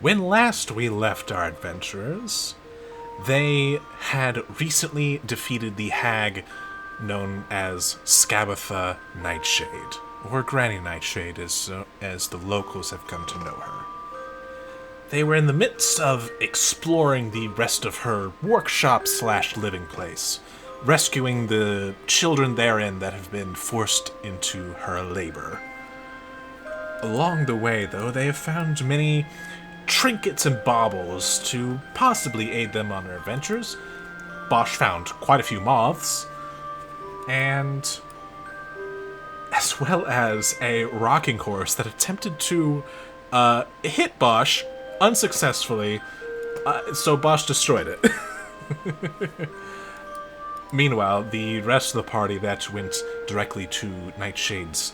When last we left our adventurers, they had recently defeated the hag known as Scabatha Nightshade, or Granny Nightshade as the locals have come to know her. They were in the midst of exploring the rest of her workshop slash living place, rescuing the children therein that have been forced into her labor. Along the way, though, they have found many trinkets and baubles to possibly aid them on their adventures. Bosch found quite a few moths, and as well as a rocking horse that attempted to hit Bosch unsuccessfully, so Bosch destroyed it. Meanwhile, the rest of the party that went directly to Nightshade's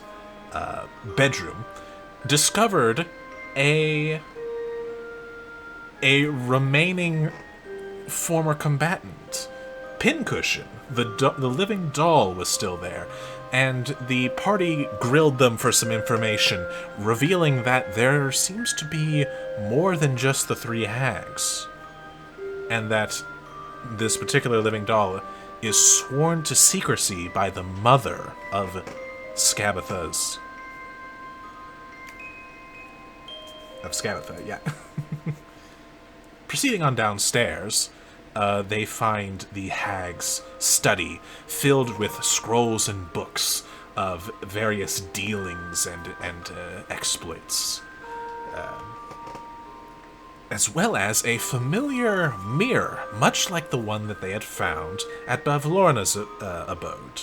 bedroom discovered a remaining former combatant. Pincushion, the living doll, was still there, and the party grilled them for some information, revealing that there seems to be more than just the three hags, and that this particular living doll is sworn to secrecy by the mother of Scabatha's. Of Scabatha, yeah. Proceeding on downstairs, they find the hag's study filled with scrolls and books of various dealings and exploits, as well as a familiar mirror, much like the one that they had found at Bavlorna's abode,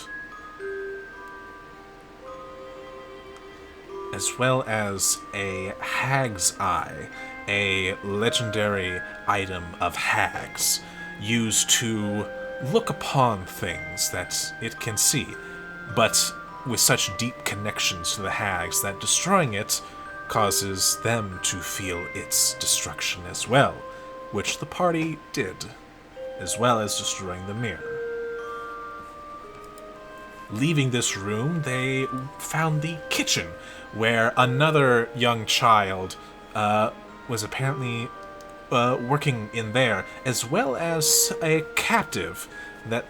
as well as a hag's eye, a legendary item of hags used to look upon things that it can see, but with such deep connections to the hags that destroying it causes them to feel its destruction as well, which the party did, as well as destroying the mirror. Leaving this room, they found the kitchen, where another young child was apparently working in there, as well as a captive that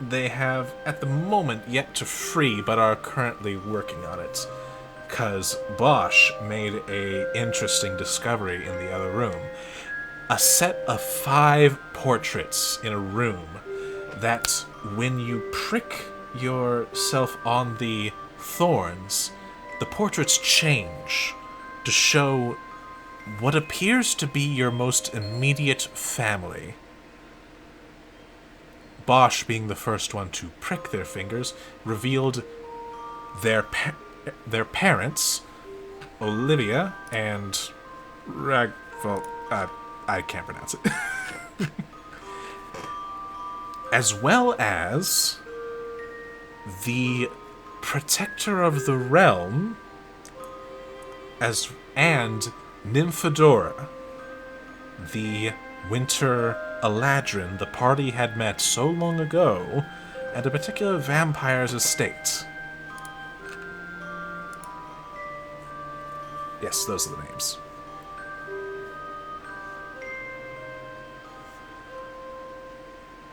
they have at the moment yet to free, but are currently working on it. Because Bosch made a interesting discovery in the other room. A set of 5 portraits in a room that when you prick yourself on the thorns, the portraits change to show what appears to be your most immediate family. Bosch, being the first one to prick their fingers, revealed their parents, Olivia and Well, I can't pronounce it. As well as the protector of the realm, and Nymphadora, the winter Eladrin the party had met so long ago at a particular vampire's estate. Yes, those are the names.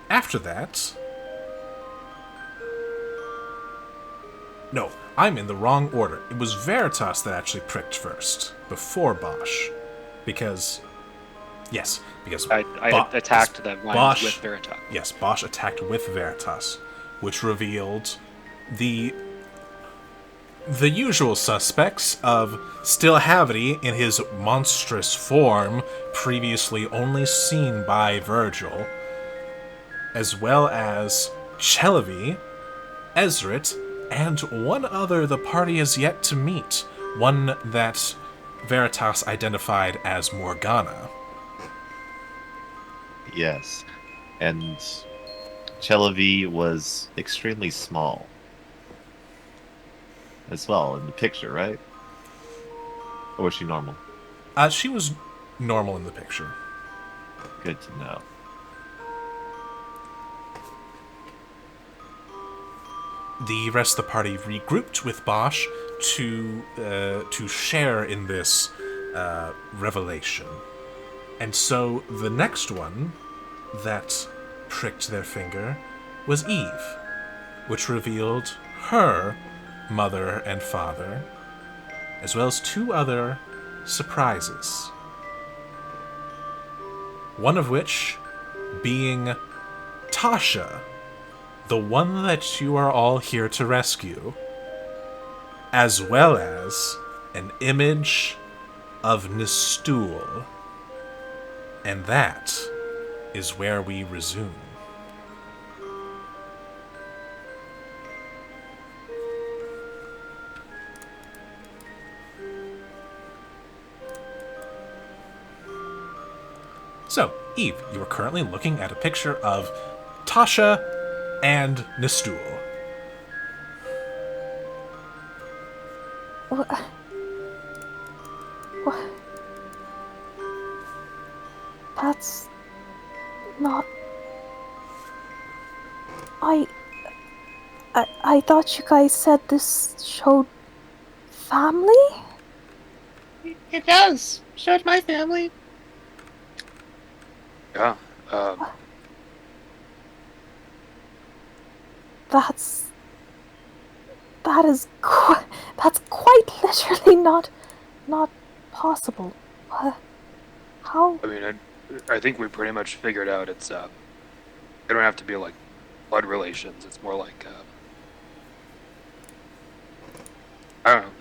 After that... No, I'm in the wrong order. It was Veritas that actually pricked first, before Bosch. Because... Yes, because... I attacked the ones with Veritas. Yes, Bosch attacked with Veritas, which revealed the usual suspects of Stillhavity in his monstrous form, previously only seen by Virgil, as well as Chelavi, Ezrit, and one other the party has yet to meet, one that Veritas identified as Morgana. Yes, and Chelavi was extremely small as well in the picture, right? Or was she normal? She was normal in the picture. Good to know. The rest of the party regrouped with Bosch to share in this revelation. And so the next one that pricked their finger was Eve, which revealed her mother and father, as well as 2 other surprises. One of which being Tasha, the one that you are all here to rescue, as well as an image of Nistul. And that is where we resume. So, Eve, you are currently looking at a picture of Tasha and Nistul. What? That's not... I thought you guys said this showed family? It does. Showed my family. Yeah. That's quite literally not possible. How? I mean, I think we pretty much figured out it's they don't have to be like blood relations. It's more like I don't know.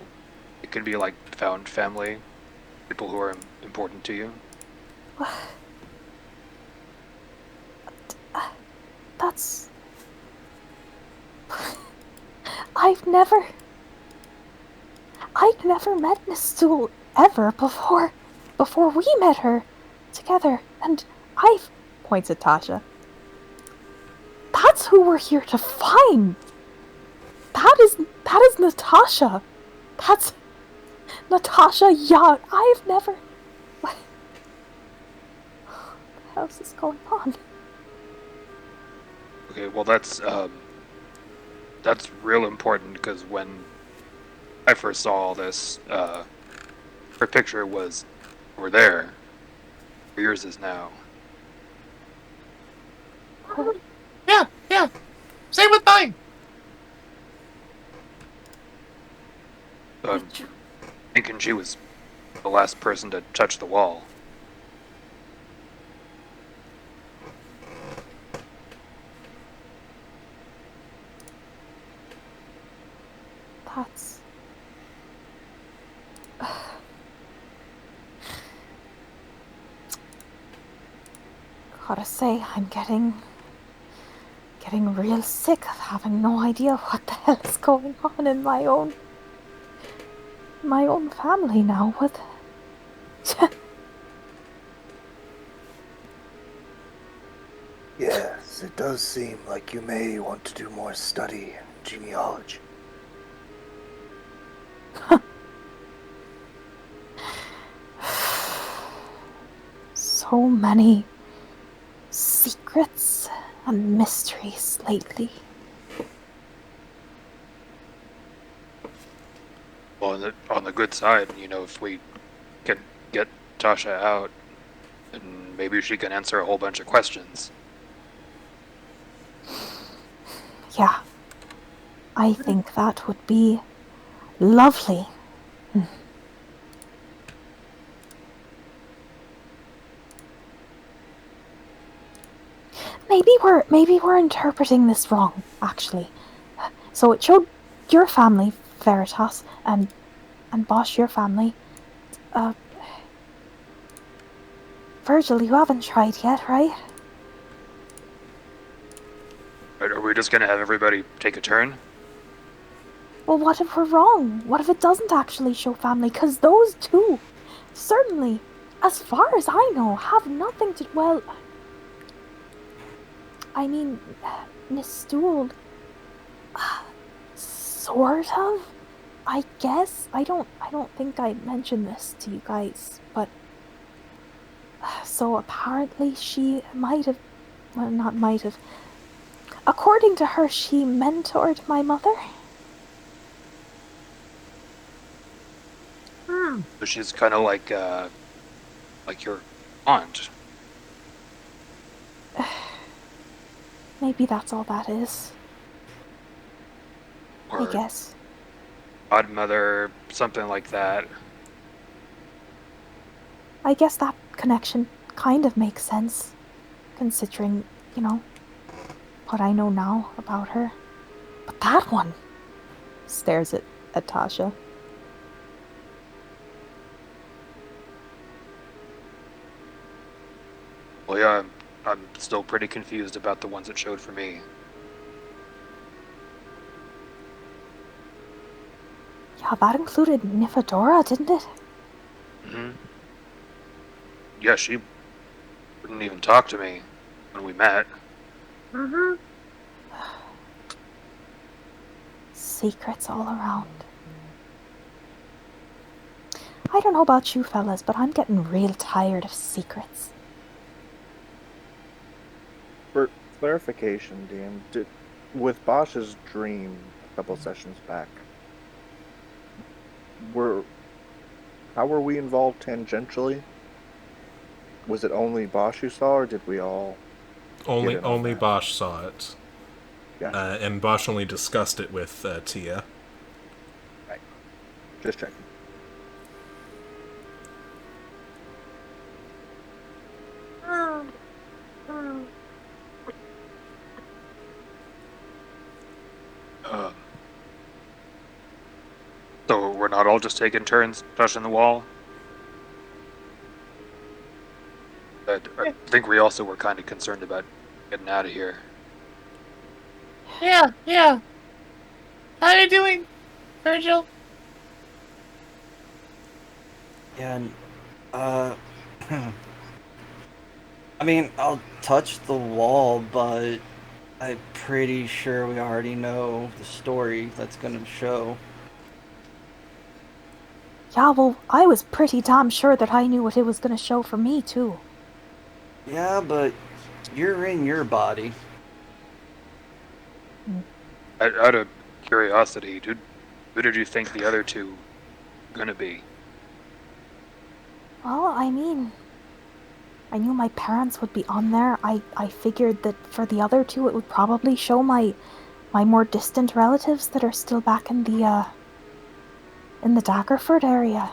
It could be like found family, people who are important to you. That's... I've never met Nistul ever before we met her together, and I've... points at Tasha. That's who we're here to find! That is Natasha! That's... Natasha Young! I've never... What the hell is going on? Okay, well that's real important because when I first saw all this, her picture was over there. Yours is now. Yeah. Same with mine. I'm thinking she was the last person to touch the wall. That's... Gotta say, I'm getting real sick of having no idea what the hell is going on in my own family now. What? Yes, it does seem like you may want to do more study in genealogy. So many secrets and mysteries lately. Well, on the good side, you know, if we can get Tasha out, then maybe she can answer a whole bunch of questions. Yeah, I think that would be lovely. Maybe we're interpreting this wrong, actually. So it showed your family, Veritas, and Bosch, your family. Virgil, you haven't tried yet, right? Are we just gonna have everybody take a turn? Well, what if we're wrong? What if it doesn't actually show family? Because those two, certainly, as far as I know, have nothing to... Well, I mean, Nistul, sort of, I guess. I don't think I mentioned this to you guys, but so apparently she might have, well, not might have. According to her, she mentored my mother. So she's kind of like your aunt. Maybe that's all that is. I Or guess. godmother, something like that. I guess that connection kind of makes sense, considering, what I know now about her. But that one stares at Tasha. Well, yeah, I'm still pretty confused about the ones it showed for me. Yeah, that included Nifadora, didn't it? Hmm. Yeah, she wouldn't even talk to me when we met. Mm-hmm. Secrets all around. I don't know about you fellas, but I'm getting real tired of secrets. For clarification, Dan, with Bosch's dream a couple sessions back, how were we involved tangentially? Was it only Bosch who saw, or did we all get in on Only that? Bosch saw it, Gotcha. and Bosch only discussed it with Tia. Right. Just checking. Uh, so we're not all just taking turns touching the wall? I think we also were kind of concerned about getting out of here. Yeah, yeah. How you doing, Virgil? Yeah, and, I mean, I'll touch the wall, but I'm pretty sure we already know the story that's gonna show. Yeah, well, I was pretty damn sure that I knew what it was gonna show for me, too. Yeah, but you're in your body. Out of curiosity, who did you think the other two were gonna be? Well, I mean, I knew my parents would be on there. I figured that for the other two, it would probably show my more distant relatives that are still back in the Daggerford area.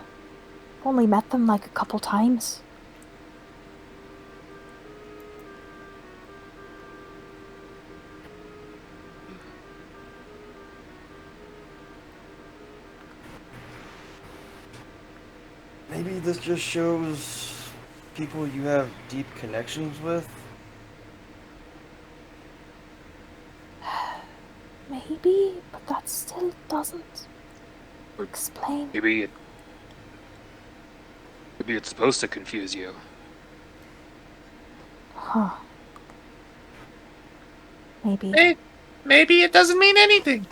Only met them like a couple times. Maybe this just shows people you have deep connections with. Maybe, but that still doesn't Or explain. maybe it's supposed to confuse you. Huh. Maybe. Hey, maybe it doesn't mean anything.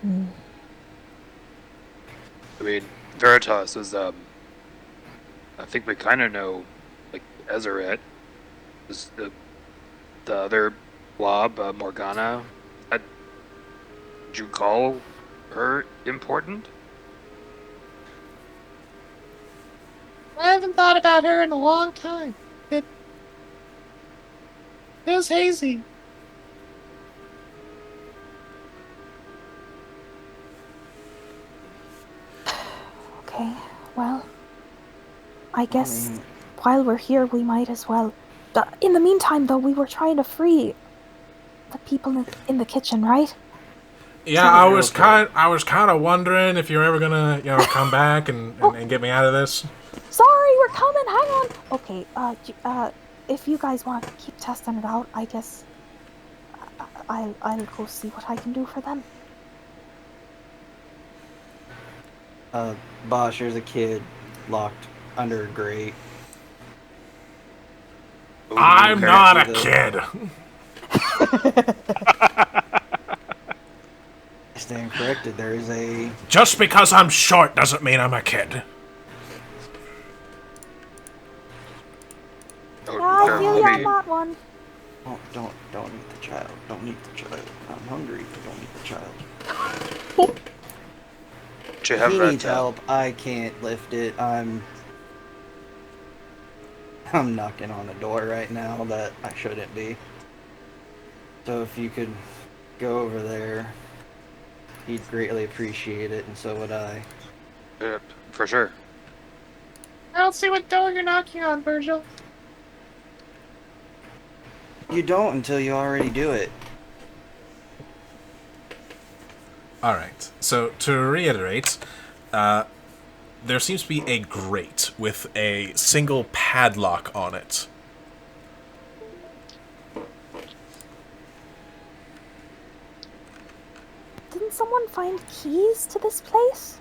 Hmm. I mean, Veritas is I think we kind of know, like Ezeret is the other blob, Morgana. Would you call her important? I haven't thought about her in a long time. It feels hazy. Okay, well, I I guess mean, while we're here, we might as well. In the meantime, though, we were trying to free the people in the kitchen, right? Yeah, Sorry, you're okay. I was kind of wondering if you're ever gonna, come back Oh. and get me out of this. Sorry, we're coming. Hang on. Okay. If you guys want to keep testing it out, I guess I'll go see what I can do for them. Bosh, there's a kid locked under a grate. I'm not a Apparently kid. I stand corrected. There is a. Just because I'm short doesn't mean I'm a kid. Oh, I there, feel let you on me that one. Oh, don't eat the child. Don't eat the child. I'm hungry, but don't eat the child. you have he that. needs help. I can't lift it. I'm knocking on a door right now that I shouldn't be. So if you could go over there, he'd greatly appreciate it, and so would I. For sure. I don't see what door you're knocking on, Virgil. You don't until you already do it. All right. So to reiterate, there seems to be a grate with a single padlock on it. Didn't someone find keys to this place?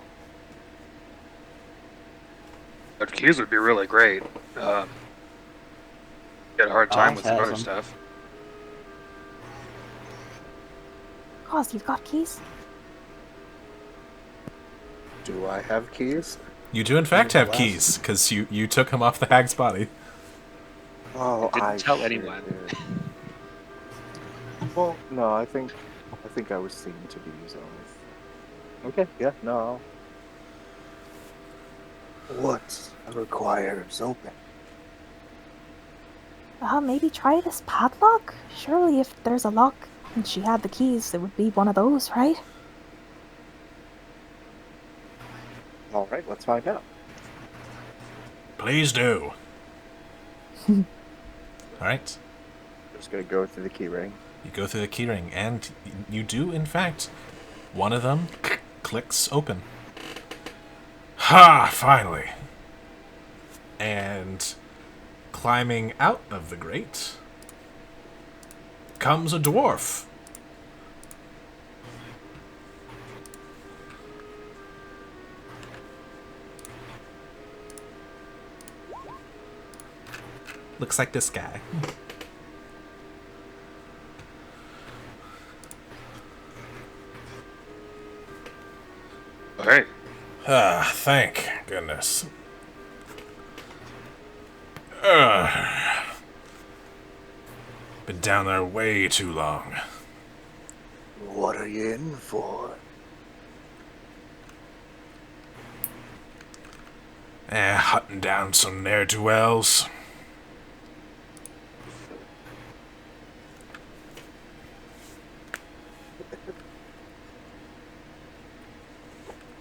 But keys would be really great. Get a hard time Oz with some has other them. stuff. Cause you've got keys? Do I have keys? You do in fact There's have the keys, because you took him off the hag's body. Oh, Didn't I tell sure anyone. did. Well, no, I think I was seen to be so. Okay, yeah, no. What requires open? Maybe try this padlock? Surely if there's a lock and she had the keys, it would be one of those, right? All right, let's find out. Please do. All right. Just gonna go through the key ring. You go through the keyring, and you do, in fact, one of them clicks open. Ha! Finally. And climbing out of the grate comes a dwarf. Looks like this guy. Okay. Thank goodness. Been down there way too long. What are you in for? Hunting down some ne'er-do-wells.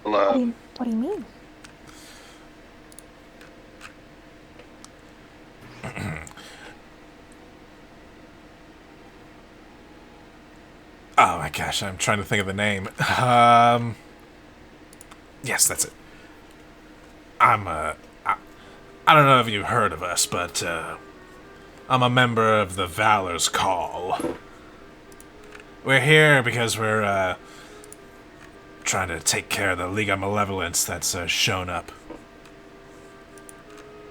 Well, What do you mean? Oh my gosh, I'm trying to think of the name. Yes, that's it. I don't know if you've heard of us, but I'm a member of the Valor's Call. We're here because we're trying to take care of the League of Malevolence that's shown up.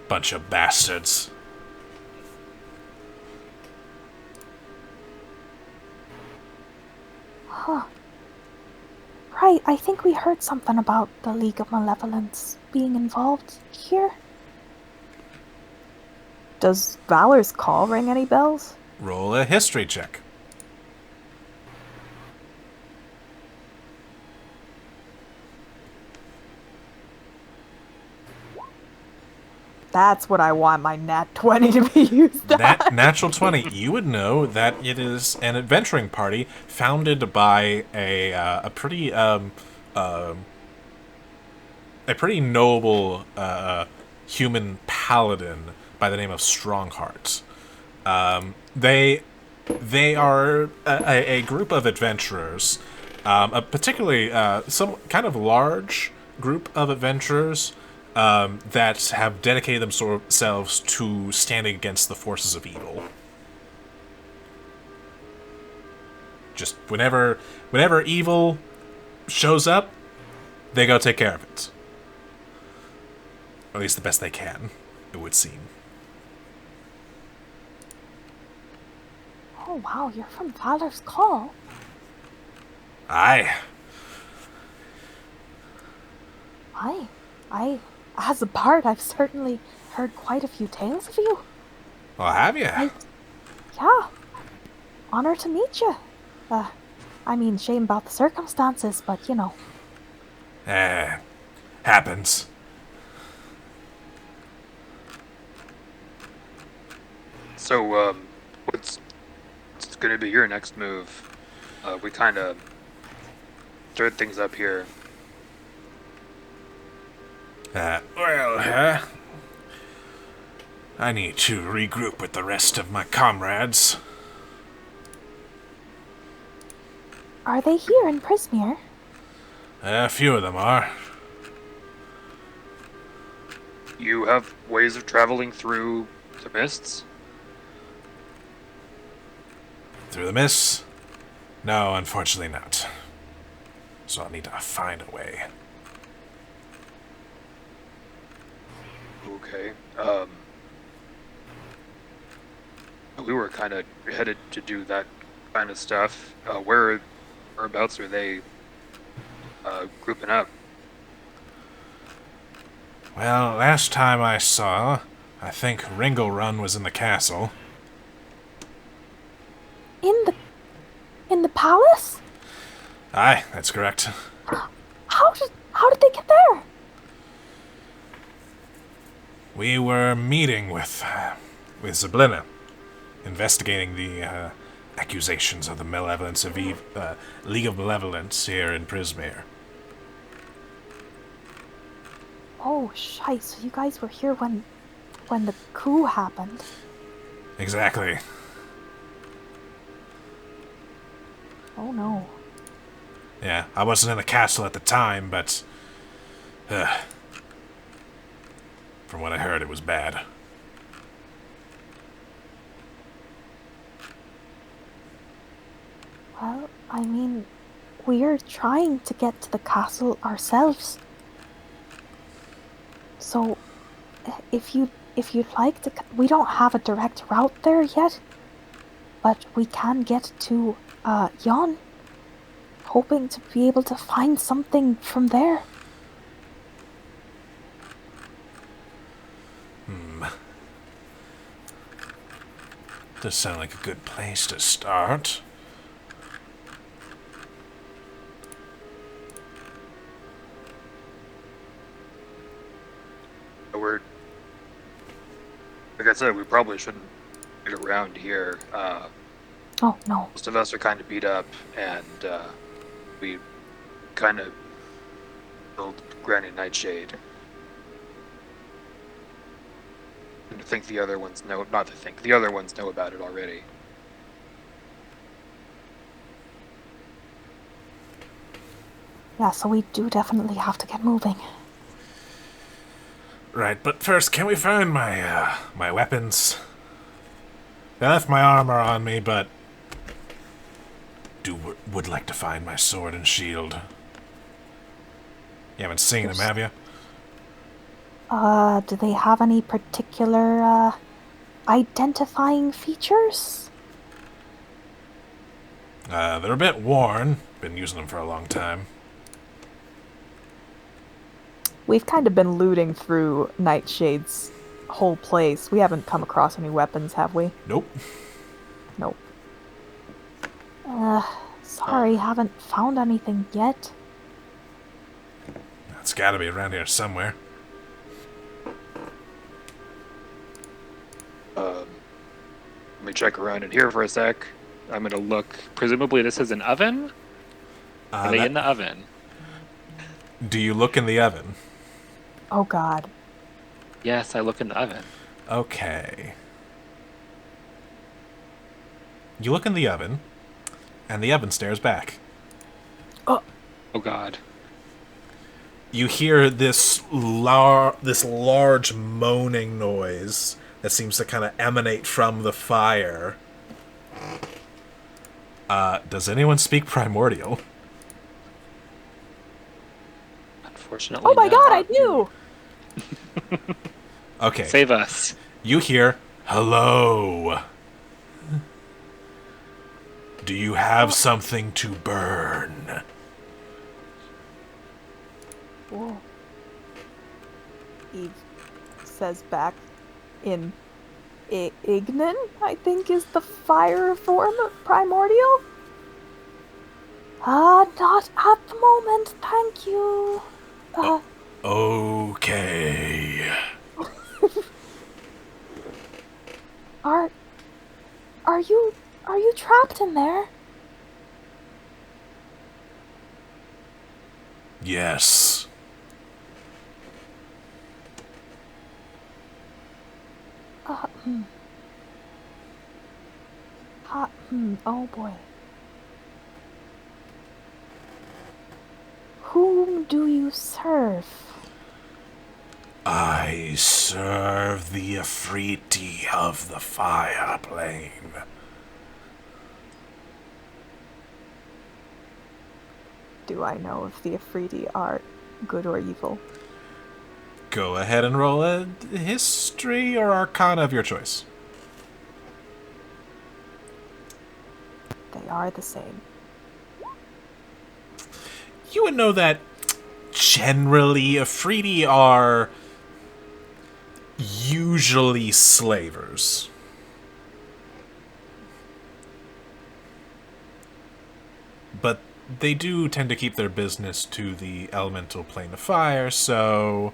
Bunch of bastards. Huh. Right, I think we heard something about the League of Malevolence being involved here. Does Valor's Call ring any bells? Roll a history check. That's what I want my nat 20 to be used on. Natural 20. You would know that it is an adventuring party founded by a pretty noble human paladin by the name of Strongheart. They are a group of adventurers, a particularly some kind of large group of adventurers that have dedicated themselves to standing against the forces of evil. Just whenever evil shows up, they go take care of it. Or at least the best they can, it would seem. Oh wow, you're from Valor's Call. Aye. As a bard, I've certainly heard quite a few tales of you. Well, have you? Yeah. Honor to meet you. I mean, shame about the circumstances, but you know. Happens. So, what's going to be your next move? We kind of stirred things up here. I need to regroup with the rest of my comrades. Are they here in Prismere? A few of them are. You have ways of traveling through the mists? Through the mists? No, unfortunately not. So I'll need to find a way. Okay. We were kind of headed to do that kind of stuff. Whereabouts are they grouping up? Well, last time I saw, I think Ringle Run was in the castle. In the palace? Aye, that's correct. How did they get there? We were meeting with Zablina, investigating the accusations of the malevolence of League of Malevolence here in Prismere. Oh, shite, so you guys were here when the coup happened. Exactly. Oh no. Yeah, I wasn't in the castle at the time, but from what I heard, it was bad. Well, I mean, we're trying to get to the castle ourselves. So, if you'd like to, we don't have a direct route there yet, but we can get to Yon, hoping to be able to find something from there. Does sound like a good place to start. We're, like I said, we probably shouldn't get around here. Oh no. Most of us are kind of beat up, and we kind of built Granny Nightshade. And to think the other ones know, not to think, the other ones know about it already. Yeah, so we do definitely have to get moving. Right, but first, can we find my my weapons? I left my armor on me, but would like to find my sword and shield. You haven't seen them, have you? Do they have any particular identifying features? They're a bit worn. Been using them for a long time. We've kind of been looting through Nightshade's whole place. We haven't come across any weapons, have we? Nope. Nope. Sorry, haven't found anything yet. It's gotta be around here somewhere. Let me check around in here for a sec. I'm gonna look. Presumably this is an oven? Are they in the oven? Do you look in the oven? Oh god. Yes, I look in the oven. Okay. You look in the oven, and the oven stares back. Oh god. You hear this large moaning noise that seems to kind of emanate from the fire. Does anyone speak Primordial? Unfortunately, Oh my no. god, I do! Okay. Save us. You hear, hello. Do you have something to burn? Whoa. Eve says back in Ignan, I think is the fire form of Primordial. Not at the moment, thank you. locked in there? Yes. Hmm. Oh boy. Whom do you serve? I serve the Afriti of the Fire Plane. Do I know if the Afriti are good or evil? Go ahead and roll a history or arcana of your choice. They are the same. You would know that generally Afriti are usually slavers. But they do tend to keep their business to the elemental plane of fire, so...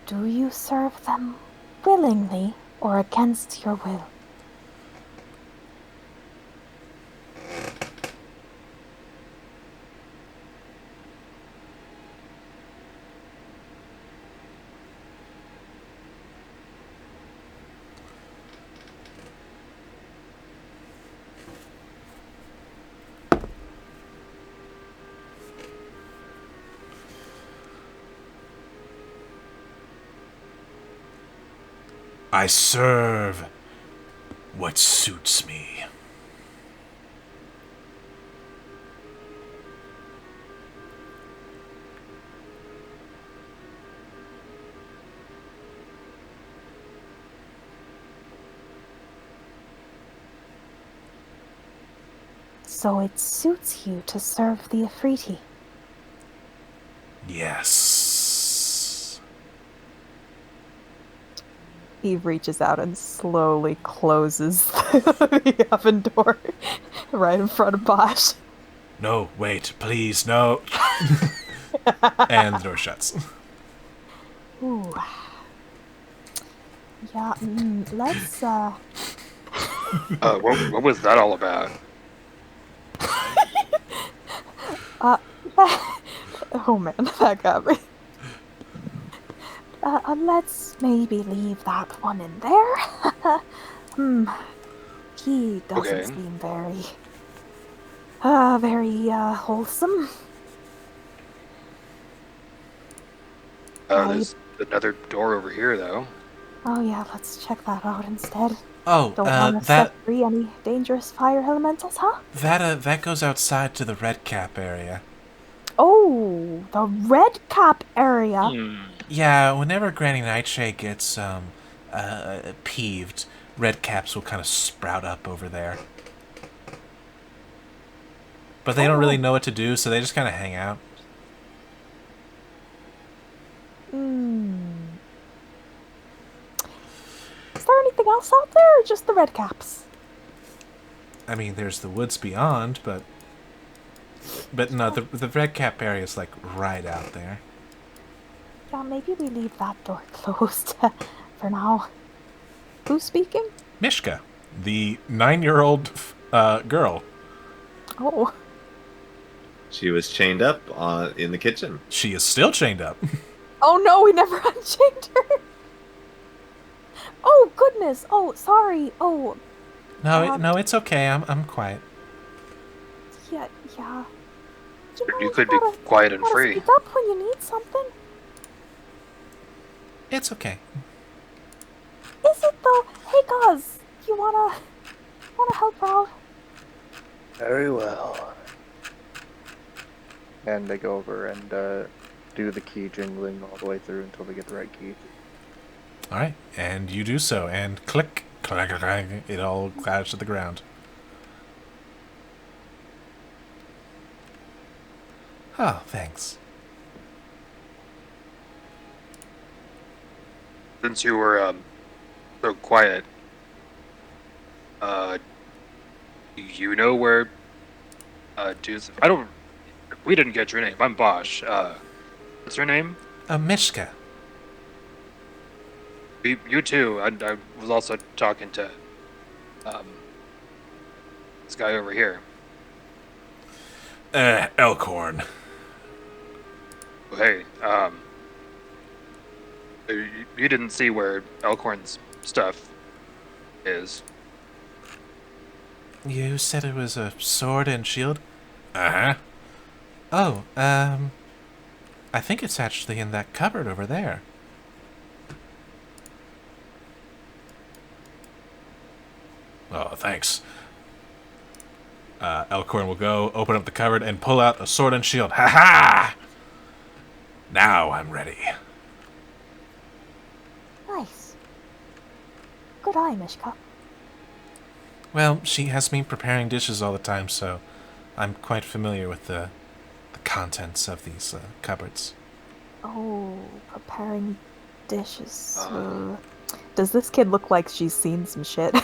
Do you serve them willingly or against your will? I serve what suits me. So it suits you to serve the Afriti. Yes. He reaches out and slowly closes the oven door right in front of Bosch. No, wait, please, no. And the door shuts. Ooh. Yeah, let's, What was that all about? oh man, that got me. Let's maybe leave that one in there. He doesn't Okay. seem very wholesome. There's another door over here, though. Oh yeah, let's check that out instead. Oh, Don't want to set free any dangerous fire elementals, huh? that goes outside to the red cap area. Oh, the red cap area. Yeah, whenever Granny Nightshade gets peeved, red caps will kind of sprout up over there. But they don't really know what to do, so they just kind of hang out. Is there anything else out there, or just the red caps? I mean, there's the woods beyond, but no, the red cap area is like right out there. Yeah, maybe we leave that door closed for now. Who's speaking? Mishka, the 9-year-old girl. Oh. She was chained up in the kitchen. She is still chained up. Oh no, we never unchained her. Oh goodness. Oh, sorry. Oh. No, it's okay. I'm quiet. Yeah. You could be quiet and free. Speak up when you need something. It's okay. Is it though? Hey guys, you wanna help her out? Very well. And they go over and do the key jingling all the way through until they get the right key. All right, and you do so, and click, clack, clack, it all clatters to the ground. Oh, thanks. Since you were so quiet, do you know where Joseph? We didn't get your name. I'm Bosch. What's your name? Mishka. You too. I was also talking to this guy over here. Elkhorn. Hey, you didn't see where Elkhorn's stuff is. You said it was a sword and shield? Uh-huh. Oh, I think it's actually in that cupboard over there. Oh, thanks. Elkhorn will go, open up the cupboard, and pull out a sword and shield. Ha-ha! Now I'm ready. Nice. Good eye, Mishka. Well, she has me preparing dishes all the time, so I'm quite familiar with the contents of these cupboards. Oh, preparing dishes. Does this kid look like she's seen some shit?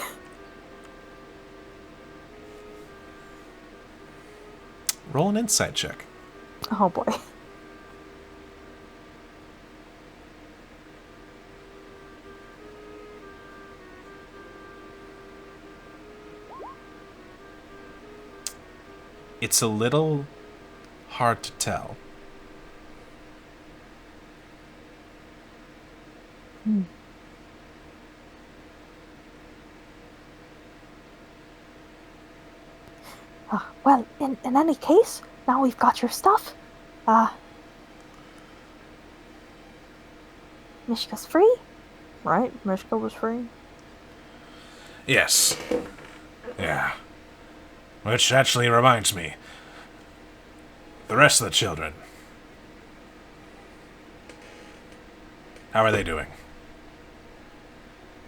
Roll an insight check. Oh boy. It's a little hard to tell. Well, in any case, now we've got your stuff. Mishka's free? Right? Mishka was free? Yes. Yeah. Which actually reminds me. The rest of the children. How are they doing?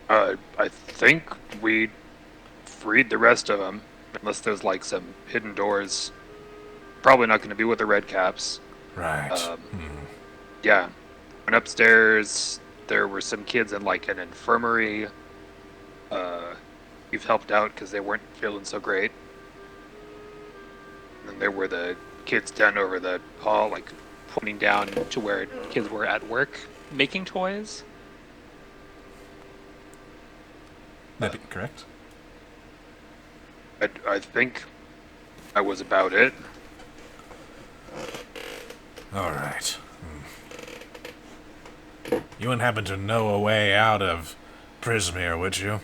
I think we freed the rest of them, unless there's like some hidden doors. Probably not going to be with the red caps. Right. Yeah. Went upstairs. There were some kids in like an infirmary. You've helped out because they weren't feeling so great. And there were the kids down over the hall, like pointing down to where kids were at work making toys. That'd be correct. I think that was about it. All right. You wouldn't happen to know a way out of Prismere, would you?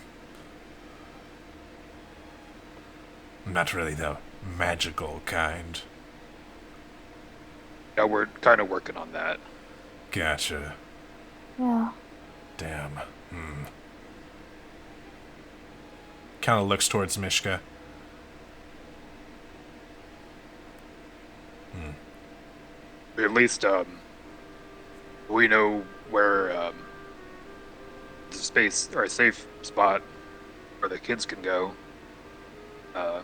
Not really the magical kind. Yeah, we're kind of working on that. Gotcha. Yeah. Damn. Kind of looks towards Mishka. At least, we know where, the space, or a safe spot where the kids can go. A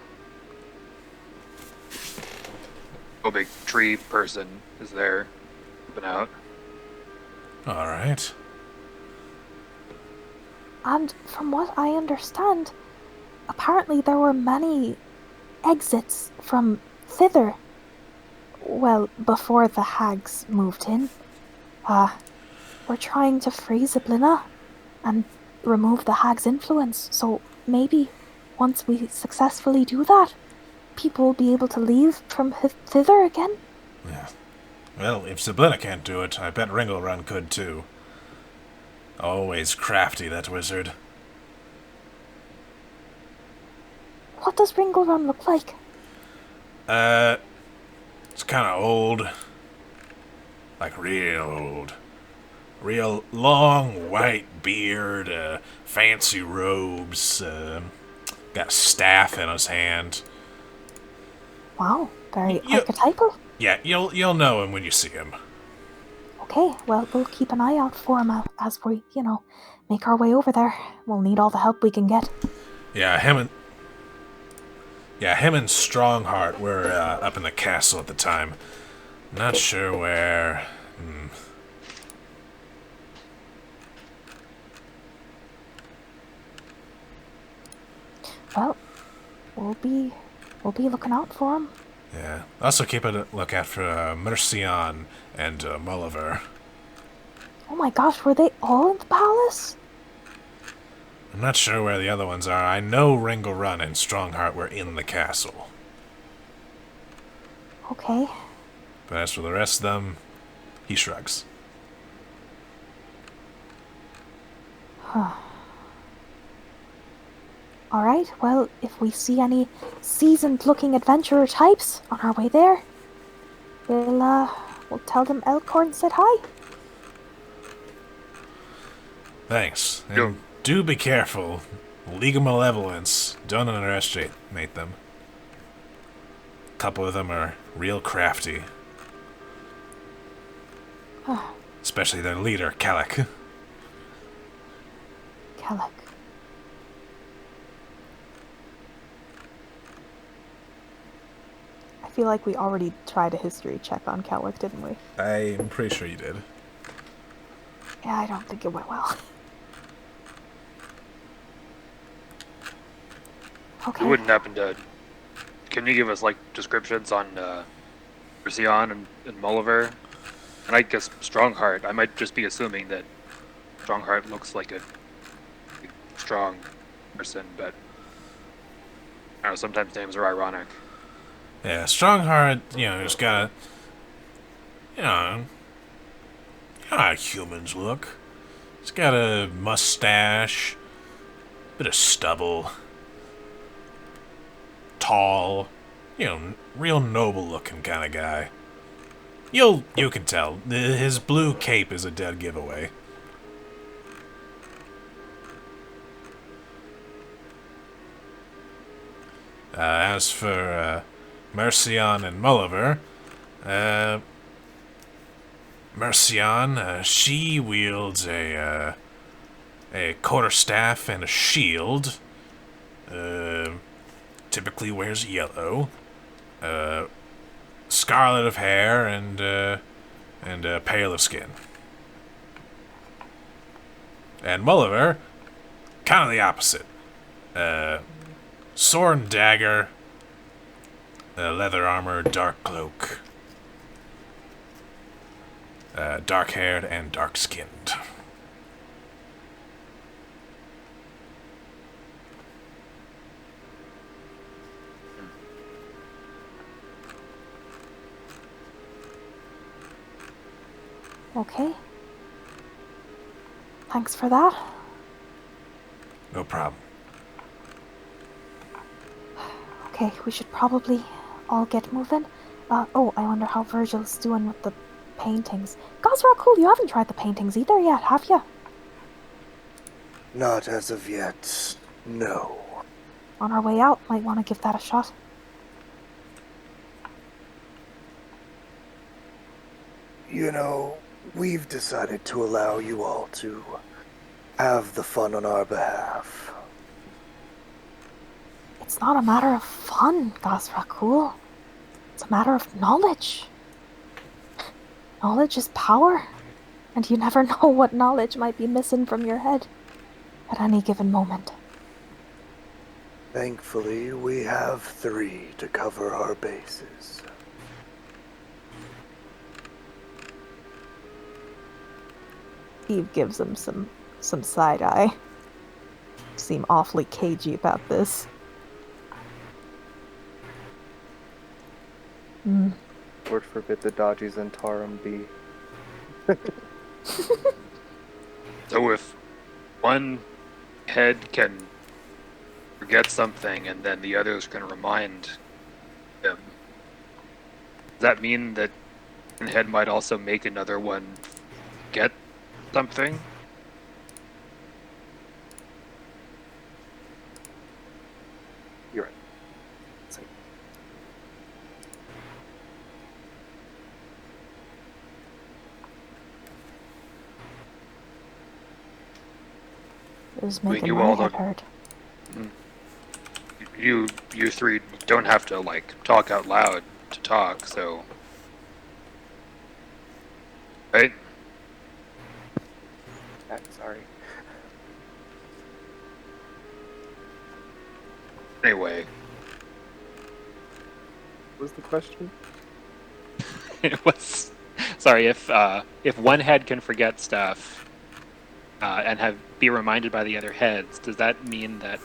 big tree person is there, helping out. All right. And from what I understand, apparently there were many exits from thither. Well, before the hags moved in. We're trying to freeze Iblina and remove the hag's influence, so maybe once we successfully do that, people will be able to leave from thither again? Yeah. Well, if Siblina can't do it, I bet Ringelrun could too. Always crafty, that wizard. What does Ringelrun look like? It's kind of old. Like real old. Real long white beard, fancy robes, got a staff in his hand. Wow, very archetypal. Yeah, you'll know him when you see him. Okay, well, we'll keep an eye out for him as we, make our way over there. We'll need all the help we can get. Yeah, him and Strongheart were up in the castle at the time. Not sure where. Well, we'll be looking out for him. Yeah. Also keep a lookout for Mercian and Mulliver. Oh my gosh, were they all in the palace? I'm not sure where the other ones are. I know Ringle Run and Strongheart were in the castle. Okay. But as for the rest of them, he shrugs. Alright, well, if we see any seasoned-looking adventurer types on our way there, we'll tell them Elkhorn said hi. Thanks. Yo. And do be careful. League of Malevolence. Don't underestimate them. A couple of them are real crafty. Especially their leader, Kellic. Kellic. I feel like we already tried a history check on Kellic, didn't we? I'm pretty sure you did. Yeah, I don't think it went well. Okay. You wouldn't happen to... Can you give us, like, descriptions on Perseon and Mulliver? And I guess Strongheart. I might just be assuming that Strongheart looks like a strong person, but... I don't know, sometimes names are ironic. Yeah, Strongheart, just got a... You know how humans look. He's got a mustache, bit of stubble, tall, real noble-looking kind of guy. You can tell. His blue cape is a dead giveaway. As for Mercian and Mulliver, Mercian, she wields a quarterstaff and a shield. Typically wears yellow. Scarlet of hair and pale of skin. And Mulliver, kind of the opposite. Sword and dagger, leather armor, dark cloak. Dark-haired and dark-skinned. Okay. Thanks for that. No problem. Okay, we should probably all get moving. I wonder how Virgil's doing with the paintings. Gosra, cool, you haven't tried the paintings either yet, have you? Not as of yet, no. On our way out, might want to give that a shot. We've decided to allow you all to have the fun on our behalf. It's not a matter of fun, Gosra, cool. It's a matter of knowledge. Knowledge is power, and you never know what knowledge might be missing from your head at any given moment. Thankfully, we have 3 to cover our bases. Eve gives him some side eye. Seem awfully cagey about this. Lord forbid the dodgy Zentarum be. So if one head can forget something and then the others can remind them, does that mean that one head might also make another one get something? You're right. It was I mean, making you my all head don't- hurt. You 3 don't have to, like, talk out loud to talk, so... Right? Sorry. Anyway, What was the question? It was Sorry, if one head can forget stuff and be reminded by the other heads, does that mean that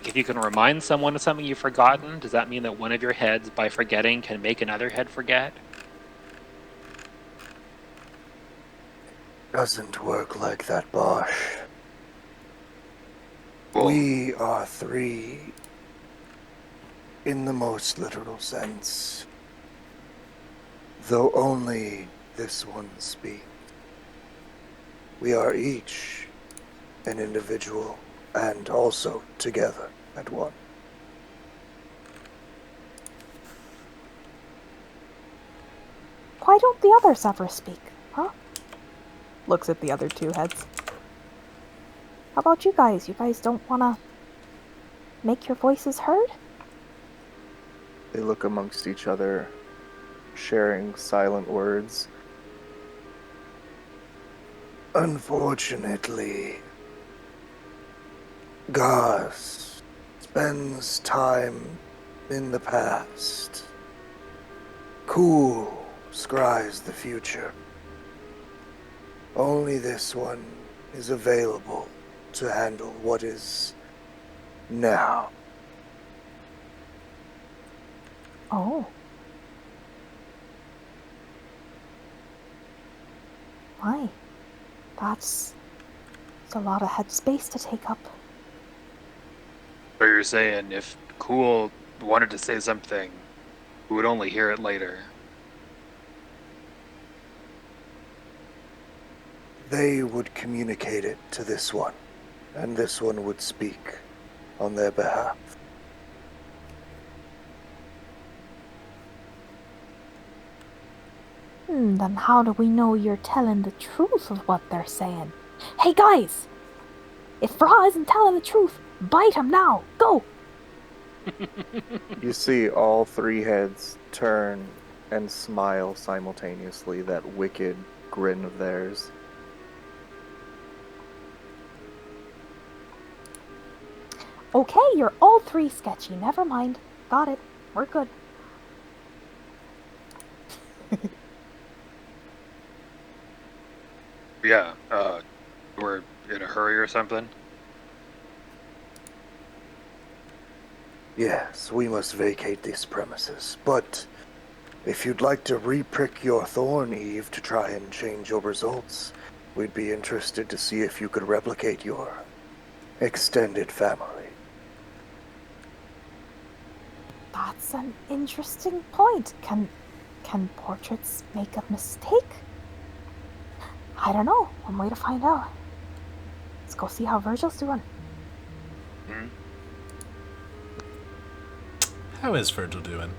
if you can remind someone of something you've forgotten, does that mean that one of your heads, by forgetting, can make another head forget? Doesn't work like that, Bosch. Well, We are three in the most literal sense, though only this one speaks. We are each an individual and also together at one. Why don't the others ever speak, huh? Looks at the other two heads. How about you guys? You guys don't want to make your voices heard? They look amongst each other, sharing silent words. Unfortunately, Gars spends time in the past. Cool scries the future. Only this one is available to handle what is now. Oh. My. That's a lot of headspace to take up. so you're saying if Cool wanted to say something, we would only hear it later. They would communicate it to this one, and this one would speak on their behalf. Then how do we know you're telling the truth of what they're saying? Hey guys! If Ra isn't telling the truth, bite him now! Go! You see all three heads turn and smile simultaneously, that wicked grin of theirs. Okay, you're all three sketchy. Never mind. Got it. We're good. Yeah, we're in a hurry or something. Yes, we must vacate these premises, but if you'd like to re-prick your thorn, Eve, to try and change your results, we'd be interested to see if you could replicate your extended family. That's an interesting point. Can portraits make a mistake? I don't know. One way to find out. Let's go see how Virgil's doing. Mm-hmm. How is Virgil doing?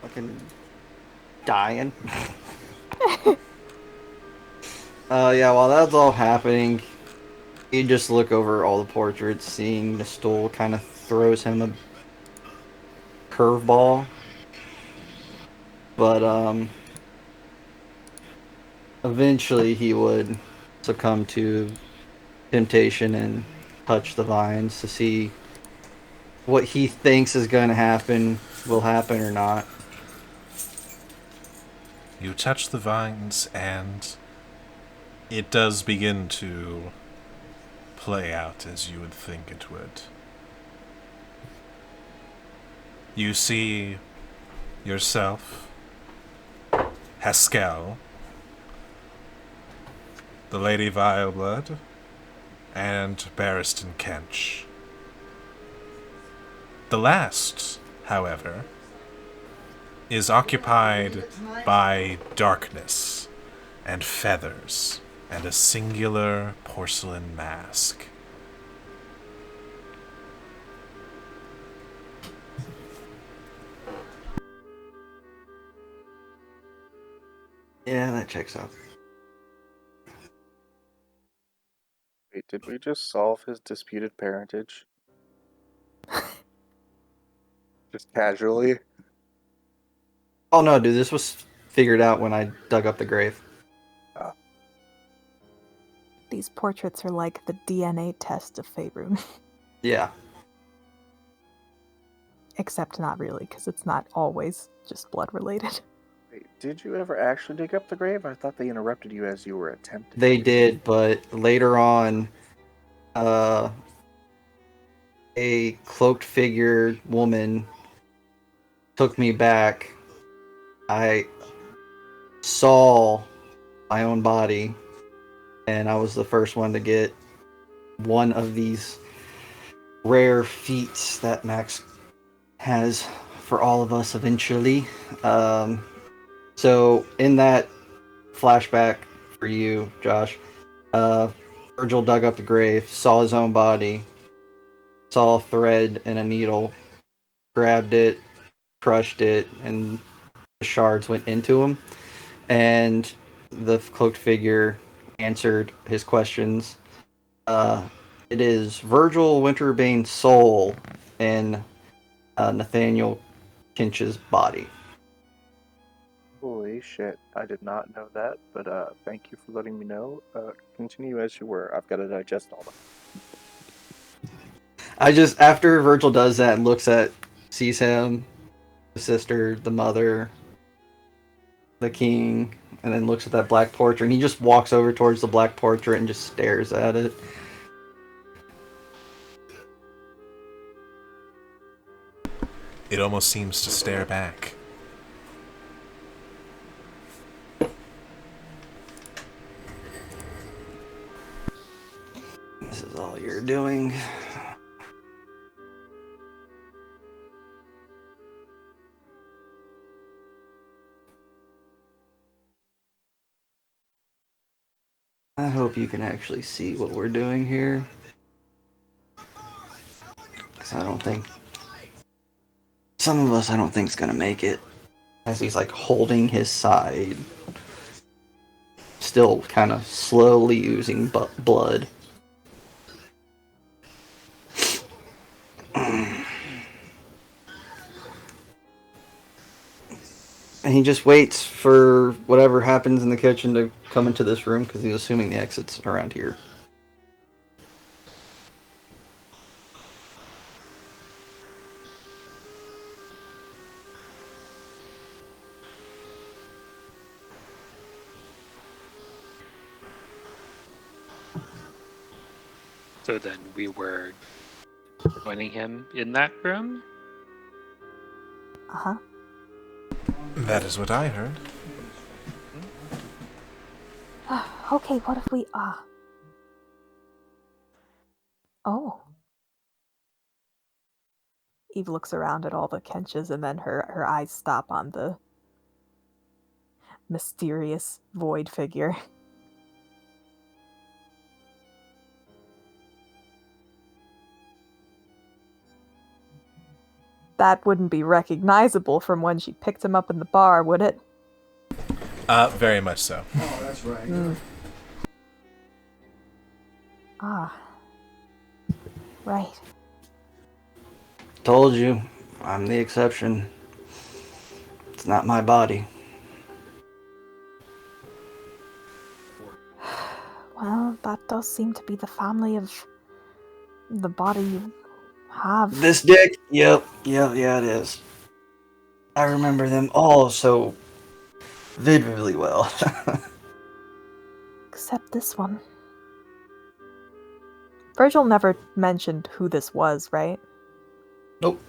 Fucking dying. Yeah, while that's all happening, you just look over all the portraits, seeing the stool kind of throws him a curveball. But, eventually he would succumb to temptation and touch the vines to see what he thinks is going to happen will happen or not. You touch the vines, and it does begin to play out as you would think it would. You see yourself, Haskell, the Lady Vileblood, and Barristan Kench. The last, however, is occupied by darkness and feathers and a singular porcelain mask. Yeah, that checks out. Wait, did we just solve his disputed parentage? Just casually? Oh no, dude, this was figured out when I dug up the grave. These portraits are like the DNA test of Faerun. Yeah. Except not really, because it's not always just blood related. Wait, did you ever actually dig up the grave? I thought they interrupted you as you were attempting. They did, but later on, a cloaked figure woman took me back. I saw my own body, and I was the first one to get one of these rare feats that Max has for all of us eventually. So in that flashback for you, Josh, Virgil dug up the grave, saw his own body, saw a thread and a needle, grabbed it, crushed it, and the shards went into him. And the cloaked figure answered his questions. It is Virgil Winterbane's soul in Nathaniel Kinch's body. Holy shit, I did not know that, but thank you for letting me know. Continue as you were. I've got to digest all that. After Virgil does that and sees him, the sister, the mother, the king, and then looks at that black portrait, and he just walks over towards the black portrait and just stares at it. It almost seems to stare back. This is all you're doing. I hope you can actually see what we're doing here. Because I don't think... Some of us I don't think is going to make it. As he's like holding his side. Still kind of slowly oozing blood. And he just waits for whatever happens in the kitchen to come into this room because he's assuming the exit's around here. So then we were joining him in that room? Uh-huh. That is what I heard. Okay, what if we, Oh. Eve looks around at all the Kenches, and then her eyes stop on the mysterious void figure. That wouldn't be recognizable from when she picked him up in the bar, would it? Very much so. Oh, that's right. Ah. Right. Told you, I'm the exception. It's not my body. Well, that does seem to be the family of the body you have. This dick? Yep, yeah, it is. I remember them all so vividly well. Except this one. Virgil never mentioned who this was, right? Nope.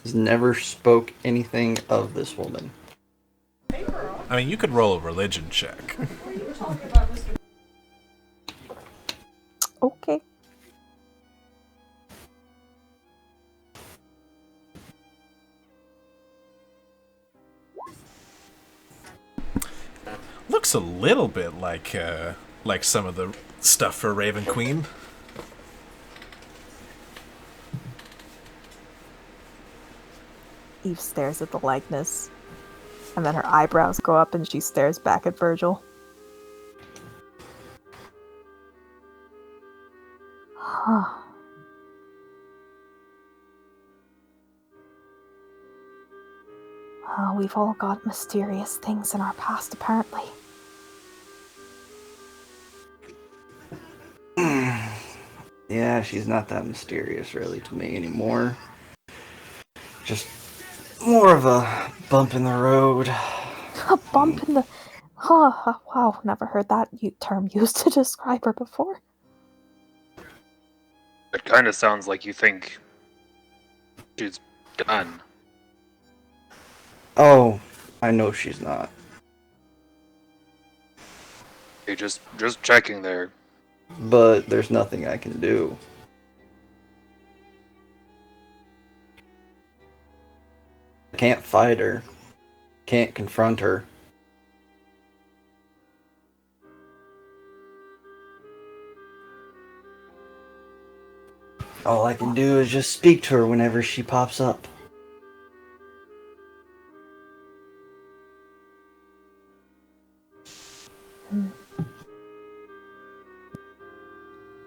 Has never spoke anything of this woman. I mean, you could roll a religion check. Okay. Looks a little bit like some of the stuff for Raven Queen. Eve stares at the likeness, and then her eyebrows go up and she stares back at Virgil. Huh. We've all got mysterious things in our past, apparently. Yeah, she's not that mysterious really to me anymore. Just more of a bump in the road. A bump in the. Oh, wow, never heard that term used to describe her before. It kind of sounds like you think she's done. Oh, I know she's not. You're just checking there. But there's nothing I can do. I can't fight her. Can't confront her. All I can do is just speak to her whenever she pops up.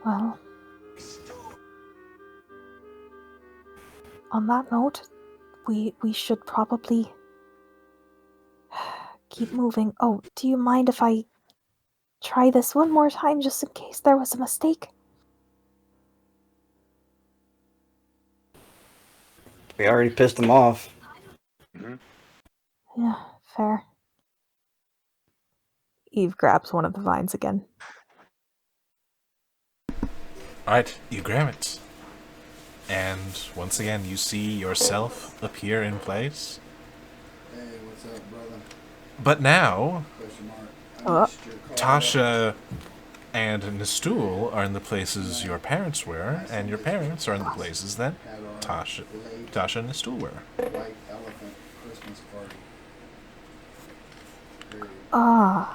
Well, on that note, we should probably keep moving. Oh, do you mind if I try this one more time just in case there was a mistake? We already pissed him off. Mm-hmm. Yeah, fair. Eve grabs one of the vines again. Alright, you grab it. And once again, you see yourself appear in place. Hey, what's up, brother? But now, Question mark. Oh. Missed your call. Tasha and Nistul are in the places your parents were, and your parents are in the places that Had our Tasha late and Nistul were. white elephant Christmas party. Period.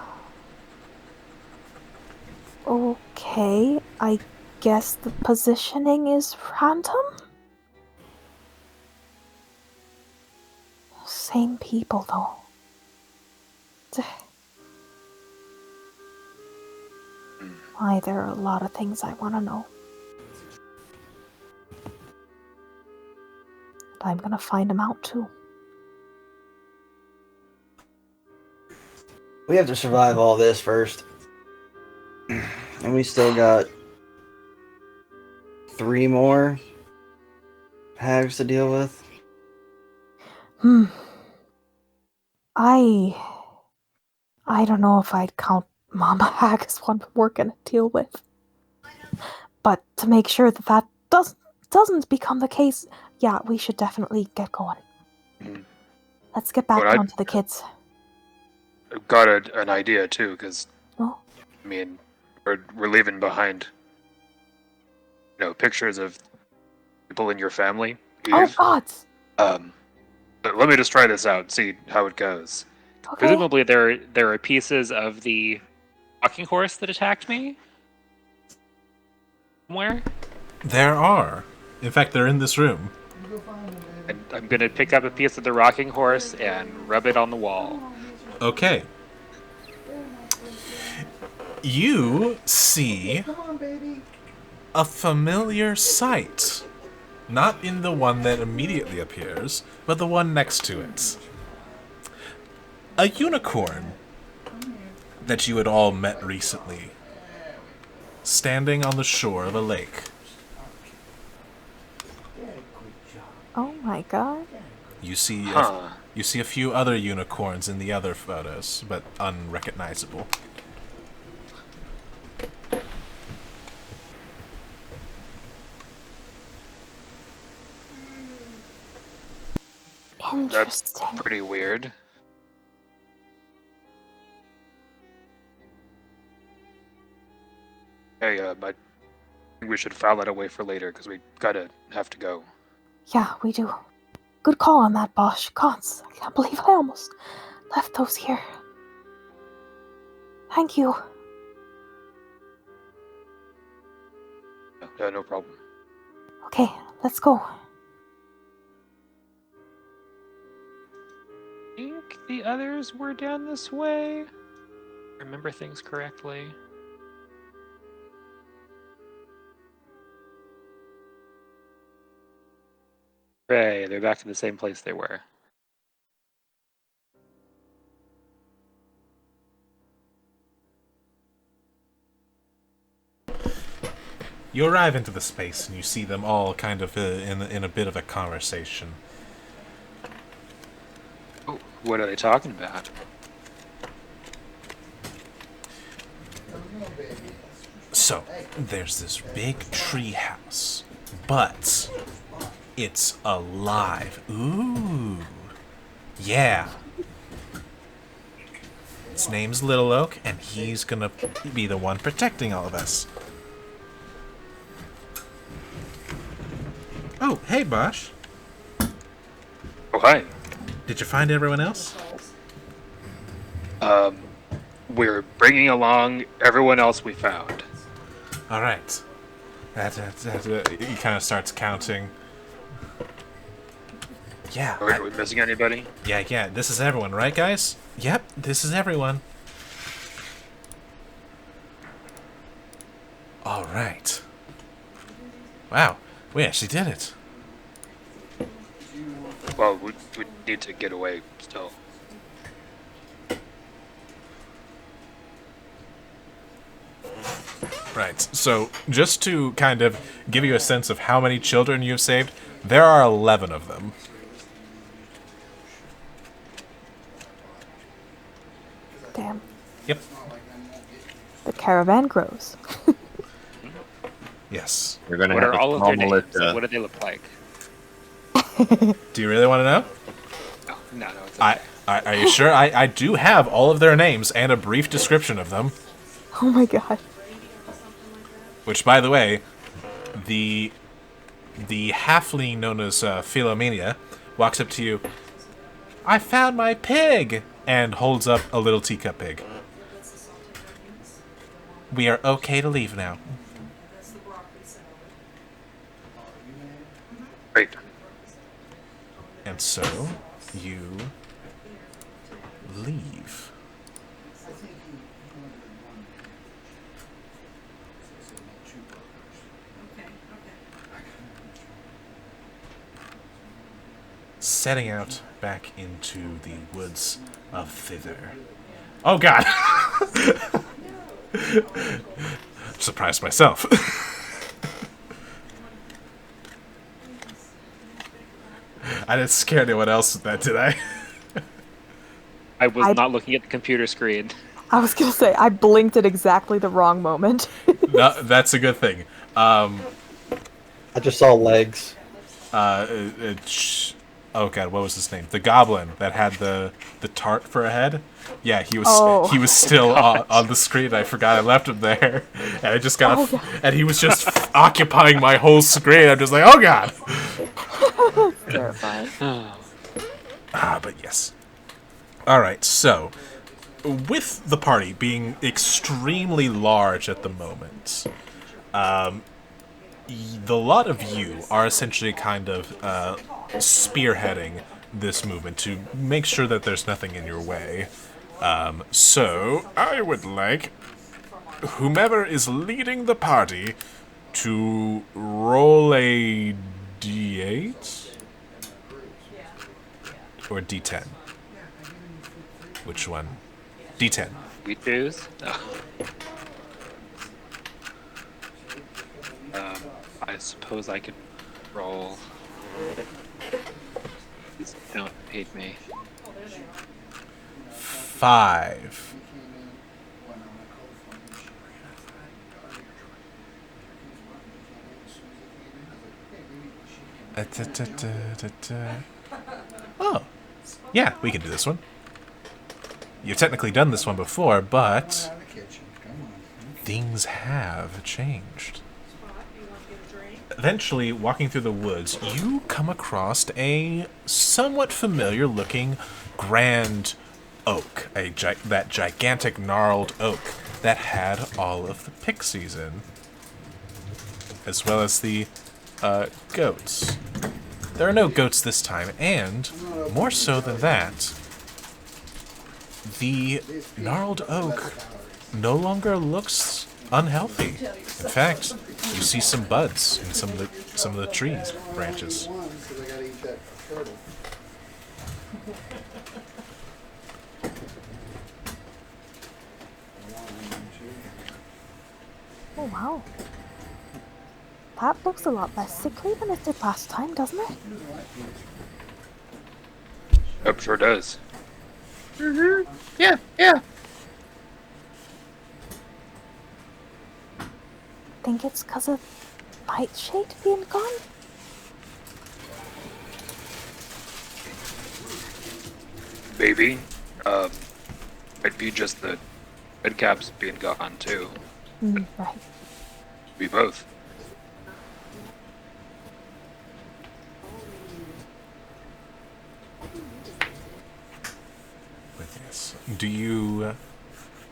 Okay, I guess the positioning is random? Same people, though. Why, there are a lot of things I want to know. I'm gonna find them out, too. We have to survive all this first. And we still got 3 more hags to deal with. I don't know if I'd count Mama Hag as one we're gonna deal with. But to make sure that doesn't become the case, yeah, we should definitely get going. Let's get back down to the kids. I've got an idea too, because Oh, I mean, we're leaving behind, pictures of people in your family. oh Eve. gods! But let me just try this out, see how it goes. Okay. Presumably, there are pieces of the rocking horse that attacked me. Somewhere. There are. In fact, they're in this room. And I'm gonna pick up a piece of the rocking horse and rub it on the wall. Okay. You see a familiar sight. Not in the one that immediately appears, but the one next to it. A unicorn that you had all met recently, standing on the shore of a lake. Oh my god. You see Huh. you see a few other unicorns in the other photos, but unrecognizable. That's Interesting. pretty weird. Hey, I think we should file that away for later, because we have to go. Yeah, we do. Good call on that, Bosch. Cons. I can't believe I almost left those here. Thank you. Yeah, no problem. Okay, let's go. I think the others were down this way. Remember things correctly. Hooray, they're back to the same place they were. You arrive into the space and you see them all kind of in a bit of a conversation. Oh, what are they talking about? So, there's this big tree house, but it's alive. Ooh. Yeah. His name's Little Oak, and he's gonna be the one protecting all of us. Oh, hey, Bosch. Oh, hi. Did you find everyone else? We're bringing along everyone else we found. All right. He kind of starts counting. Yeah. Are we missing anybody? Yeah. This is everyone, right, guys? Yep, this is everyone. All right. Wow, we actually did it. Well, we need to get away still. Right, so just to kind of give you a sense of how many children you've saved, there are 11 of them. Damn. Yep. The caravan grows. Yes. We're gonna What have are a all of their small names? militia. What do they look like? Do you really want to know? No, it's okay. Are you sure? I do have all of their names and a brief description of them. Oh my god. Which, by the way, the halfling known as Philomenia walks up to you. I found my pig! And holds up a little teacup pig. We are okay to leave now. Great. And so, you leave. Setting out back into the woods of thither. Oh god! Surprised myself. I didn't scare anyone else with that, did I? I was not looking at the computer screen. I was gonna say, I blinked at exactly the wrong moment. No, that's a good thing. I just saw legs. Oh god, what was his name? The goblin that had the tart for a head. Yeah, he was still on the screen. I forgot I left him there, and I just got and he was just occupying my whole screen. I'm just like, oh god. Terrifying. But yes. All right, so with the party being extremely large at the moment, the lot of you are essentially kind of spearheading this movement to make sure that there's nothing in your way. So I would like whomever is leading the party to roll a d8 or d10. Which one? D10. We choose? No. I suppose I could roll. Please don't hate me. 5. Oh. Yeah, we can do this one. You've technically done this one before, but things have changed. Eventually, walking through the woods, you come across a somewhat familiar-looking grand oak, that gigantic gnarled oak that had all of the pixies in, as well as the goats. There are no goats this time, and more so than that, the gnarled oak no longer looks unhealthy. In fact, you see some buds in some of the trees branches. Oh wow. That looks a lot less sickly than it did last time, doesn't it? Yep, sure does. Mm-hmm. Yeah, yeah. Think it's because of Nightshade being gone? Maybe. Might be just the head caps being gone too. Right. Be both. With this, do you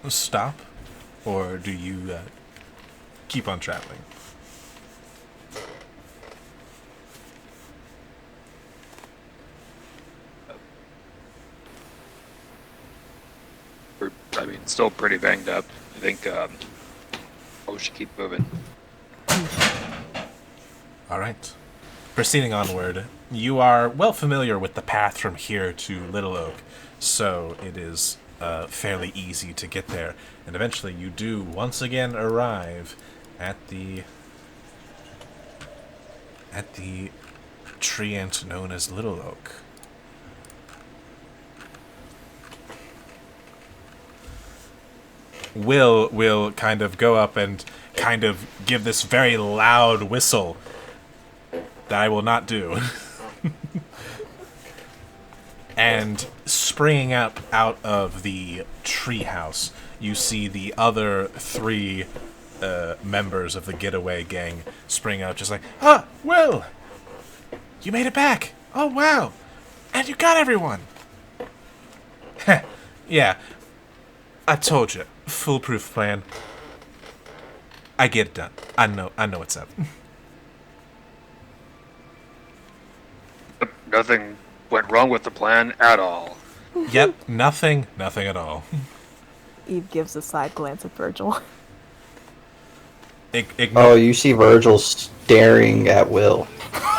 stop, or do you keep on traveling? I mean, still pretty banged up. I think we should keep moving. All right. Proceeding onward, you are well familiar with the path from here to Little Oak, so it is fairly easy to get there. And eventually you do once again arrive at the treant known as Little Oak. Will kind of go up and kind of give this very loud whistle that I will not do. And springing up out of the treehouse, you see the other three members of the getaway gang spring out, just like, "Ah, Will! You made it back! Oh, wow! And you got everyone!" Yeah, I told you. Foolproof plan. I get it done. I know what's up. Nothing went wrong with the plan at all. Yep, nothing at all. Eve gives a side glance at Virgil. Oh, you see Virgil staring at Will.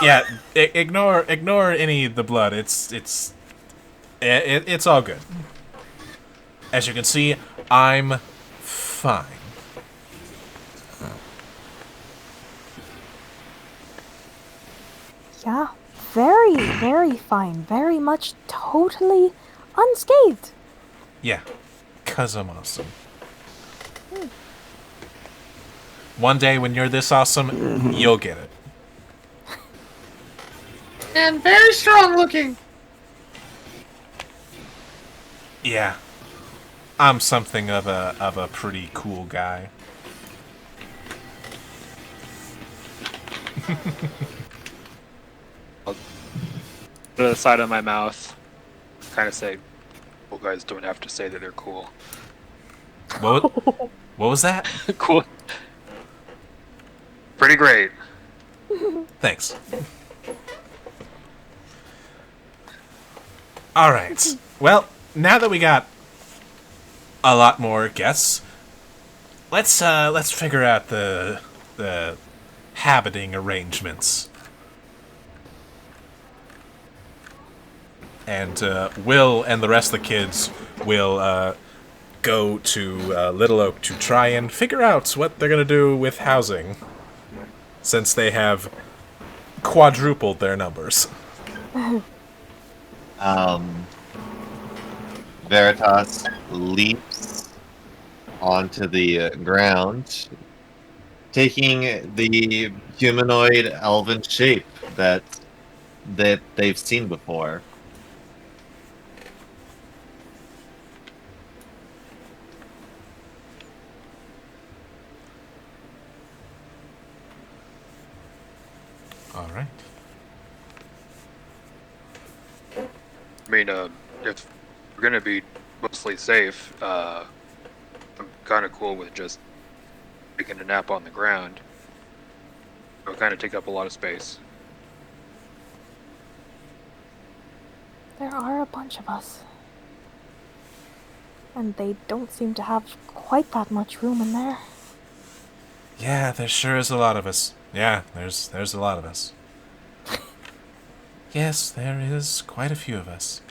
Yeah, ignore any of the blood. It's all good. As you can see, I'm fine. Yeah, very, very fine. Very much totally unscathed. Yeah, 'cause I'm awesome. One day when you're this awesome, you'll get it. And very strong looking. Yeah, I'm something of a pretty cool guy. I'll to the side of my mouth, kind of say, Well, guys don't have to say that they're cool. What was that? "Cool." Pretty great. Thanks. All right. Well, now that we got a lot more guests, let's figure out the habiting arrangements. And Will and the rest of the kids will go to Little Oak to try and figure out what they're gonna do with housing, since they have quadrupled their numbers. Veritas leaps onto the ground, taking the humanoid elven shape that they've seen before. All right. I mean, if we're gonna be mostly safe, I'm kind of cool with just taking a nap on the ground. It'll kind of take up a lot of space. There are a bunch of us. And they don't seem to have quite that much room in there. Yeah, there sure is a lot of us. Yeah, there's a lot of us. Yes, there is quite a few of us.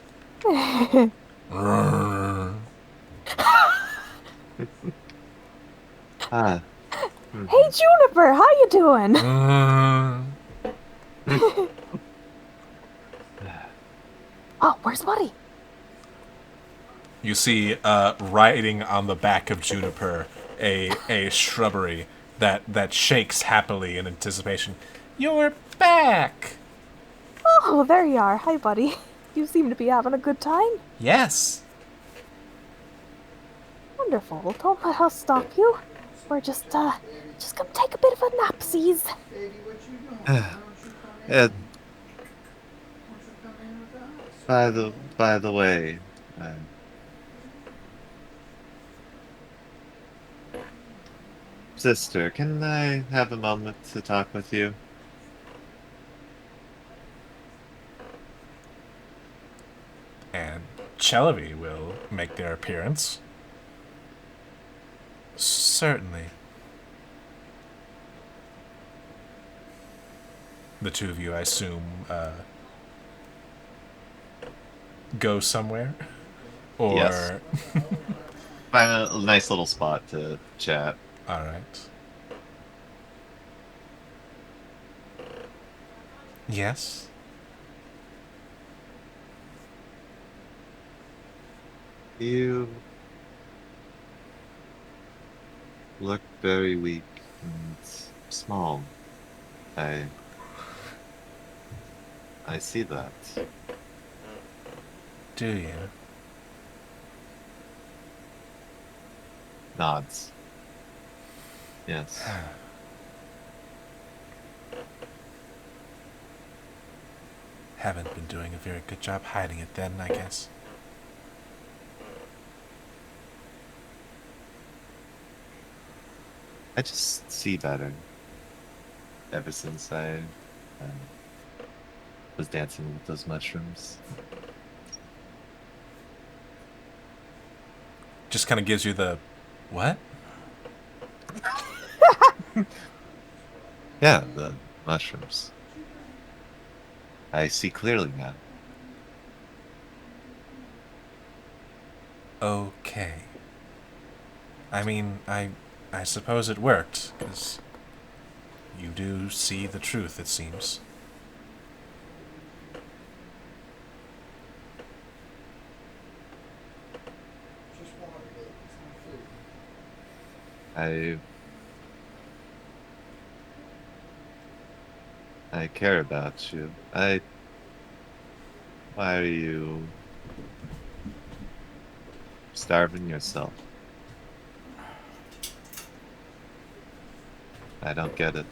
Ah, Hey, Juniper, how you doing? Oh, where's Buddy? You see, riding on the back of Juniper, a shrubbery that shakes happily in anticipation. You're back! Oh, there you are. Hi, Buddy. You seem to be having a good time. Yes. Wonderful. Well, don't let us stop you. We're just come take a bit of a napsies. Baby, what you doing? Why don't you come in? Yeah, Why don't you come in with us? by the way, sister, can I have a moment to talk with you? And Celebi will make their appearance. Certainly. The two of you, I assume, go somewhere? Or... Yes. Find a nice little spot to chat. Alright. Yes? You look very weak and small. I see that. Do you? Nods. Yes. Haven't been doing a very good job hiding it then, I guess. I just see better. Ever since I was dancing with those mushrooms. Just kind of gives you the... What? Yeah, the mushrooms. I see clearly now. Okay. I mean, I suppose it worked, because you do see the truth, it seems. Just water, baby. It's not food. I care about you. Why are you starving yourself? I don't get it.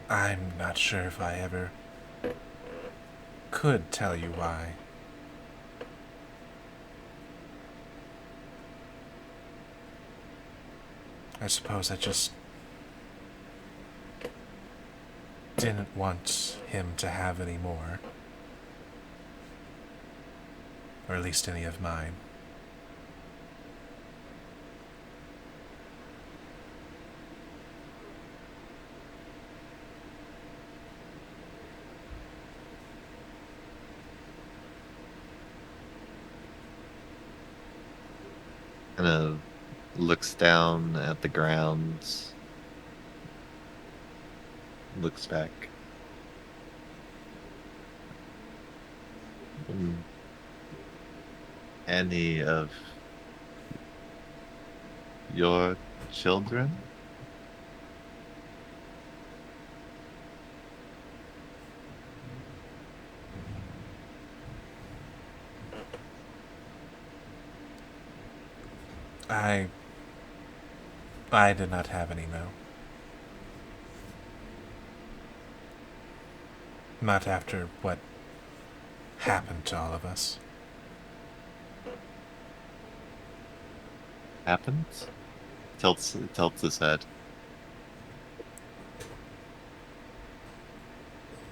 I'm not sure if I ever could tell you why. I suppose I just didn't want him to have any more. Or at least any of mine. Kind of looks down at the ground. Looks back. Any of your children? I did not have any, no. Not after what happened to all of us. Happened? Tilts his head.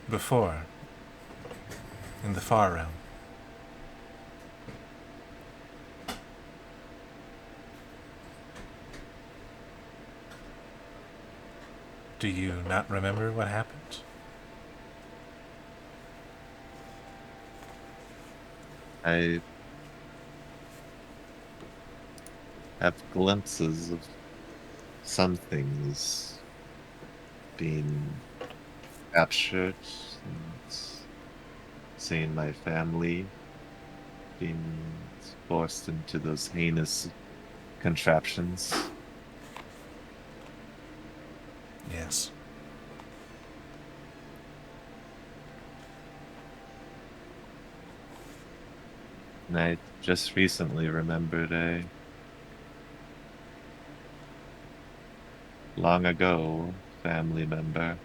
Before, in the far realm. Do you not remember what happened? I have glimpses of some things being captured and seeing my family being forced into those heinous contraptions. Yes. And I just recently remembered a long ago family member.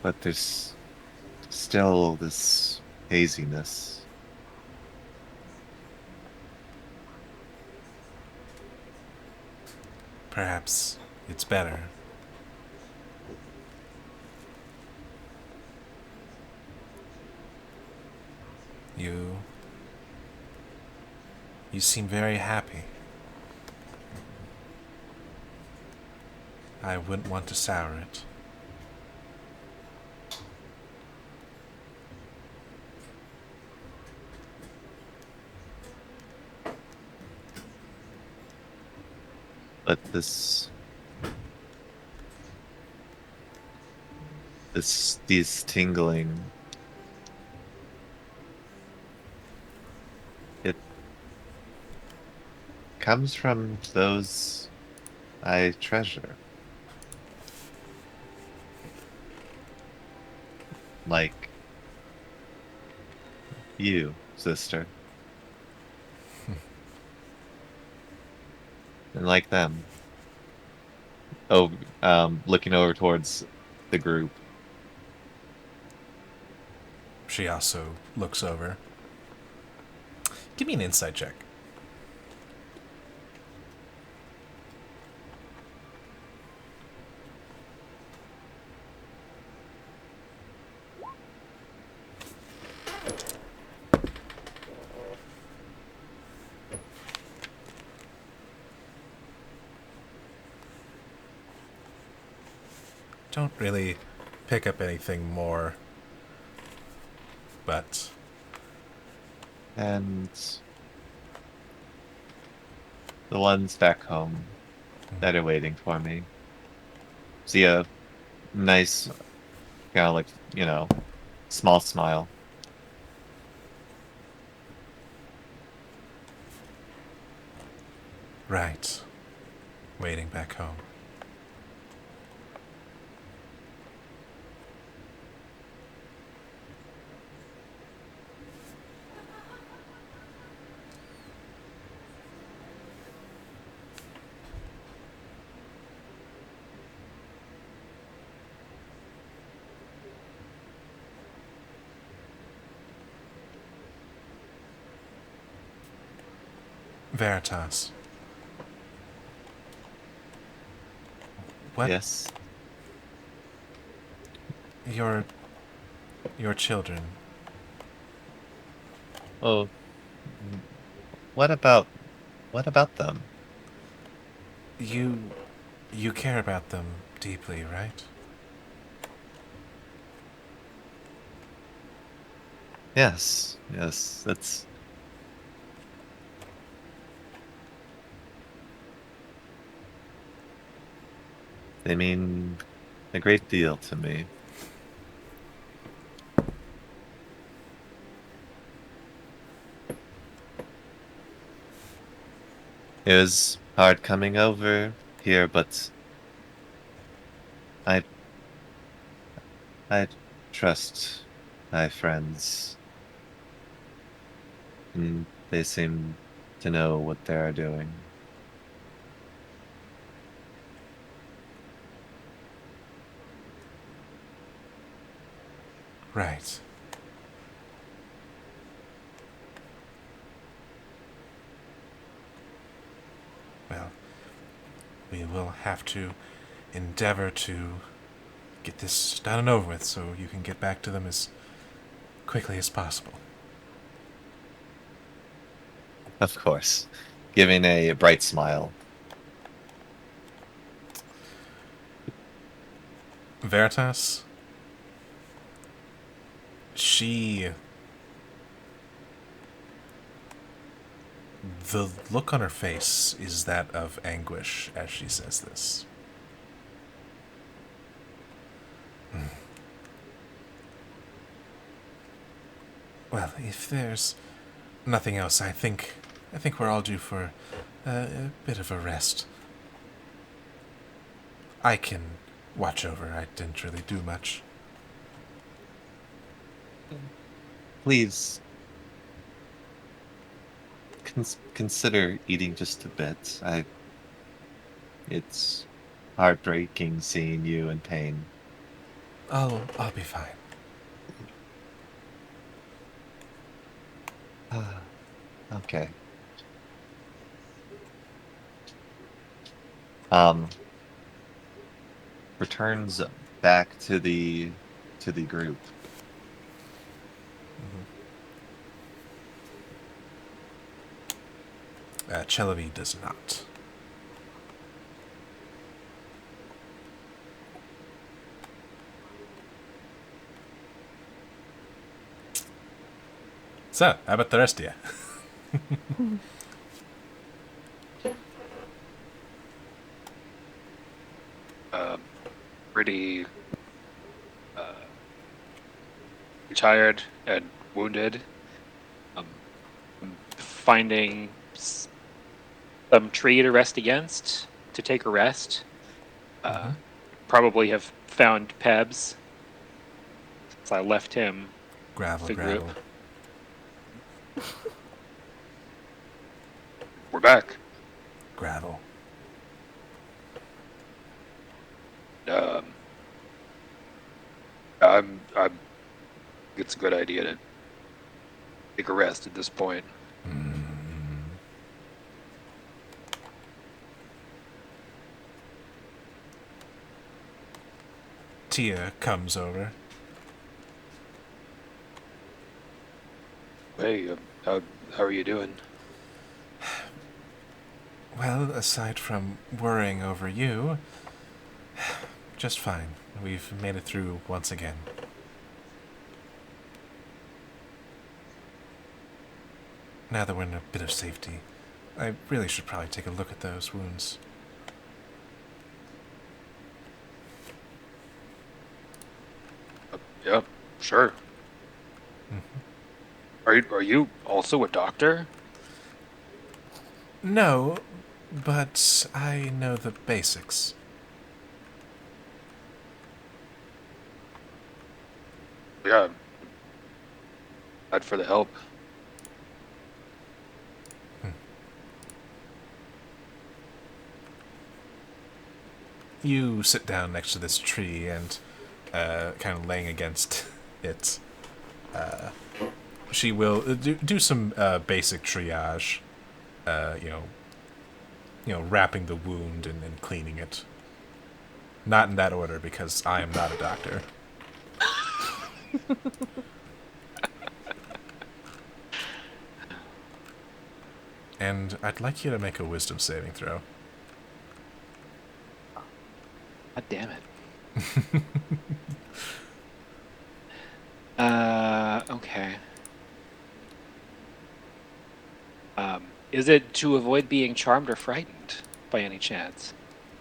But there's still this haziness. Perhaps it's better. You seem very happy. I wouldn't want to sour it. But these tingling, it comes from those I treasure. Like you, sister. And like them. Oh, looking over towards the group. She also looks over. Give me an insight check. Don't really pick up anything more, but And the ones back home that are waiting for me. See a nice, kind of like, small smile. right. Waiting back home. Veritas. What? Yes. Your children. Oh, what about them? You care about them deeply, right? Yes, they mean a great deal to me. It was hard coming over here, but I I trust my friends, and they seem to know what they are doing. Right. Well, we will have to endeavor to get this done and over with so you can get back to them as quickly as possible. Of course, giving a bright smile. Veritas, the look on her face is that of anguish as she says this. Well, if there's nothing else, I think we're all due for a bit of a rest. I can watch over. I didn't really do much. Please consider eating just a bit. It's heartbreaking seeing you in pain. I'll be fine. Okay. Returns back to the group. Chellavi does not. So, how about the rest of you? Pretty tired and wounded. Finding some tree to rest against, to take a rest. Probably have found Pebs, since I left him Gravel, the gravel. group. We're back. Gravel. It's a good idea to take a rest at this point. Tia comes over. Hey, how are you doing? Well, aside from worrying over you, just fine. We've made it through once again. Now that we're in a bit of safety, I really should probably take a look at those wounds. Yeah, sure. Are you also a doctor? No, but I know the basics. Yeah. Glad for the help. You sit down next to this tree and, kind of laying against it, she will do some basic triage, wrapping the wound and cleaning it. Not in that order, because I am not a doctor. And I'd like you to make a wisdom saving throw. God damn it. Okay. Is it to avoid being charmed or frightened, by any chance?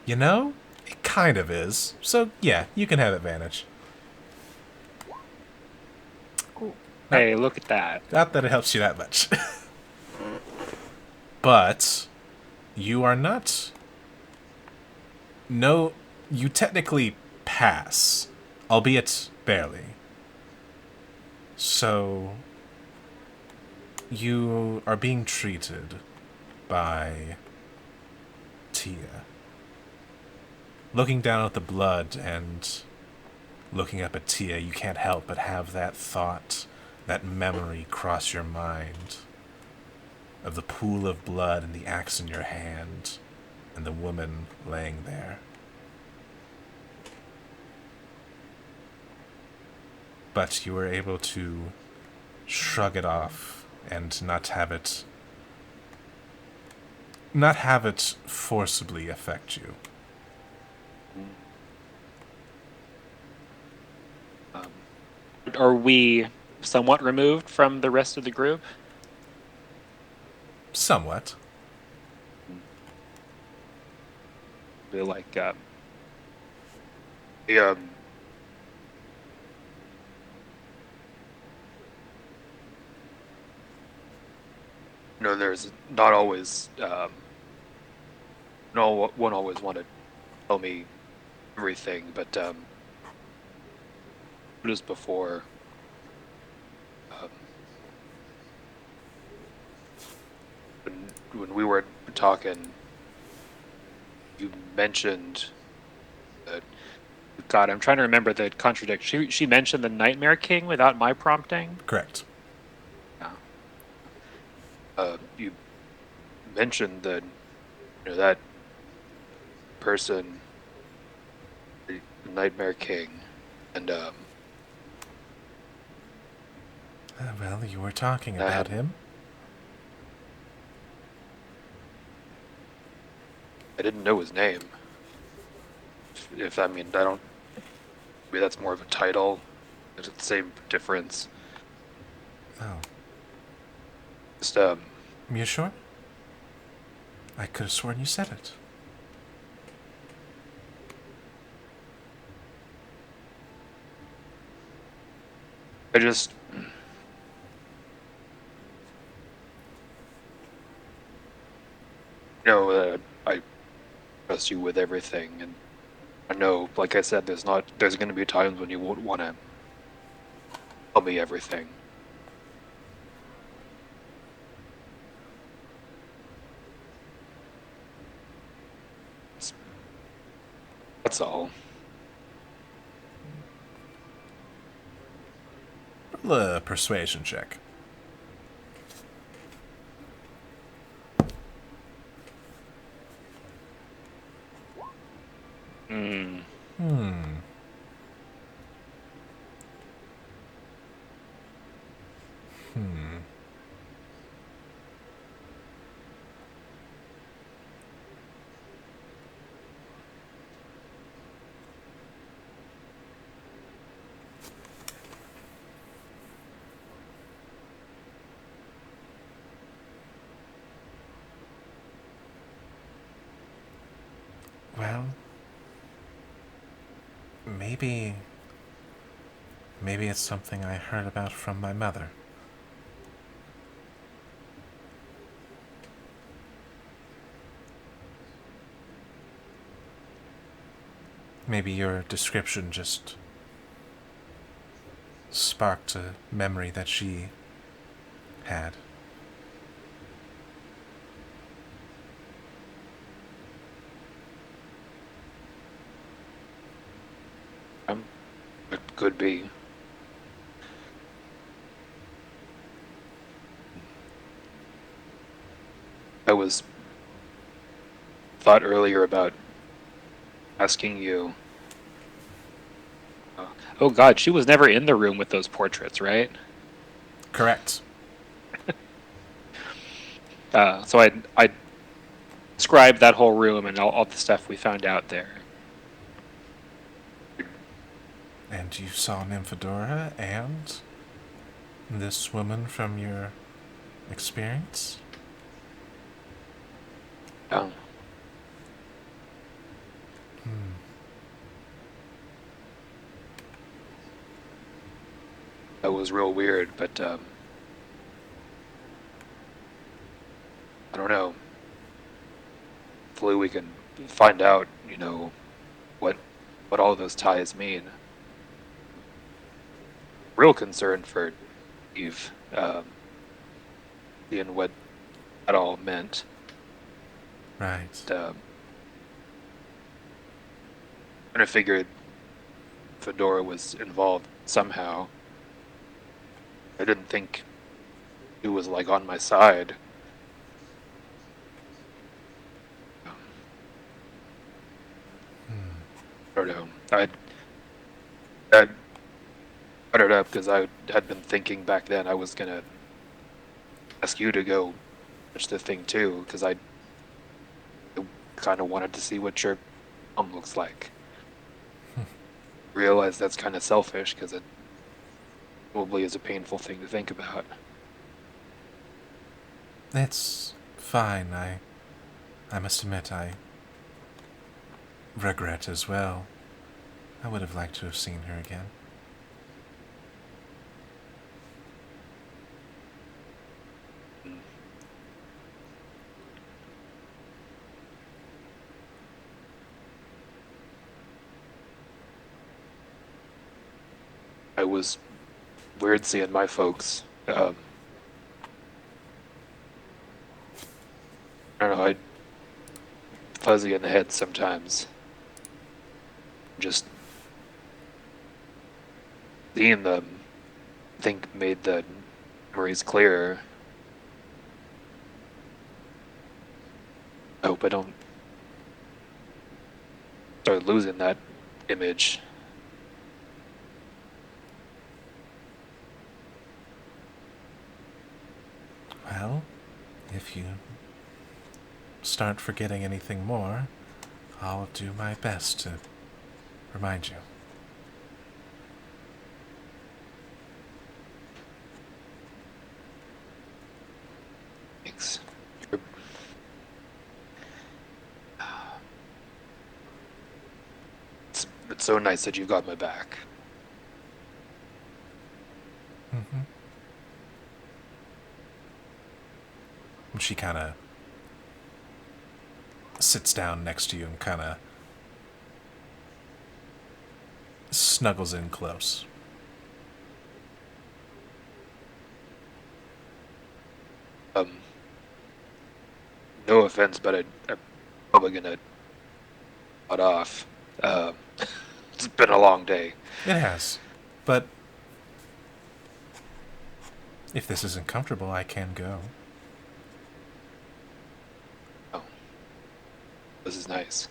You know, it kind of is. So, yeah, you can have advantage. Hey, look at that. Not that it helps you that much. But you are not... No, you technically pass, albeit barely. So, you are being treated by Tia. Looking down at the blood and looking up at Tia, you can't help but have that thought, that memory cross your mind of the pool of blood and the axe in your hand and the woman laying there. But you were able to shrug it off and not have it forcibly affect you. Are we somewhat removed from the rest of the group? Somewhat. Feel like The there's not always no one always want to tell me everything, but just before when we were talking, you mentioned that. God, I'm trying to remember the contradiction. She mentioned the Nightmare King without my prompting. Correct. You mentioned that that person, the Nightmare King, and Well, you were talking I about had him. I didn't know his name. If I mean, I don't. Maybe that's more of a title. It's the same difference. Oh. Just You sure? I could have sworn you said it. I just. I trust you with everything, and I know, like I said, there's going to be times when you won't want to tell me everything. That's all. Roll a persuasion check. Hmm. Well, maybe it's something I heard about from my mother. Maybe your description just sparked a memory that she had. It could be. I was thought earlier about asking you. Oh God, she was never in the room with those portraits, right? Correct. So I described that whole room and all the stuff we found out there. And you saw Nymphadora and this woman from your experience? Um, That was real weird, but I don't know. Hopefully we can find out, what all those ties mean. Real concern for Eve, seeing what that all meant. Right. Kind of figured Fedora was involved somehow. I didn't think he was like on my side. I don't know. I brought it up because I had been thinking back then I was gonna ask you to go watch the thing too, because I kind of wanted to see what your mom looks like. realize that's kind of selfish because it probably is a painful thing to think about. It's fine. I must admit, I regret as well. I would have liked to have seen her again. I was weird seeing my folks. I don't know, I fuzzy in the head sometimes. Just seeing them, I think, made the memories clearer. I hope I don't start losing that image. Well, if you start forgetting anything more, I'll do my best to remind you. Thanks. It's so nice that you've got my back. Mm-hmm. And she kind of sits down next to you and kind of snuggles in close. No offense, but I'm probably gonna cut off. It's been a long day. It has. But if this isn't comfortable, I can go. Oh, this is nice.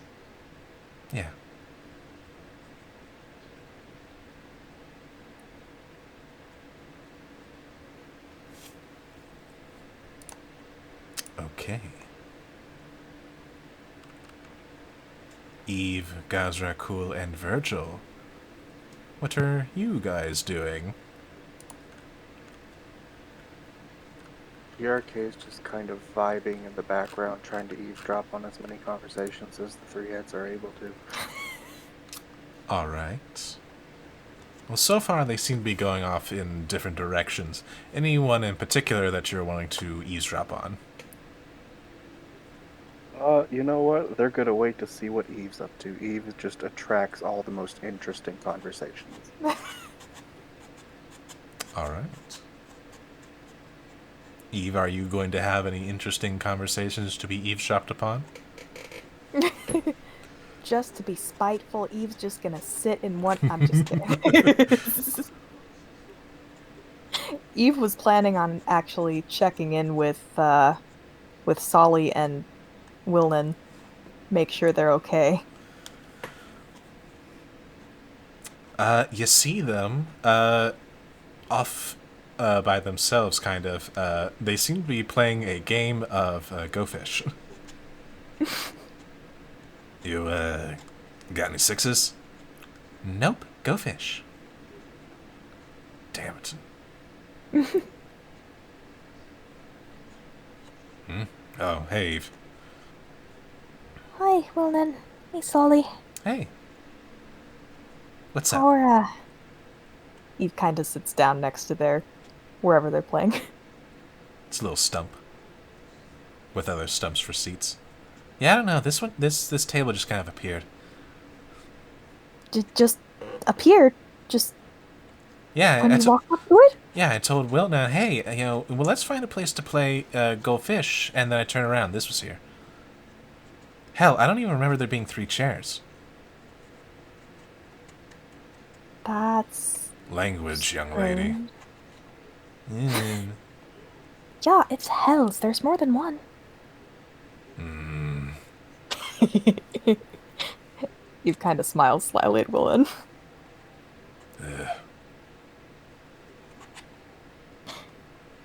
Yeah. Okay. Eve, Gazrakul, and Virgil. What are you guys doing? PRK is just kind of vibing in the background, trying to eavesdrop on as many conversations as the three heads are able to. Alright. Well, so far they seem to be going off in different directions. Anyone in particular that you're wanting to eavesdrop on? You know what? They're gonna wait to see what Eve's up to. Eve just attracts all the most interesting conversations. Alright. Eve, are you going to have any interesting conversations to be eavesdropped upon? Just to be spiteful, Eve's just gonna sit in one. I'm just kidding. Eve was planning on actually checking in with Solly and Wilnan, make sure they're okay. You see them off by themselves, kind of. They seem to be playing a game of Go Fish. You got any sixes? Nope, Go Fish. Damn it. Oh, hey, Eve. Hi, Wilnan. Hey, Solly. Hey. What's up? Our, Eve kind of sits down next to wherever they're playing. It's a little stump. With other stumps for seats. Yeah, I don't know. This table just kind of appeared. Just appeared. Just. Yeah, and you walked up to it? Yeah, I told Wilna, hey, well, let's find a place to play Go Fish, and then I turn around. This was here. Hell, I don't even remember there being 3 chairs. That's... Language, young lady. Yeah, it's Hells. There's more than one. You kind of smiles slyly at Willan.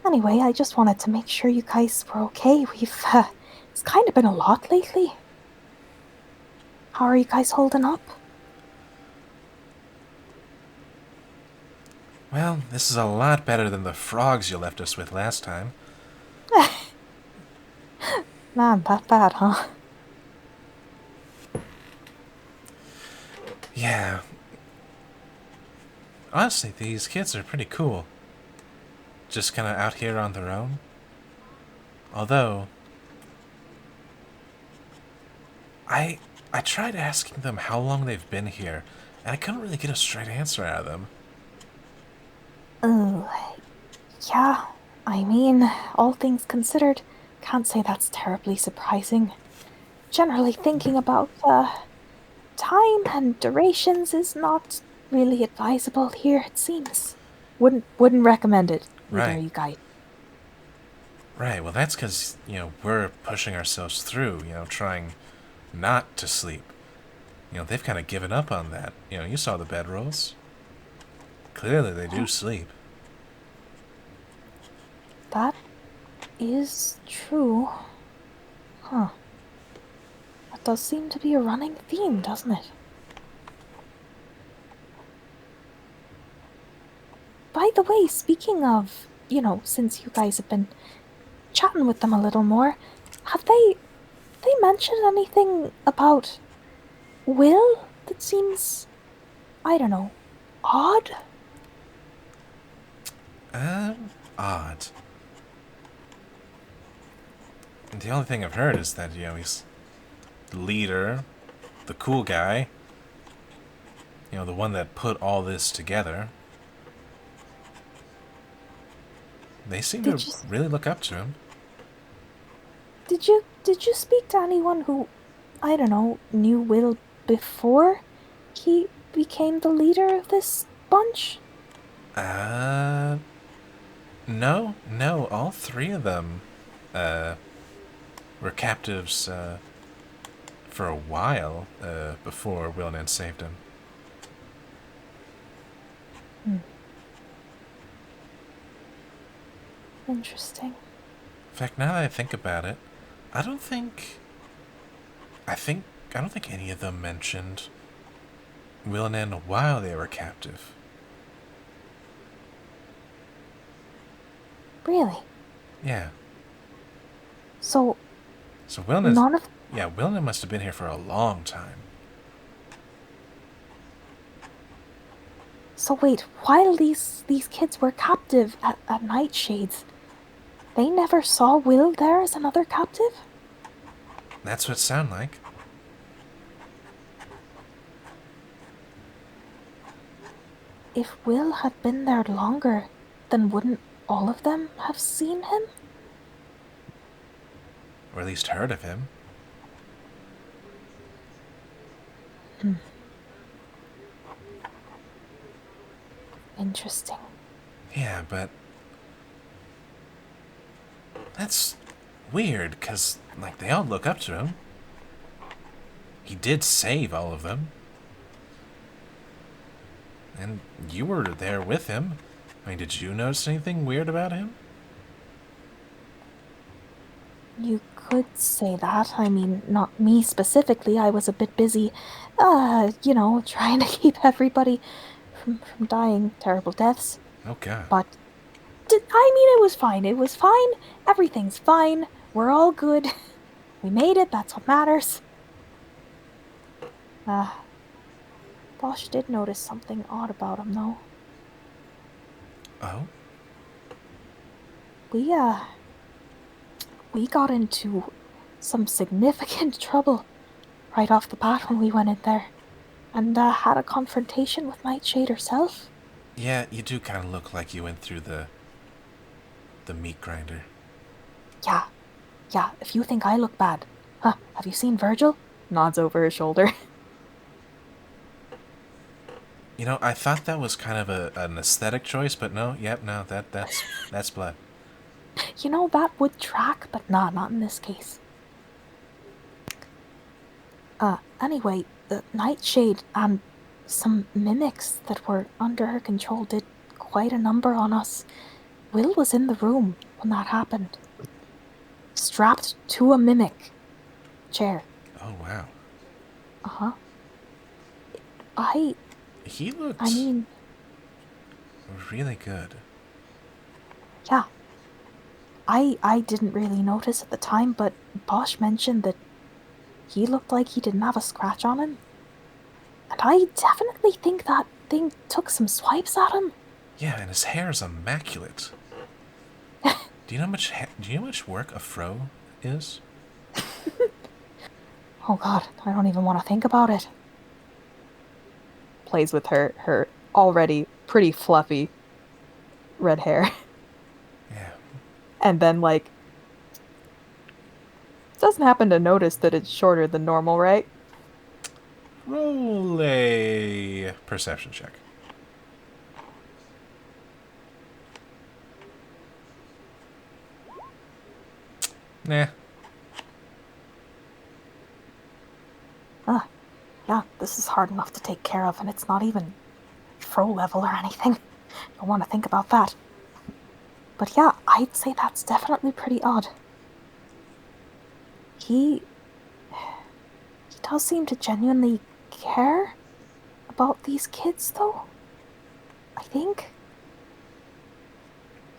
Anyway, I just wanted to make sure you guys were okay. It's kind of been a lot lately. How are you guys holding up? Well, this is a lot better than the frogs you left us with last time. Man, that bad, huh? Yeah. Honestly, these kids are pretty cool. Just kind of out here on their own. Although, I tried asking them how long they've been here, and I couldn't really get a straight answer out of them. Oh, yeah. I mean, all things considered, can't say that's terribly surprising. Generally thinking about, time and durations is not really advisable here, it seems. Wouldn't recommend it, either Right. you guys. Right, well that's because, we're pushing ourselves through, trying not to sleep. They've kind of given up on that. You saw the bedrolls. Clearly they do sleep. That is true. Huh. That does seem to be a running theme, doesn't it? By the way, speaking of, since you guys have been chatting with them a little more, have they mentioned anything about Will that seems, I don't know, odd? Odd. And the only thing I've heard is that, he's the leader, the cool guy, the one that put all this together. They seem to really look up to him. Did you speak to anyone who, I don't know, knew Will before he became the leader of this bunch? No, all three of them, were captives, for a while, before Wilnan saved him. Interesting. In fact, now that I think about it, I don't think any of them mentioned Wilnan while they were captive. Really? Yeah. So Wilnan, none of Wilnan must have been here for a long time. So wait, while these kids were captive at Nightshades, they never saw Will there as another captive? That's what it sounded like. If Will had been there longer, then wouldn't all of them have seen him? Or at least heard of him. Interesting. Yeah, but that's weird, because, they all look up to him. He did save all of them. And you were there with him. I mean, did you notice anything weird about him? You could say that. I mean, not me specifically. I was a bit busy, trying to keep everybody from dying terrible deaths. Oh, God. But, it was fine. It was fine. Everything's fine. We're all good. We made it. That's what matters. Bosch did notice something odd about him, though. Oh? We got into some significant trouble right off the bat when we went in there, and had a confrontation with Nightshade herself. Yeah, you do kind of look like you went through the meat grinder. Yeah, if you think I look bad. Huh, have you seen Virgil? Nods over his shoulder. I thought that was kind of an aesthetic choice, but no, that's blood. That would track, but nah, not in this case. Anyway, the Nightshade and some mimics that were under her control did quite a number on us. Will was in the room when that happened. Strapped to a mimic chair. Oh, wow. Uh-huh. He looked... I mean... really good. Yeah. I didn't really notice at the time, but Bosch mentioned that he looked like he didn't have a scratch on him. And I definitely think that thing took some swipes at him. Yeah, and his hair is immaculate. Do you know how much work a fro is? Oh god, I don't even want to think about it. Plays with her already pretty fluffy red hair. Yeah. And then, like, doesn't happen to notice that it's shorter than normal, right? Roll a perception check. Nah. Yeah, this is hard enough to take care of, and it's not even fro level or anything. Don't want to think about that. But yeah, I'd say that's definitely pretty odd. He does seem to genuinely care about these kids, though. I think.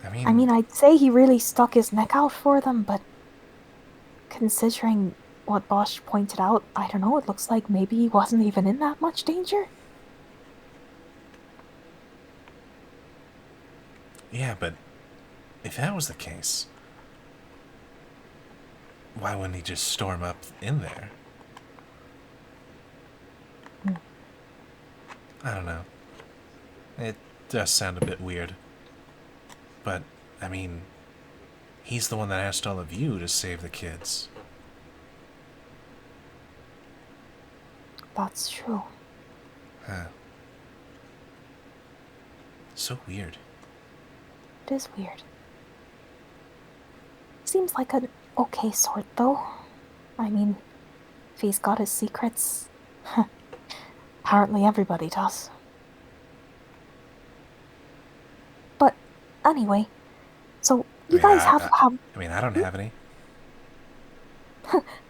I mean, I'd say he really stuck his neck out for them, but considering what Bosch pointed out, I don't know, it looks like maybe he wasn't even in that much danger. Yeah, but if that was the case, why wouldn't he just storm up in there? I don't know. It does sound a bit weird. But, I mean, he's the one that asked all of you to save the kids. That's true. Huh. So weird. It is weird. Seems like an okay sort, though. I mean, if he's got his secrets, apparently everybody does. But anyway, so you guys have I mean, I don't have any.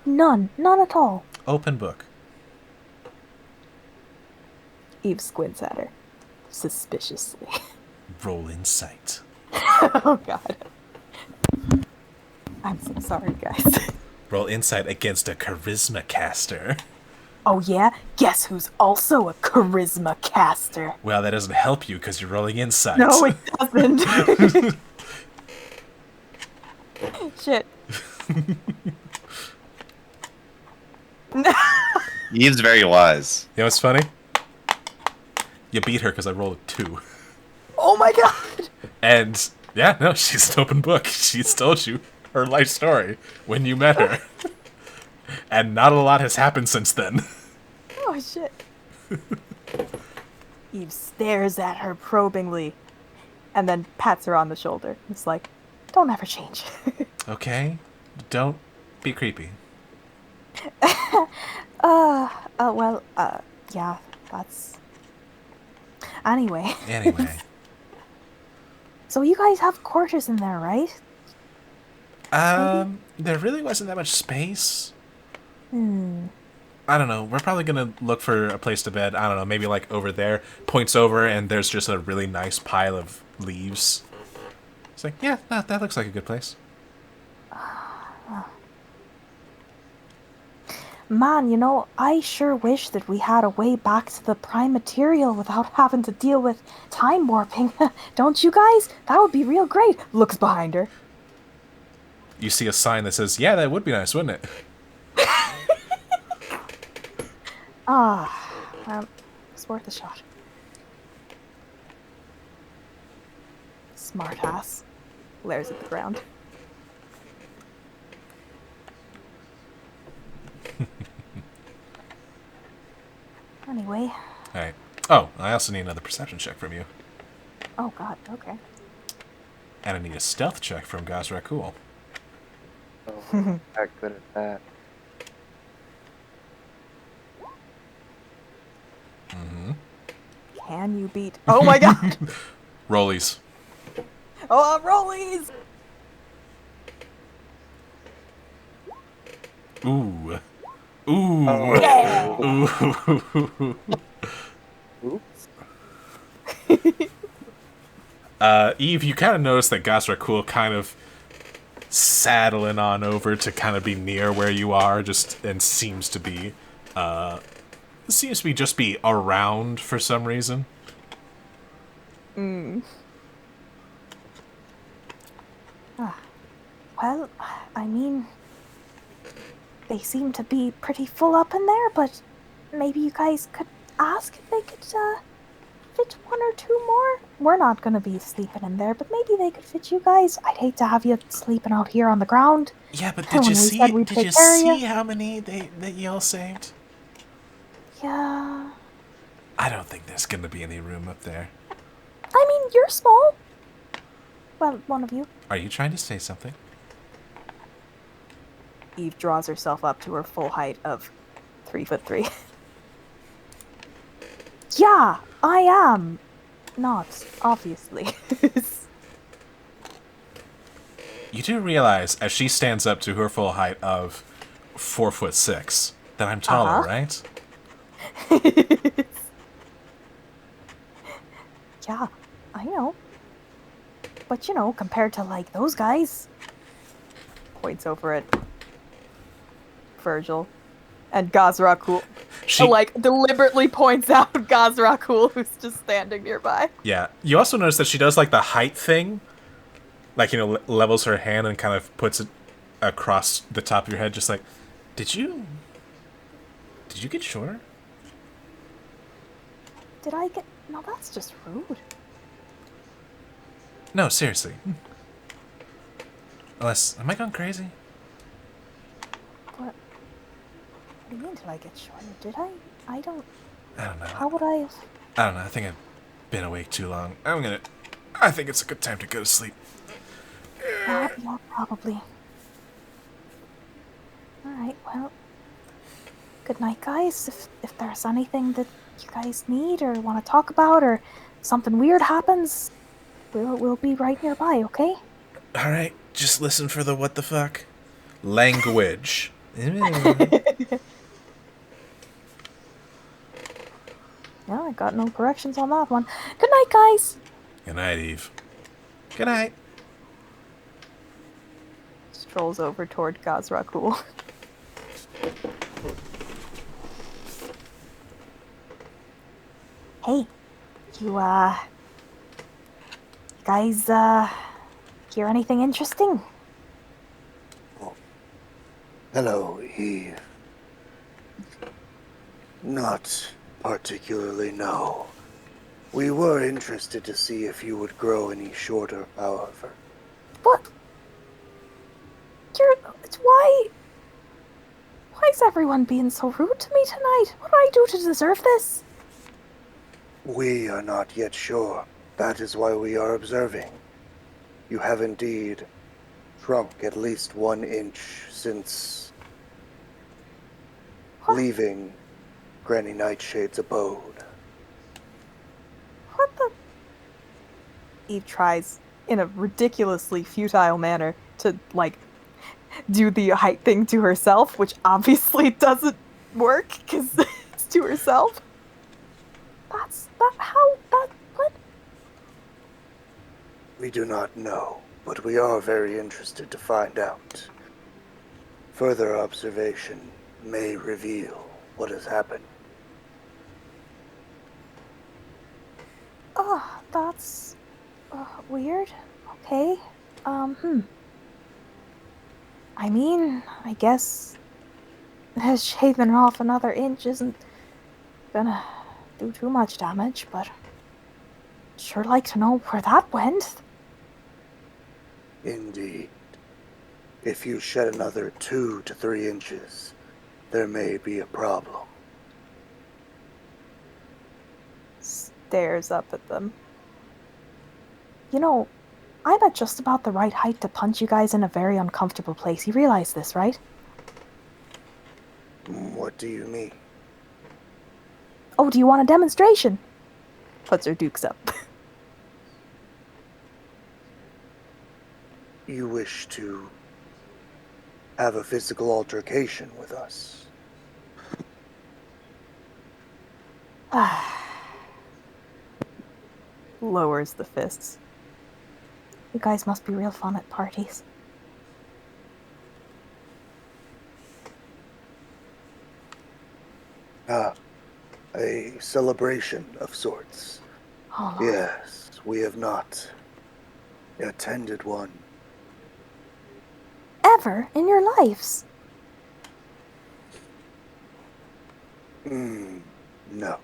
none at all. Open book. Eve squints at her suspiciously. Roll insight. Oh god. I'm so sorry, guys. Roll insight against a charisma caster. Oh yeah? Guess who's also a charisma caster? Well, that doesn't help you because you're rolling insight. No, it doesn't. Shit. Eve's very wise. You know what's funny? You beat her because I rolled a 2. Oh my god! And, yeah, no, she's an open book. She's told you her life story when you met her. And not a lot has happened since then. Oh shit. Eve stares at her probingly and then pats her on the shoulder. It's like, don't ever change. Okay? Don't be creepy. Yeah, that's... Anyway. So you guys have quarters in there, right? There really wasn't that much space. I don't know. We're probably gonna look for a place to bed. I don't know, maybe like over there. Points over and there's just a really nice pile of leaves. It's like, yeah, no, that looks like a good place. Man, you know, I sure wish that we had a way back to the prime material without having to deal with time warping. Don't you guys? That would be real great. Looks behind her. You see a sign that says, yeah, that would be nice, wouldn't it? It's worth a shot. Smart ass. Glares at the ground. Anyway. Alright. Oh, I also need another perception check from you. Oh god, okay. And I need a stealth check from Gazrakul. Oh, not good at that. Can you beat... Oh my god! Rollies. Oh, rollies! Ooh. Ooh. Oh. Ooh. Oops. Eve, you kind of notice that Gazrakul kind of saddling on over to kind of be near where you are, and seems to be just be around for some reason. Well, I mean, they seem to be pretty full up in there, but maybe you guys could ask if they could fit one or two more. We're not gonna be sleeping in there, but maybe they could fit you guys. I'd hate to have you sleeping out here on the ground. Yeah, but When we said we'd did you take care of see you. how many that y'all saved? Yeah. I don't think there's gonna be any room up there. I mean, you're small. Well, one of you. Are you trying to say something? Eve draws herself up to her full height of 3'3". Yeah, I am. Not, obviously. You do realize, as she stands up to her full height of 4'6", that I'm taller, right? Yeah, I know. But compared to like those guys. Points over at Virgil. And Gazrakul deliberately points out Gazrakul, who's just standing nearby. Yeah. You also notice that she does like the height thing. Like, levels her hand and kind of puts it across the top of your head, just like, did you get shorter? Did I get... No, that's just rude. No, seriously. Unless, am I going crazy? What do you mean, did I get shorter? Did I? I don't know. How would I have... I don't know. I think I've been awake too long. I think it's a good time to go to sleep. Yeah, probably. Alright, well... Good night, guys. If there's anything that you guys need or want to talk about or something weird happens, we'll be right nearby, okay? Alright, just listen for the what the fuck. Language. Yeah, I got no corrections on that one. Good night, guys! Good night, Eve. Good night. Strolls over toward Gazrakul. Hey, you guys, hear anything interesting? Oh. Hello, Eve. Not particularly, no. We were interested to see if you would grow any shorter, however. What? Why is everyone being so rude to me tonight? What did I do to deserve this? We are not yet sure. That is why we are observing. You have indeed shrunk at least 1 inch since leaving Granny Nightshade's abode. What the... Eve tries, in a ridiculously futile manner, to, do the height thing to herself, which obviously doesn't work, because it's to herself. What? We do not know, but we are very interested to find out. Further observation may reveal what has happened. Oh, that's... weird. Okay. I mean, I guess... shaving off another inch isn't gonna do too much damage, but... sure like to know where that went. Indeed. If you shed another 2 to 3 inches, there may be a problem. Stares up at them. I'm at just about the right height to punch you guys in a very uncomfortable place. You realize this, right? What do you mean? Oh, do you want a demonstration? Puts her dukes up. You wish to have a physical altercation with us? Lowers the fists. You guys must be real fun at parties. A celebration of sorts. Oh, Lord. Yes, we have not attended one. Ever in your lives? No.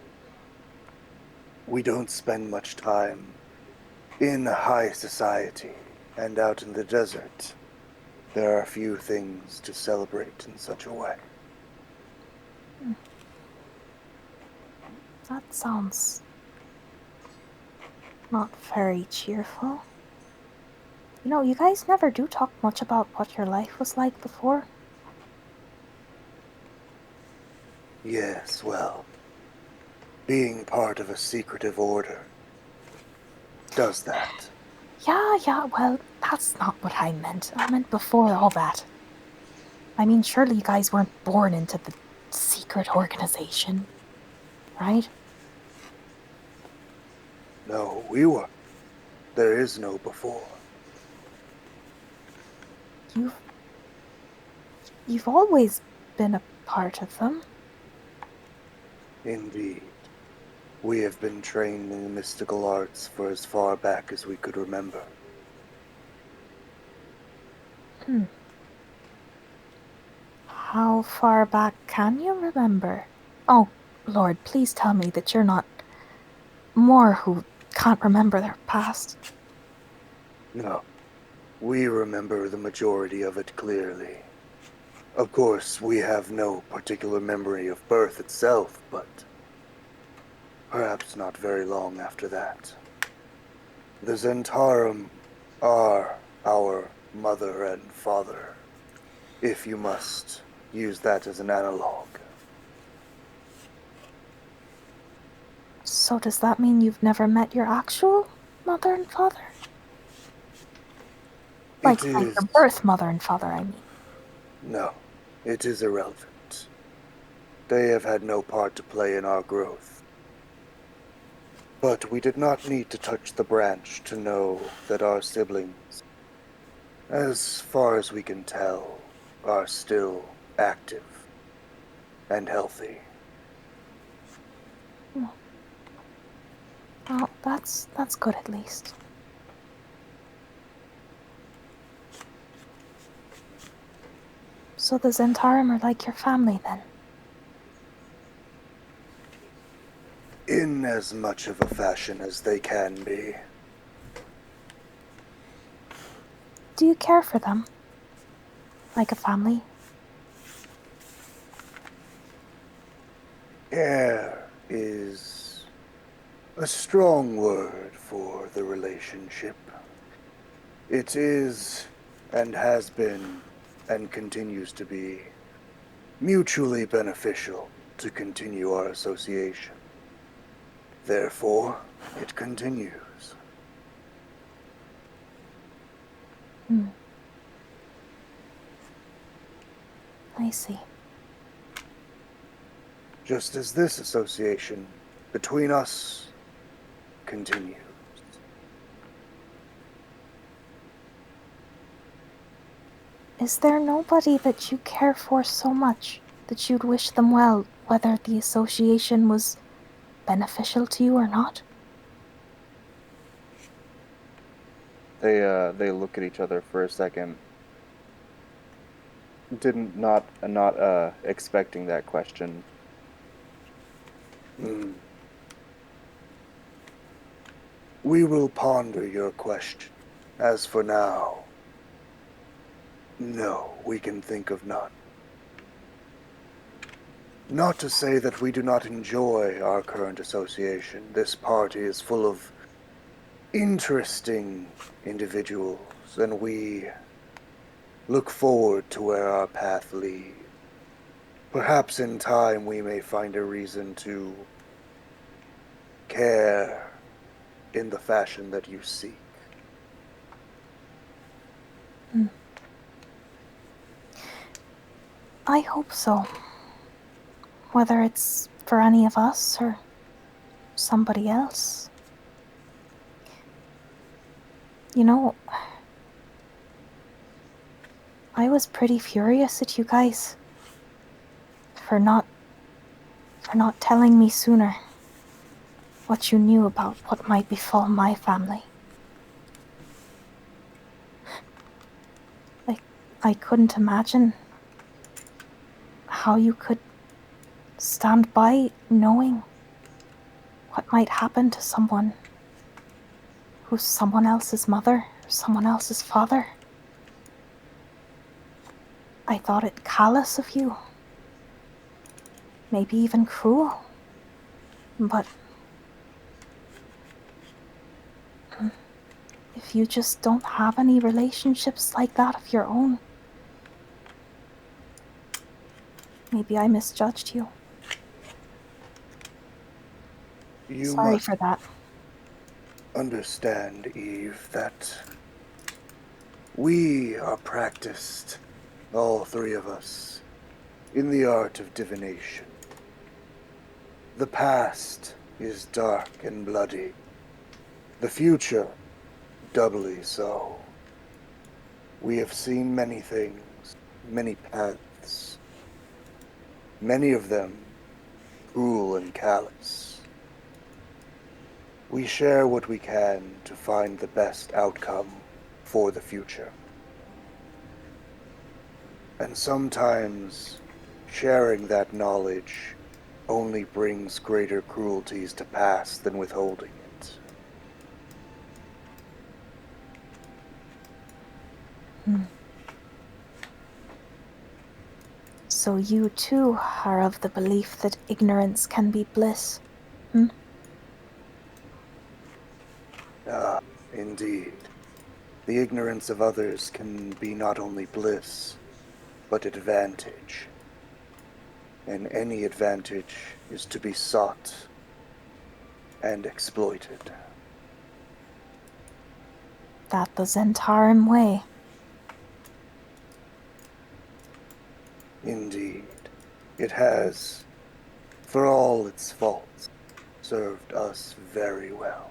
We don't spend much time in high society and out in the desert. There are few things to celebrate in such a way. That sounds not very cheerful. You know, you guys never do talk much about what your life was like before. Yes, well, being part of a secretive order does that. Yeah, well, that's not what I meant. I meant before all that. I mean, surely you guys weren't born into the secret organization, right? No, we were. There is no before. You've always been a part of them. Indeed. We have been trained in the mystical arts for as far back as we could remember. How far back can you remember? Oh, Lord, please tell me that you're not more who can't remember their past. No, we remember the majority of it clearly. Of course, we have no particular memory of birth itself, but perhaps not very long after that. The Zentarum are our mother and father, if you must use that as an analog. So does that mean you've never met your actual mother and father? Like your birth mother and father, I mean. No, it is irrelevant. They have had no part to play in our growth. But we did not need to touch the branch to know that our siblings, as far as we can tell, are still active and healthy. Well, that's good at least. So the Zentarum are like your family then? In as much of a fashion as they can be. Do you care for them? Like a family? Care is a strong word for the relationship. It is, and has been, and continues to be, mutually beneficial to continue our association. Therefore, it continues. I see. Just as this association between us continues. Is there nobody that you care for so much that you'd wish them well, whether the association was beneficial to you or not? They look at each other for a second. Not expecting that question. We will ponder your question. As for now, no, we can think of none. Not to say that we do not enjoy our current association. This party is full of interesting individuals, and we look forward to where our path leads. Perhaps in time we may find a reason to care in the fashion that you seek. I hope so. Whether it's for any of us or somebody else. You know, I was pretty furious at you guys for not telling me sooner what you knew about what might befall my family. I couldn't imagine how you could stand by knowing what might happen to someone who's someone else's mother or someone else's father. I thought it callous of you, maybe even cruel, but if you just don't have any relationships like that of your own, maybe I misjudged you. You Sorry must for that. understand, Eve, that we are practiced, all three of us, in the art of divination. The past is dark and bloody. The future, doubly so. We have seen many things, many paths, many of them cruel and callous. We share what we can to find the best outcome for the future. And sometimes sharing that knowledge only brings greater cruelties to pass than withholding it. So you too are of the belief that ignorance can be bliss, Ah, indeed. The ignorance of others can be not only bliss, but advantage. And any advantage is to be sought and exploited. That the Zentarim way. Indeed, it has, for all its faults, served us very well,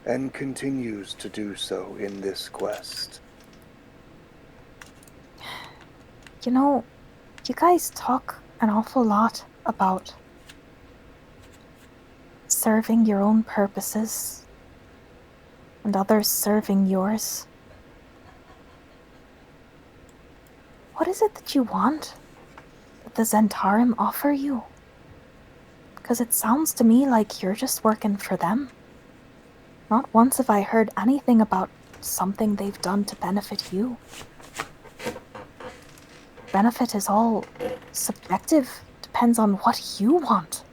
and continues to do so in this quest. You know, you guys talk an awful lot about serving your own purposes and others serving yours. What is it that you want that the Zentarim offer you? Because it sounds to me like you're just working for them. Not once have I heard anything about something they've done to benefit you. Benefit is all subjective, depends on what you want.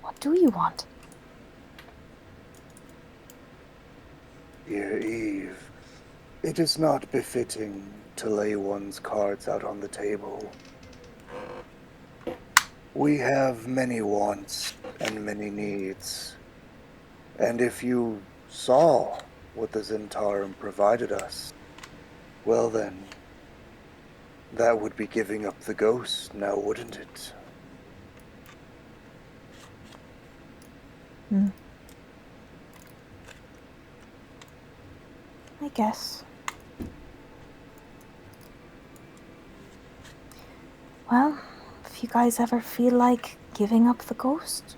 What do you want? Dear Eve, it is not befitting to lay one's cards out on the table. We have many wants and many needs, and if you saw what the Zentarum provided us, well then, that would be giving up the ghost now, wouldn't it? I guess. Well, if you guys ever feel like giving up the ghost,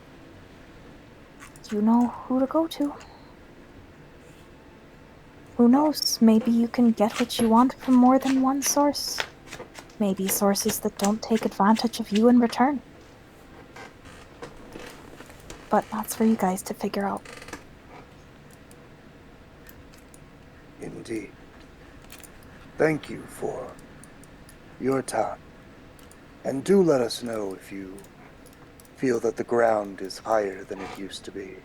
you know who to go to. Who knows, maybe you can get what you want from more than one source. Maybe sources that don't take advantage of you in return. But that's for you guys to figure out. Indeed. Thank you for your time. And do let us know if you feel that the ground is higher than it used to be.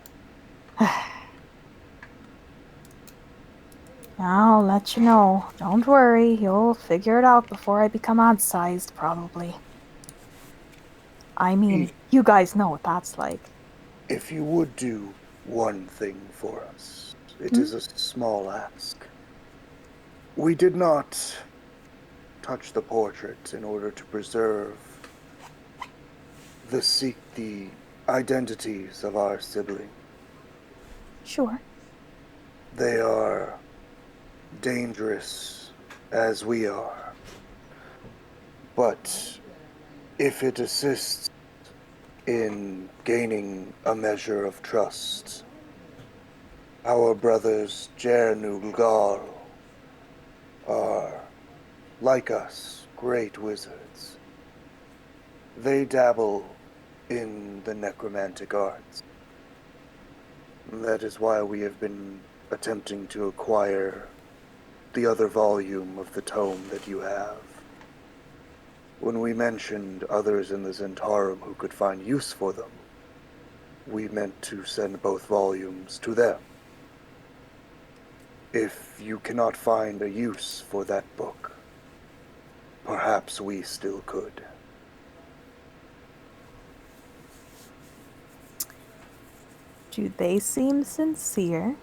I'll let you know. Don't worry, you'll figure it out before I become odd-sized, probably. I mean, you guys know what that's like. If you would do one thing for us, it is a small ask. We did not touch the portrait in order to preserve the identities of our sibling. Sure. They are dangerous as we are. But if it assists in gaining a measure of trust, our brothers Jernulgar are, like us, great wizards. They dabble in the necromantic arts. That is why we have been attempting to acquire the other volume of the tome that you have. When we mentioned others in the Zentarum who could find use for them, we meant to send both volumes to them. If you cannot find a use for that book, perhaps we still could. Do they seem sincere?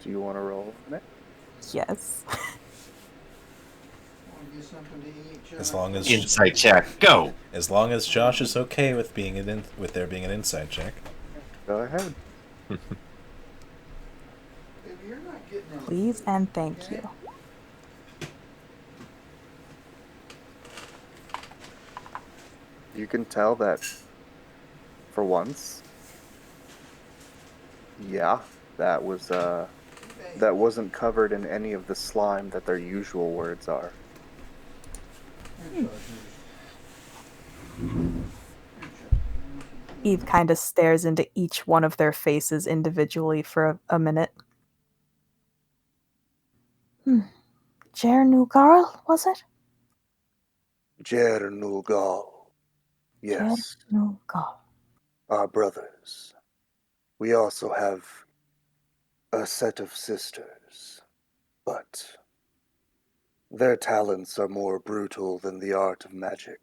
Do you want to roll on it? Yes. Want to get something to eat, John? As long as Insight check, go! as long as Josh is okay with with there being an insight check. Go ahead. Baby, you're not getting any Please food, and thank okay? you. You can tell that, for once, yeah, that wasn't covered in any of the slime that their usual words are. Eve kind of stares into each one of their faces individually for a minute. Jernulgarl, was it? Jernulgal. Yes, Jernulgarl. our brothers. We also have a set of sisters, but their talents are more brutal than the art of magic.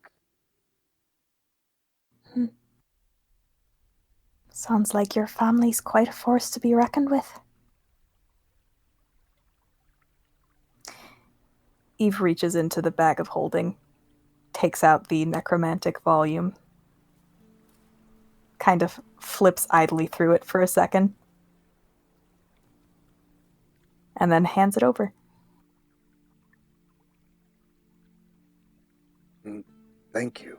Sounds like your family's quite a force to be reckoned with. Eve reaches into the bag of holding, takes out the necromantic volume, kind of flips idly through it for a second, and then hands it over. Thank you.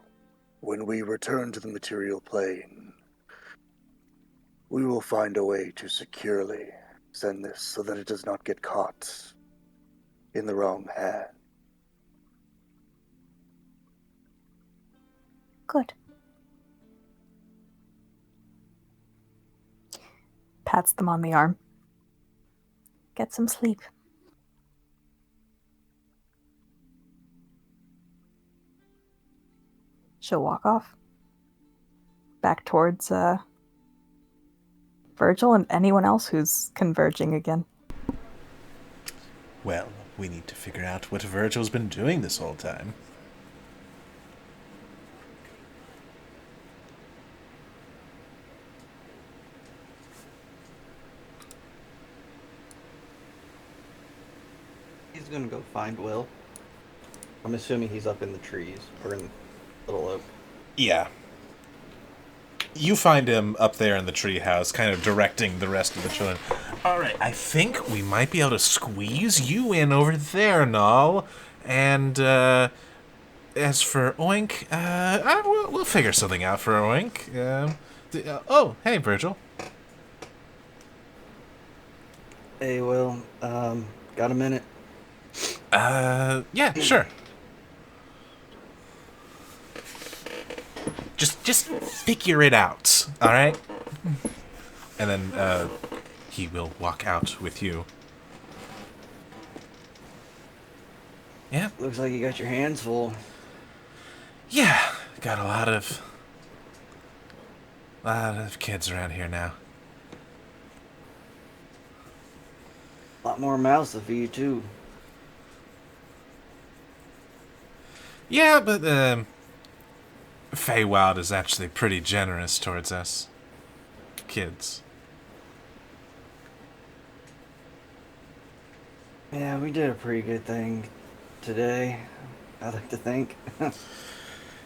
When we return to the material plane, we will find a way to securely send this so that it does not get caught in the wrong hand. Good. Pats them on the arm. Get some sleep. She'll walk off. Back towards Virgil and anyone else who's converging again. Well, we need to figure out what Virgil's been doing this whole time. He's gonna go find Will. I'm assuming he's up in the trees or in Little Oak. Yeah. You find him up there in the treehouse, kind of directing the rest of the children. All right, I think we might be able to squeeze you in over there, Null. And as for Oink, we'll figure something out for Oink. Oh, hey, Virgil. Hey, Will. Got a minute? Yeah, sure. Just figure it out, all right? And then he will walk out with you. Yeah. Looks like you got your hands full. Yeah, got a lot of kids around here now. A lot more mouths to feed, too. Yeah, but Feywild is actually pretty generous towards us kids. Yeah, we did a pretty good thing today, I'd like to think.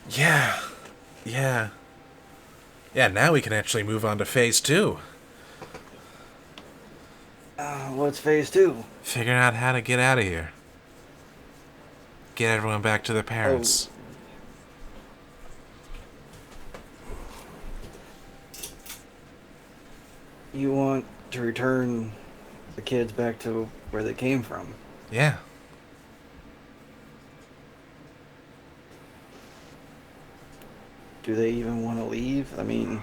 Yeah. Yeah, now we can actually move on to phase 2. What's phase 2? Figuring out how to get out of here. Get everyone back to their parents. You want to return the kids back to where they came from? Yeah. Do they even want to leave? I mean,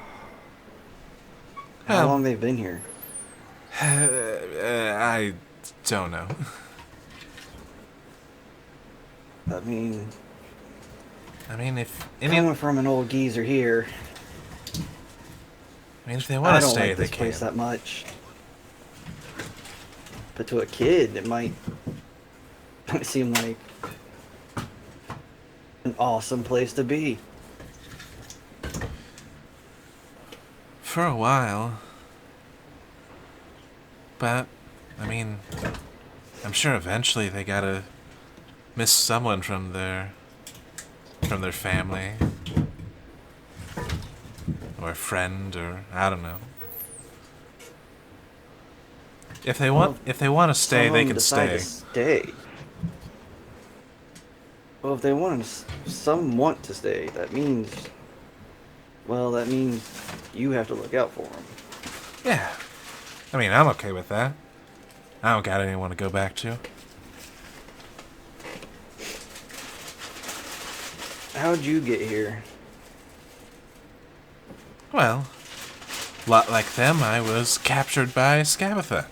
how Well, long they've been here? I don't know. I mean, if coming from an old geezer here, if they I want to don't stay, like they this place can. that much. But to a kid, it might seem like an awesome place to be. For a while. But, I'm sure eventually they gotta miss someone from their family. Or a friend, or I don't know. If they want to stay, Some they of them can decide stay. to stay. Well, if they want to, some want to stay. That means you have to look out for them. Yeah. I'm okay with that. I don't got anyone to go back to. How'd you get here? Well, lot like them, I was captured by Scabatha.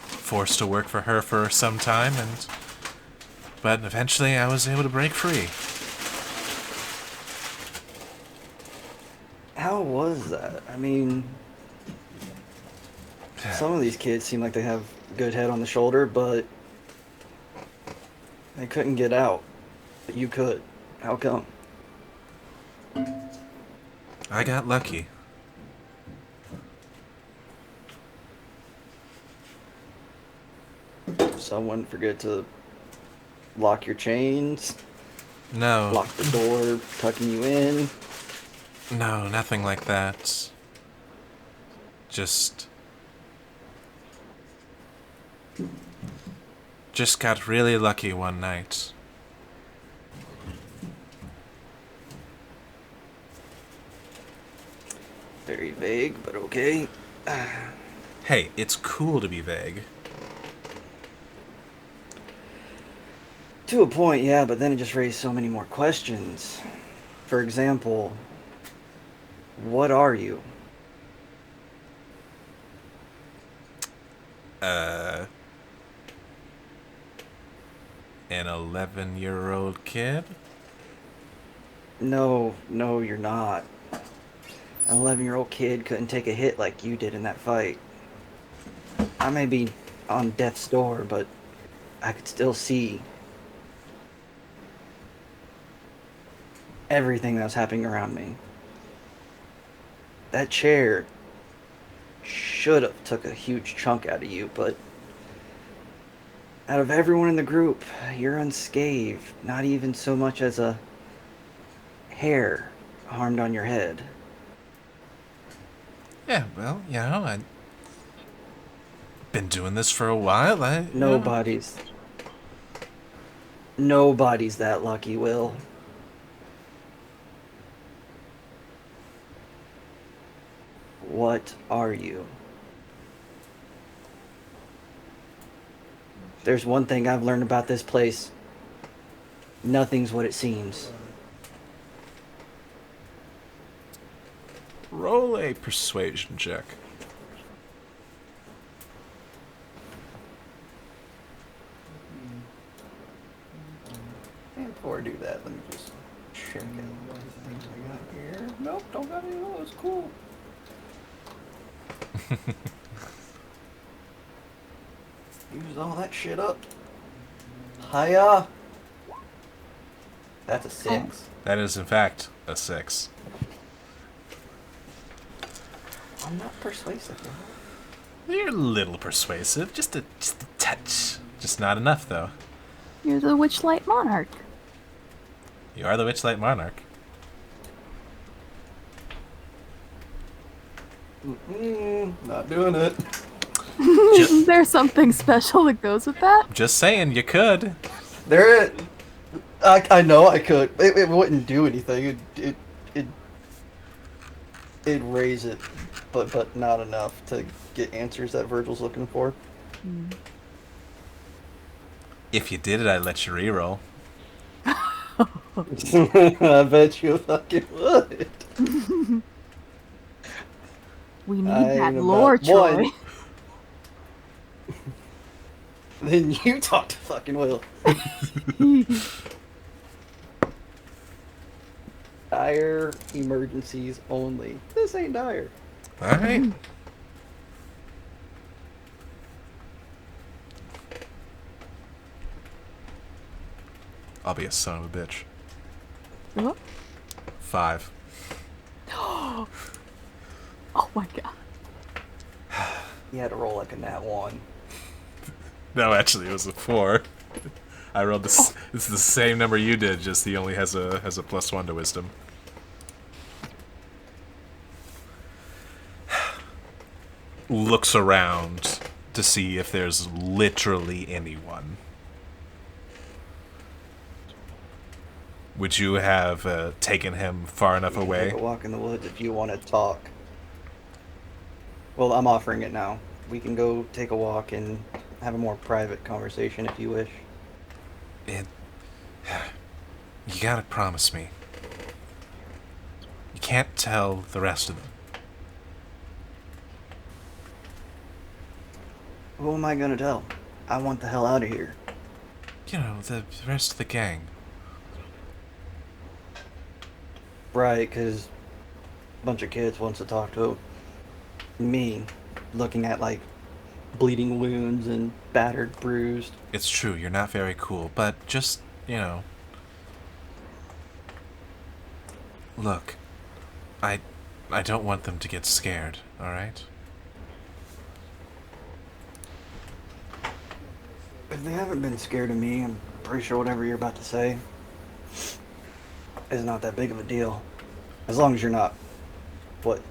Forced to work for her for some time, but eventually I was able to break free. How was that? Some of these kids seem like they have a good head on the shoulder, but they couldn't get out. But you could. How come? I got lucky. Someone forget to lock your chains? No. Lock the door, tucking you in? No, nothing like that. Just got really lucky one night. Very vague, but okay. Hey, it's cool to be vague. To a point, yeah, but then it just raised so many more questions. For example, what are you? An 11-year-old kid? No, you're not. An 11-year-old kid couldn't take a hit like you did in that fight. I may be on death's door, but I could still see everything that was happening around me. That chair should have took a huge chunk out of you, but out of everyone in the group, you're unscathed. Not even so much as a hair harmed on your head. Yeah, well, I've been doing this for a while. Nobody's that lucky, Will. What are you? There's one thing I've learned about this place. Nothing's what it seems. Roll a persuasion check. And before I do that, let me just check out what things I got here. Nope, don't got any of those. Cool. Use all that shit up. Hiya. That's a 6. That is, in fact, a 6. I'm not persuasive, though. You're a little persuasive, just a touch. Just not enough, though. You're the Witchlight Monarch. You are the Witchlight Monarch. Not doing it. Isn't there something special that goes with that? Just saying, you could. There it. I know I could. It wouldn't do anything. It'd raise it, but not enough to get answers that Virgil's looking for. If you did it, I'd let you reroll. I bet you fucking would. We need I that ain't lore, about Troy. one. Then you talk to fucking Will. Dire emergencies only. This ain't dire. All right. I'll be a son of a bitch. What? 5. Oh my god. You had to roll like a nat 1. No, actually, it was a 4. I rolled this. It's the same number you did. Just he only has a +1 to wisdom. Looks around to see if there's literally anyone. Would you have taken him far enough You can away? take a walk in the woods if you want to talk. Well, I'm offering it now. We can go take a walk and have a more private conversation if you wish. You gotta promise me. You can't tell the rest of them. Who am I gonna tell? I want the hell out of here. You know, the rest of the gang. Right, because a bunch of kids wants to talk to me, looking at like bleeding wounds and battered, bruised. It's true, you're not very cool, but just, you know. Look, I don't want them to get scared, alright? If they haven't been scared of me, I'm pretty sure whatever you're about to say is not that big of a deal. As long as you're not what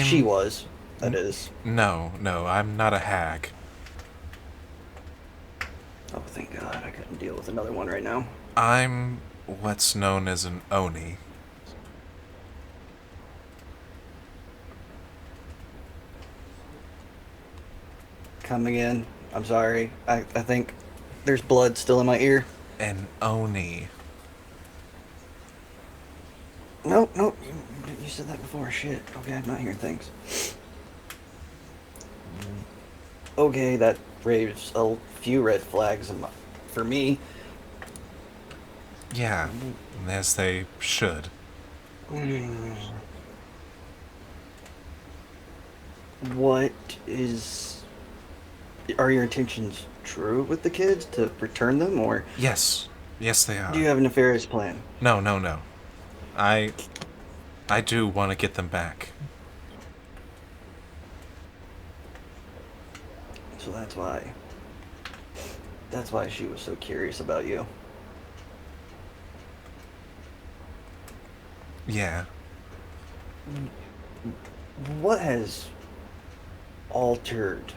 she was, that is. No, I'm not a hag. Oh, thank God, I couldn't deal with another one right now. I'm what's known as an Oni. Come again. I'm sorry. I think there's blood still in my ear. An Oni. No, you said that before. Shit. Okay, I'm not hearing things. Okay, that raised a few red flags for me. Yeah, as they should. What is... Are your intentions true with the kids to return them, or... Yes, they are. Do you have a nefarious plan? No. I do want to get them back. So that's why... That's why she was so curious about you. Yeah. What has altered,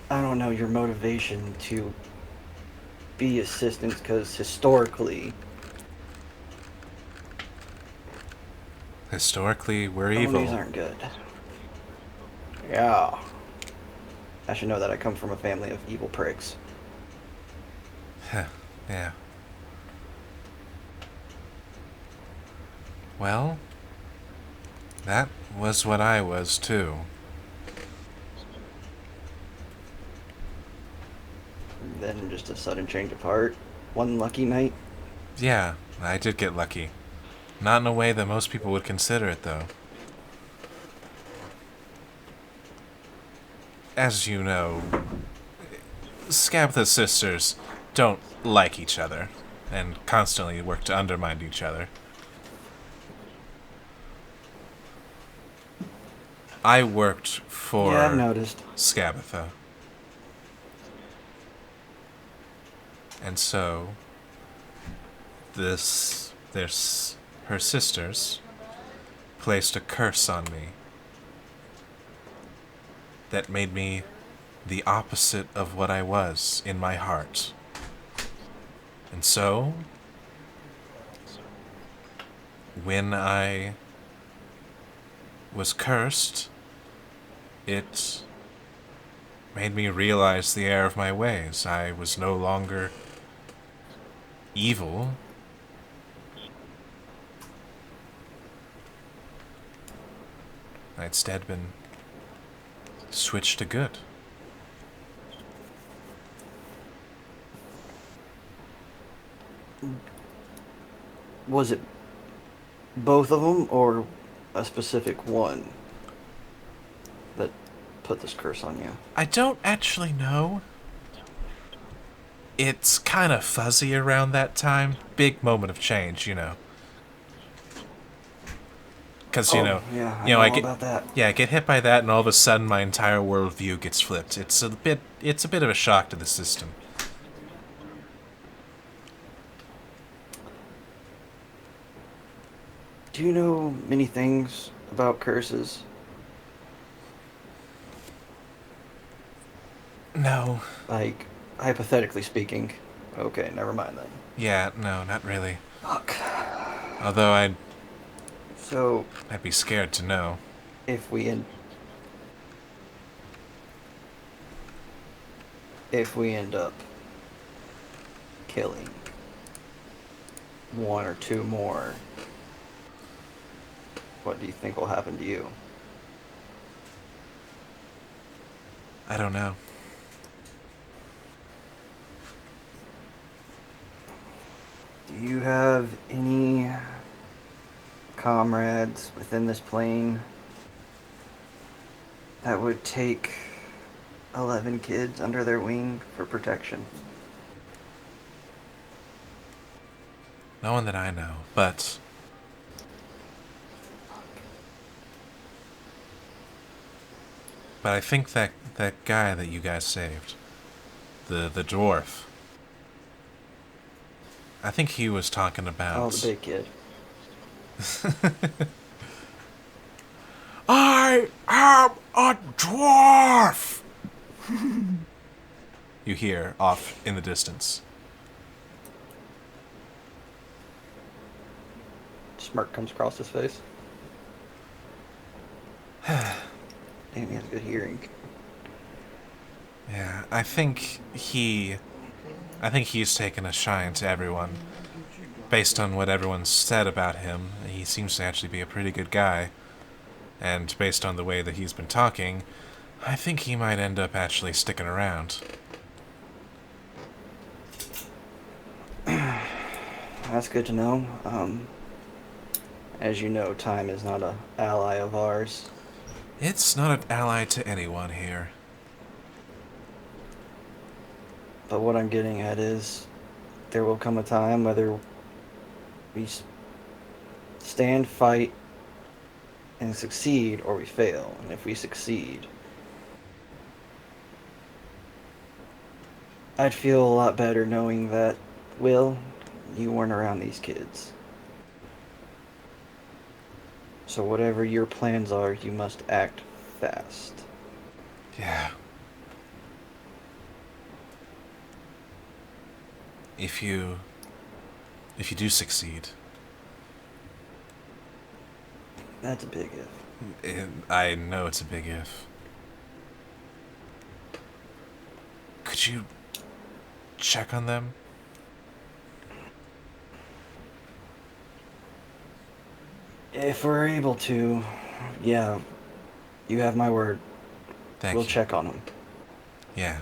I don't know, your motivation to be assistants? Because historically, we're evil. Onis aren't good. Yeah. I should know that I come from a family of evil pricks. Yeah. Well, that was what I was too. Then just a sudden change of heart. One lucky night. Yeah, I did get lucky. Not in a way that most people would consider it, though. As you know, Scabtha's sisters don't like each other and constantly work to undermine each other. I worked for Yeah, I've noticed. Scabtha. And so, her sisters placed a curse on me that made me the opposite of what I was in my heart. And so, when I was cursed, it made me realize the error of my ways. I was no longer evil. I'd instead been switched to good. Was it both of them or a specific one that put this curse on you? I don't actually know. It's kind of fuzzy around that time. Big moment of change, you know. Because, Yeah, I know I all get, about that. yeah, I get hit by that and all of a sudden my entire worldview gets flipped. It's a bit of a shock to the system. Do you know many things about curses? No. Like, hypothetically speaking. Okay, never mind then. Yeah, no, not really. Fuck. Although I'd So, be scared to know. if we end up killing one or two more, what do you think will happen to you? I don't know. Do you have any comrades within this plane that would take 11 kids under their wing for protection? No one that I know, but I think that guy that you guys saved, the dwarf, I think he was talking about... Oh, the big kid. I am a dwarf! You hear off in the distance. Smirk comes across his face. Damn, he has good hearing. Yeah, I think he's taken a shine to everyone. Based on what everyone said about him, he seems to actually be a pretty good guy. And based on the way that he's been talking, I think he might end up actually sticking around. That's good to know. As you know, time is not an ally of ours. It's not an ally to anyone here. But what I'm getting at is, there will come a time whether we stand, fight, and succeed, or we fail. And if we succeed, I'd feel a lot better knowing that, Will, you weren't around these kids. So whatever your plans are, you must act fast. Yeah. If you do succeed, That's a big if. I know it's a big if. Could you check on them? If we're able to, yeah, you have my word. Thank We'll you. check on them. Yeah.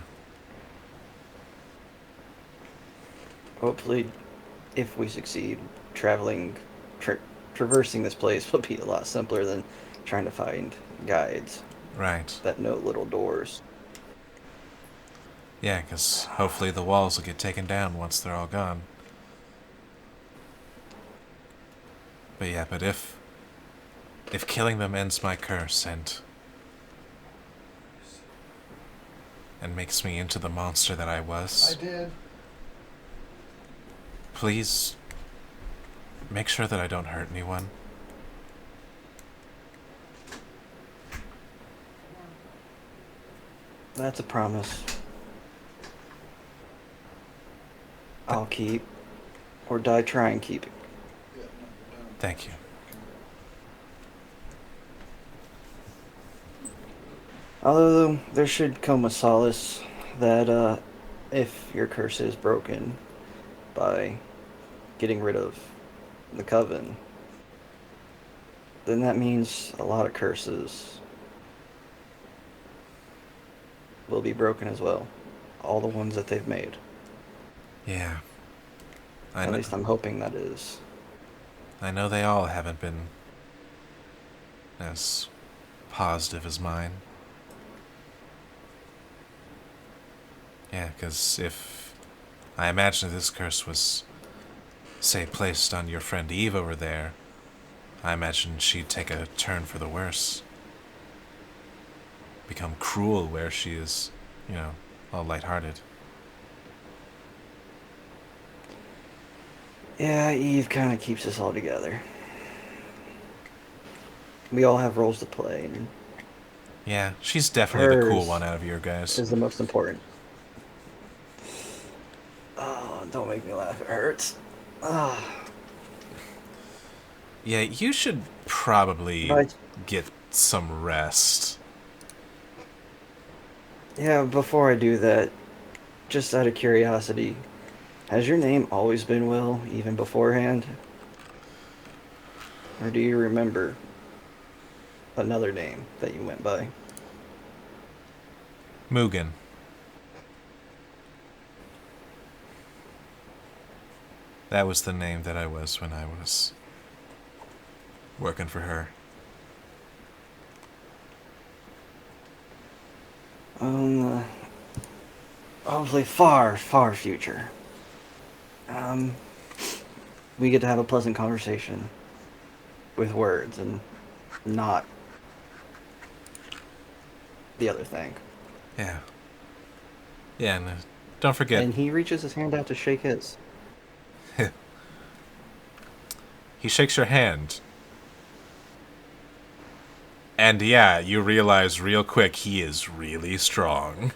Hopefully, if we succeed, traversing this place will be a lot simpler than trying to find guides Right. that know little doors. Yeah, because hopefully the walls will get taken down once they're all gone. But yeah, but if killing them ends my curse and makes me into the monster that I was, I did. please make sure that I don't hurt anyone. That's a promise. I'll keep, or die trying keeping. Thank you. Although there should come a solace that if your curse is broken by getting rid of the coven, then that means a lot of curses will be broken as well. All the ones that they've made. Yeah. At least I'm hoping that is. I know they all haven't been as positive as mine. Yeah, because if I imagine if this curse was, say, placed on your friend Eve over there, I imagine she'd take a turn for the worse. Become cruel where she is, all lighthearted. Yeah, Eve kind of keeps us all together. We all have roles to play, and Yeah, she's definitely the cool hers one out of your guys. is the most important. Oh, don't make me laugh. It hurts. Yeah, you should probably Right. get some rest. Yeah, before I do that, just out of curiosity, has your name always been Will, even beforehand? Or do you remember another name that you went by? Mugen. That was the name that I was when I was working for her. Hopefully far, far future. We get to have a pleasant conversation with words and not the other thing. Yeah. Yeah, and don't forget, And he reaches his hand out to shake his. he shakes your hand. And yeah, you realize real quick he is really strong.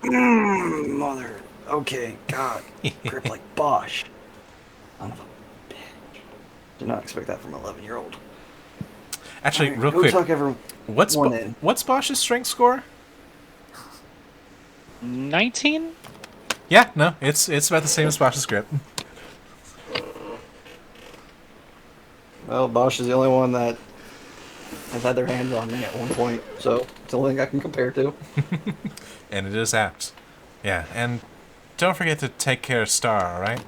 Mother. Okay, God. Grip like Bosch. Son of a bitch. Did not expect that from an 11-year-old. Actually, Alright, real go quick, tuck everyone in. what's Bosch's strength score? 19? Yeah, no, it's about the same as Bosch's grip. Well, Bosch is the only one that has had their hands on me at one point, so it's the only thing I can compare to. And it is apt. Yeah, and don't forget to take care of Star, alright?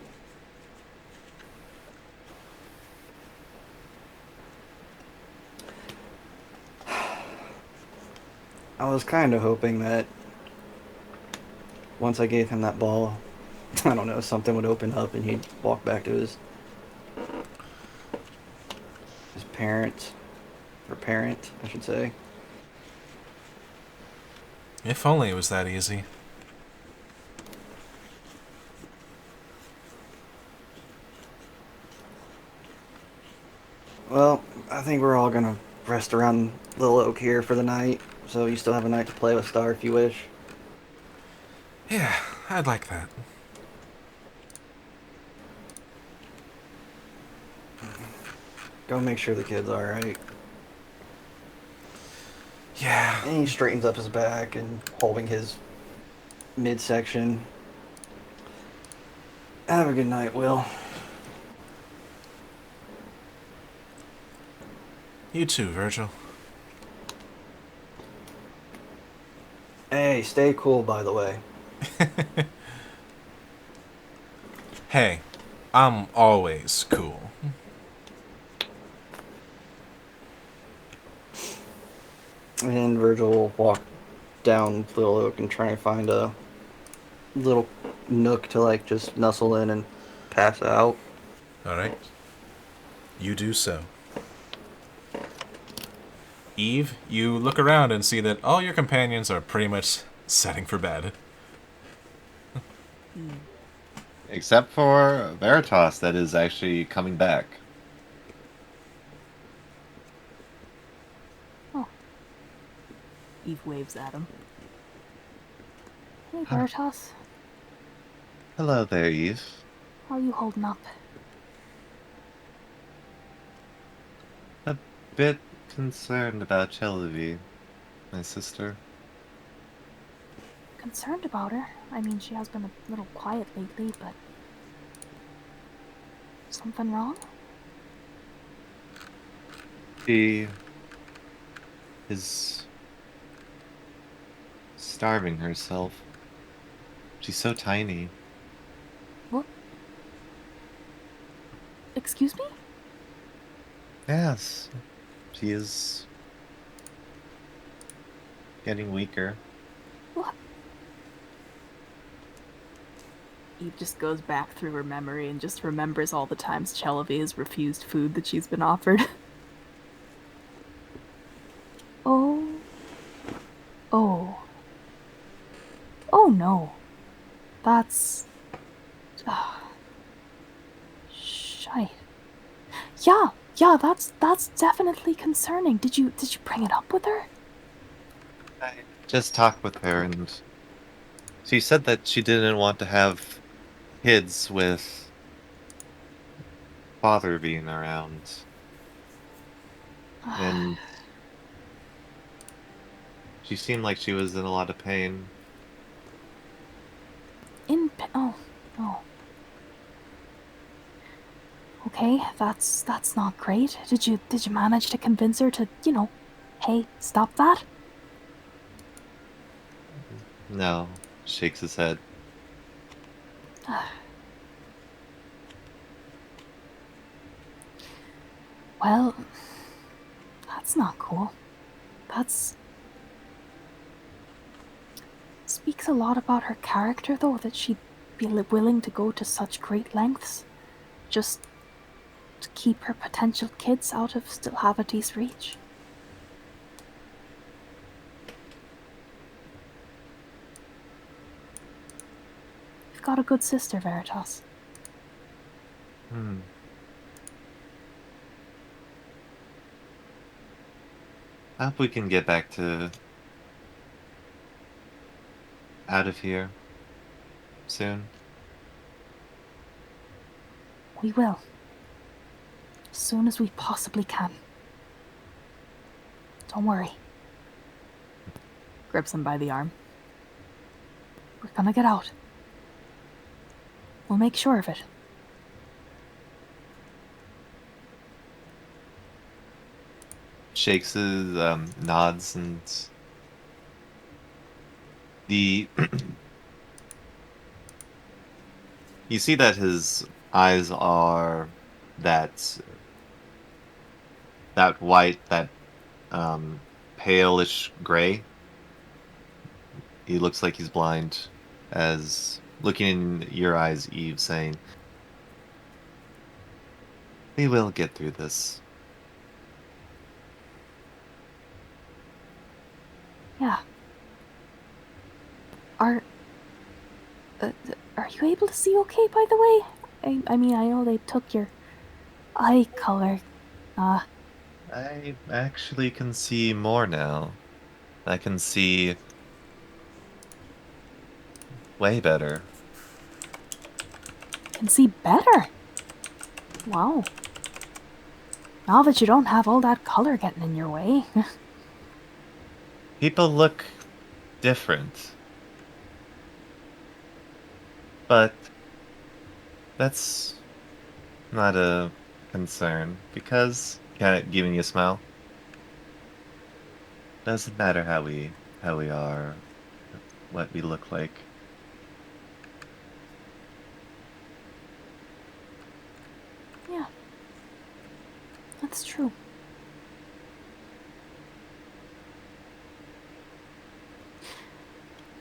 I was kind of hoping that once I gave him that ball, I don't know, something would open up and he'd walk back to his parent, I should say. If only it was that easy. Well, I think we're all gonna rest around Little Oak here for the night, so you still have a night to play with Star if you wish. Yeah, I'd like that. Go make sure the kid's alright. Yeah. And he straightens up his back and holding his midsection. Have a good night, Will. You too, Virgil. Hey, stay cool, by the way. Hey, I'm always cool. And Virgil will walk down Little Oak and try and find a little nook to, like, just nuzzle in and pass out. Alright. You do so. Eve, you look around and see that all your companions are pretty much setting for bed. Except for Veritas, that is actually coming back. Eve waves at him. Hey, Hi. Veritas. Hello there, Eve. How you holding up? A bit concerned about Chelavi, my sister. Concerned about her? I mean, she has been a little quiet lately, but... Something wrong? She is starving herself. She's so tiny. What? Excuse me? Yes, she is getting weaker. What? Eve just goes back through her memory and just remembers all the times Chelavi has refused food that she's been offered. Oh. Oh. Oh no. That's... Shite. Yeah, that's definitely concerning. Did you bring it up with her? I just talked with her, and she said that she didn't want to have kids with father being around. And she seemed like she was in a lot of pain. Oh, oh. Okay, that's not great. Did you manage to convince her to, hey, stop that? No, shakes his head. Well, that's not cool. That's speaks a lot about her character, though, that she'd be willing to go to such great lengths just to keep her potential kids out of Stilhavati's reach. You've got a good sister, Veritas. Hmm. I hope we can get back to out of here soon. We will. As soon as we possibly can. Don't worry. Grips him by the arm. We're gonna get out. We'll make sure of it. Shakes his nods, and the you see that his eyes are that white, that palish gray. He looks like he's blind, as looking in your eyes, Eve, saying, "We will get through this." Yeah. Are... are you able to see okay, by the way? I mean, I know they took your eye color. I actually can see more now. I can see way better. Can see better. Wow. Now that you don't have all that color getting in your way. People look different. But that's not a concern, because, kind of giving you a smile, doesn't matter how we are, what we look like. Yeah. That's true.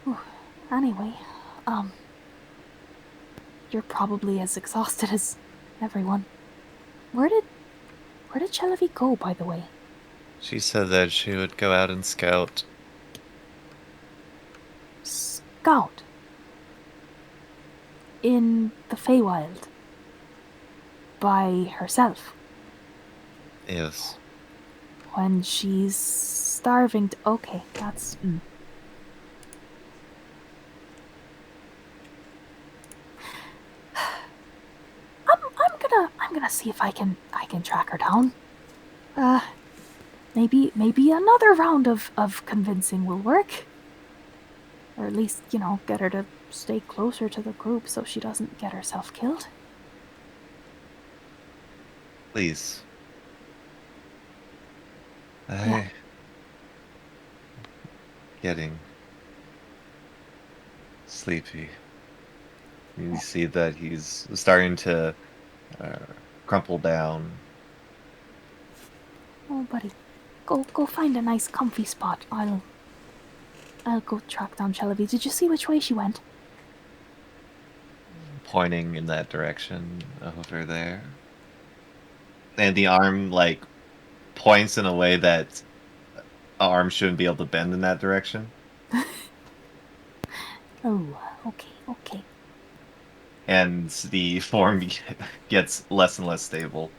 Whew. Anyway, you're probably as exhausted as everyone. Where did Chelavi go, by the way? She said that she would go out and scout. Scout. In the Feywild. By herself. Yes. When she's starving to... Okay, that's... gonna see if I can track her down. Maybe another round of convincing will work. Or at least, get her to stay closer to the group so she doesn't get herself killed. Please. Yeah. Getting sleepy. You see that he's starting to crumple down. Oh, buddy. Go find a nice comfy spot. I'll go track down Shelavi. Did you see which way she went? Pointing in that direction over there. And the arm, like, points in a way that an arm shouldn't be able to bend in that direction. Oh, okay. And the form gets less and less stable.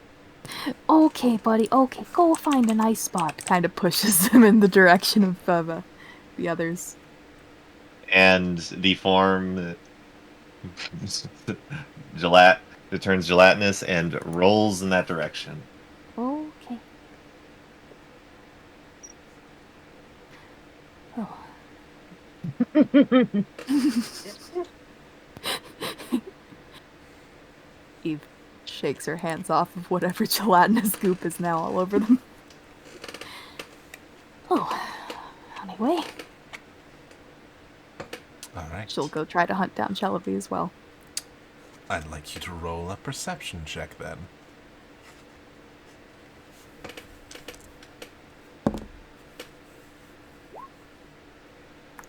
Okay, buddy. Okay, go find a nice spot. Kind of pushes him in the direction of the others. And the form it turns gelatinous and rolls in that direction. Okay. Oh. Eve shakes her hands off of whatever gelatinous goop is now all over them. Oh, anyway. All right. She'll go try to hunt down Shelavi as well. I'd like you to roll a perception check then.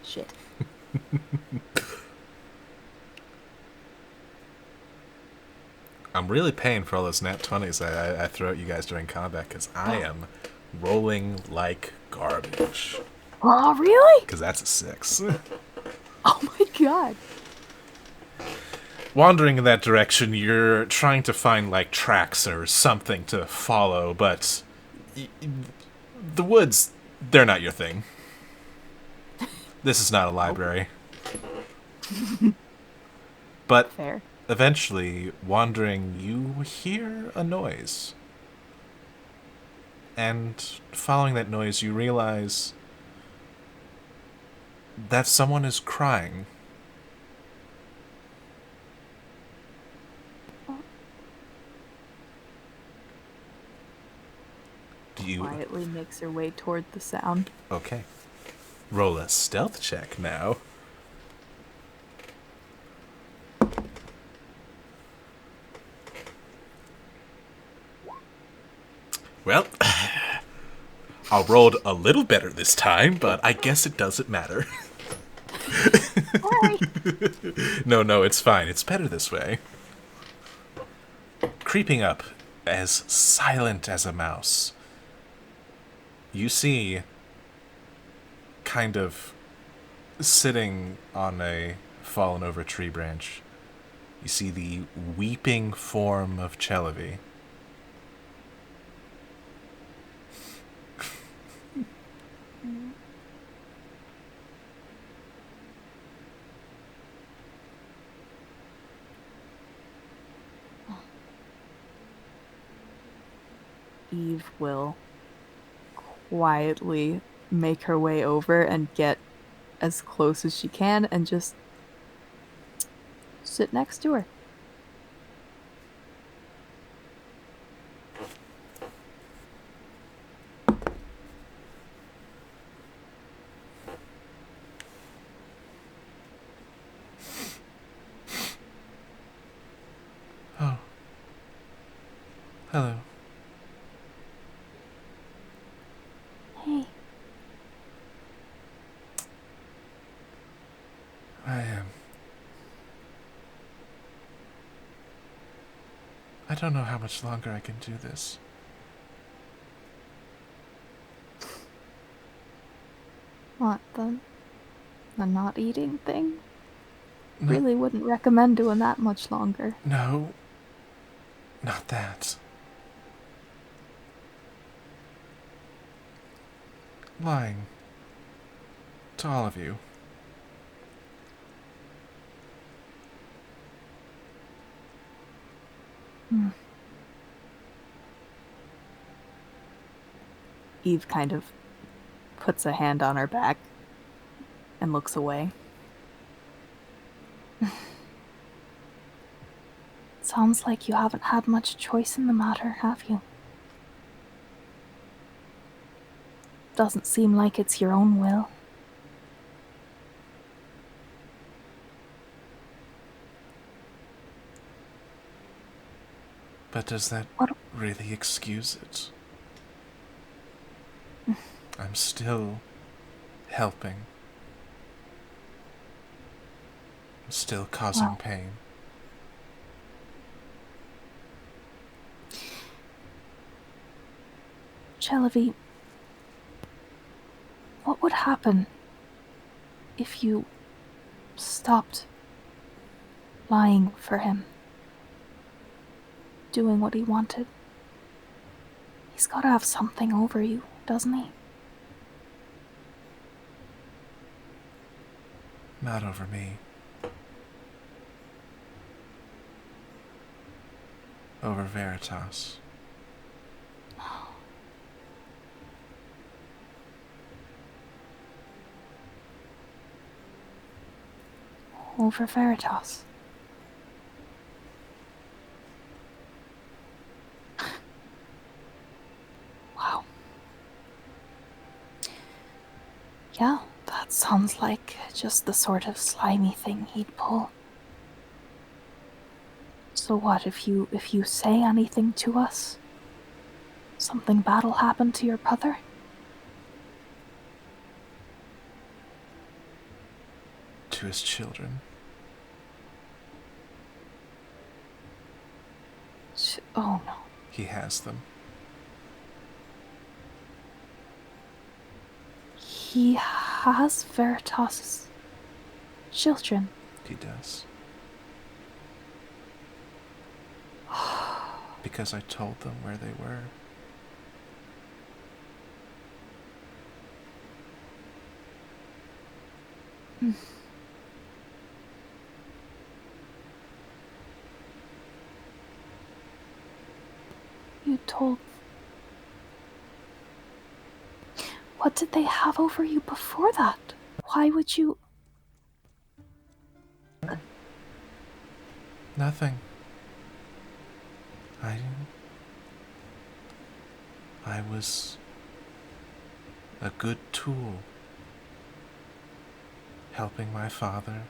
Shit. I'm really paying for all those nat 20s I throw at you guys during combat because I am rolling like garbage. Oh, really? Because that's a 6. Oh my god. Wandering in that direction, you're trying to find, like, tracks or something to follow, but the woods, they're not your thing. This is not a library. But Fair. eventually, wandering, you hear a noise. And following that noise, you realize that someone is crying. Quietly makes her way toward the sound. Okay. Roll a stealth check now. Well, I rolled a little better this time, but I guess it doesn't matter. No, it's fine. It's better this way. Creeping up, as silent as a mouse, you see, kind of sitting on a fallen over tree branch, you see the weeping form of Chelavi. Eve will quietly make her way over and get as close as she can and just sit next to her. Oh. Hello. Hey. I don't know how much longer I can do this. What, the not eating thing? No. Really wouldn't recommend doing that much longer. No. Not that. Lying. To all of you. Eve kind of puts a hand on her back and looks away. Sounds like you haven't had much choice in the matter, have you? Doesn't seem like it's your own will. But does that What? really excuse it? I'm still helping. I'm still causing Well. pain. Chelavi, what would happen if you stopped lying for him? Doing what he wanted? He's gotta have something over you, doesn't he? Not over me. Over Veritas. Over Veritas. Wow. Yeah, that sounds like just the sort of slimy thing he'd pull. So what, if you say anything to us, something bad'll happen to your brother? To his children. Oh no. He has them. He has Veritas's children. He does. Because I told them where they were. You told... What did they have over you before that? Why would you... Nothing. I was a good tool, helping my father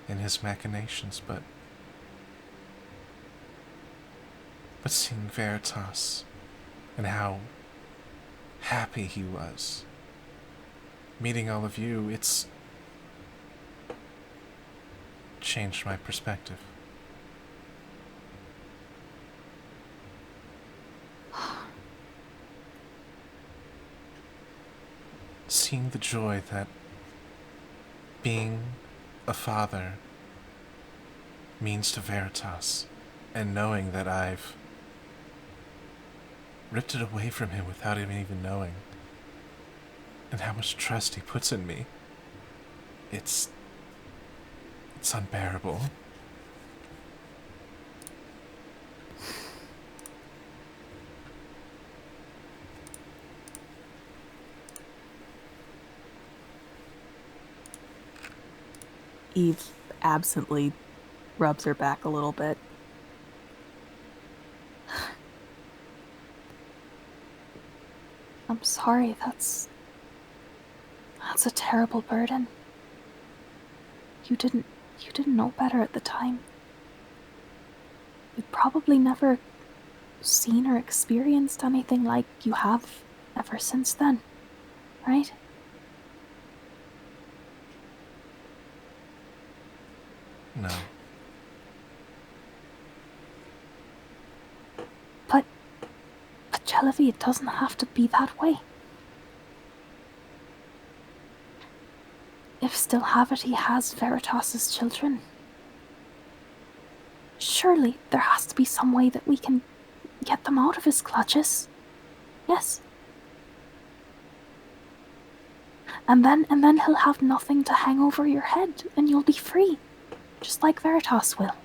in his machinations, but seeing Veritas and how happy he was, meeting all of you, it's changed my perspective. Seeing the joy that being a father means to Veritas, and knowing that I've ripped it away from him without him even knowing, and how much trust he puts in me, it's unbearable. Eve absently rubs her back a little bit. I'm sorry, that's a terrible burden. You didn't know better at the time. You'd probably never seen or experienced anything like you have ever since then, right? No. But Chelavi, it doesn't have to be that way. If Stillhavity has Veritas's children, surely there has to be some way that we can get them out of his clutches. Yes. And then he'll have nothing to hang over your head, and you'll be free, just like Veritas will.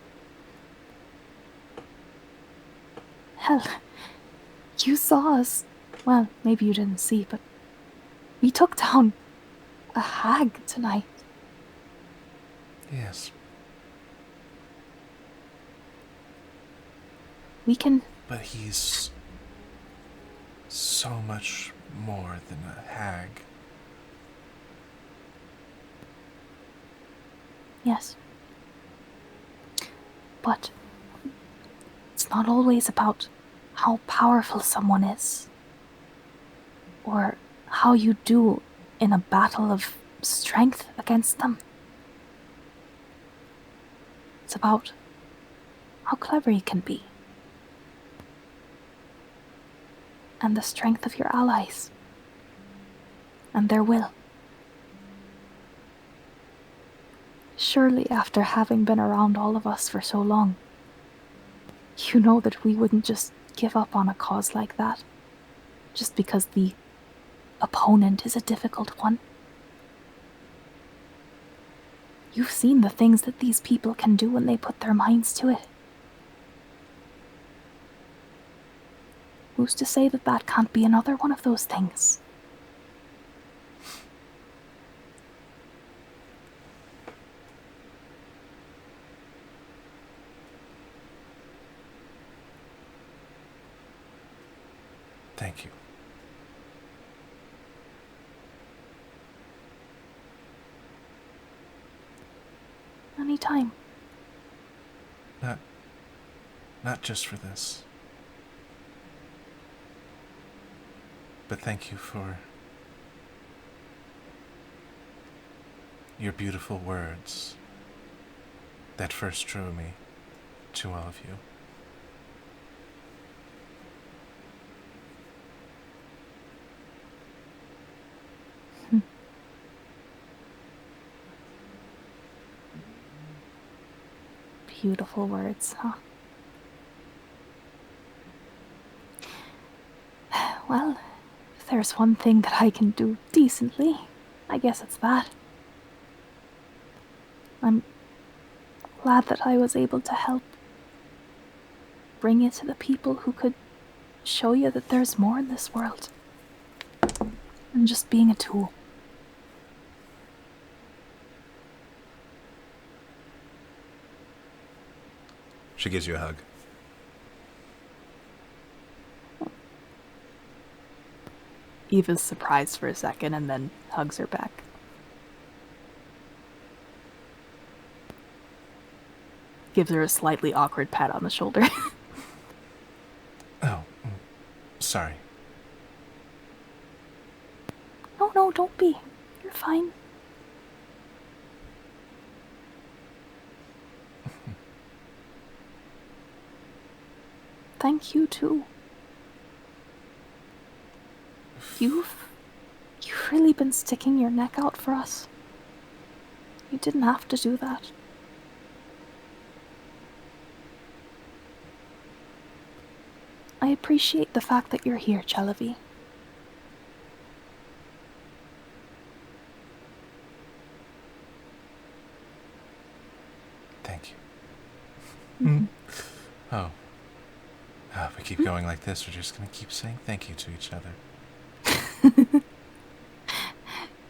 Hell, you saw us Well, maybe you didn't see, but we took down a hag tonight. Yes. We can... But he's so much more than a hag. Yes. But it's not always about how powerful someone is, or how you do in a battle of strength against them. It's about how clever you can be, and the strength of your allies, and their will. Surely, after having been around all of us for so long, you know that we wouldn't just give up on a cause like that, just because the opponent is a difficult one. You've seen the things that these people can do when they put their minds to it. Who's to say that that can't be another one of those things? Thank you. Anytime. Not just for this. But thank you for your beautiful words that first drew me to all of you. Beautiful words, huh? Well, if there's one thing that I can do decently, I guess it's that. I'm glad that I was able to help bring it to the people who could show you that there's more in this world than just being a tool. She gives you a hug. Eve is surprised for a second and then hugs her back. Gives her a slightly awkward pat on the shoulder. Oh, sorry. No, don't be. You're fine. Thank you, too. You've really been sticking your neck out for us. You didn't have to do that. I appreciate the fact that you're here, Chalavi. Thank you. Oh. If we keep going like this, we're just going to keep saying thank you to each other.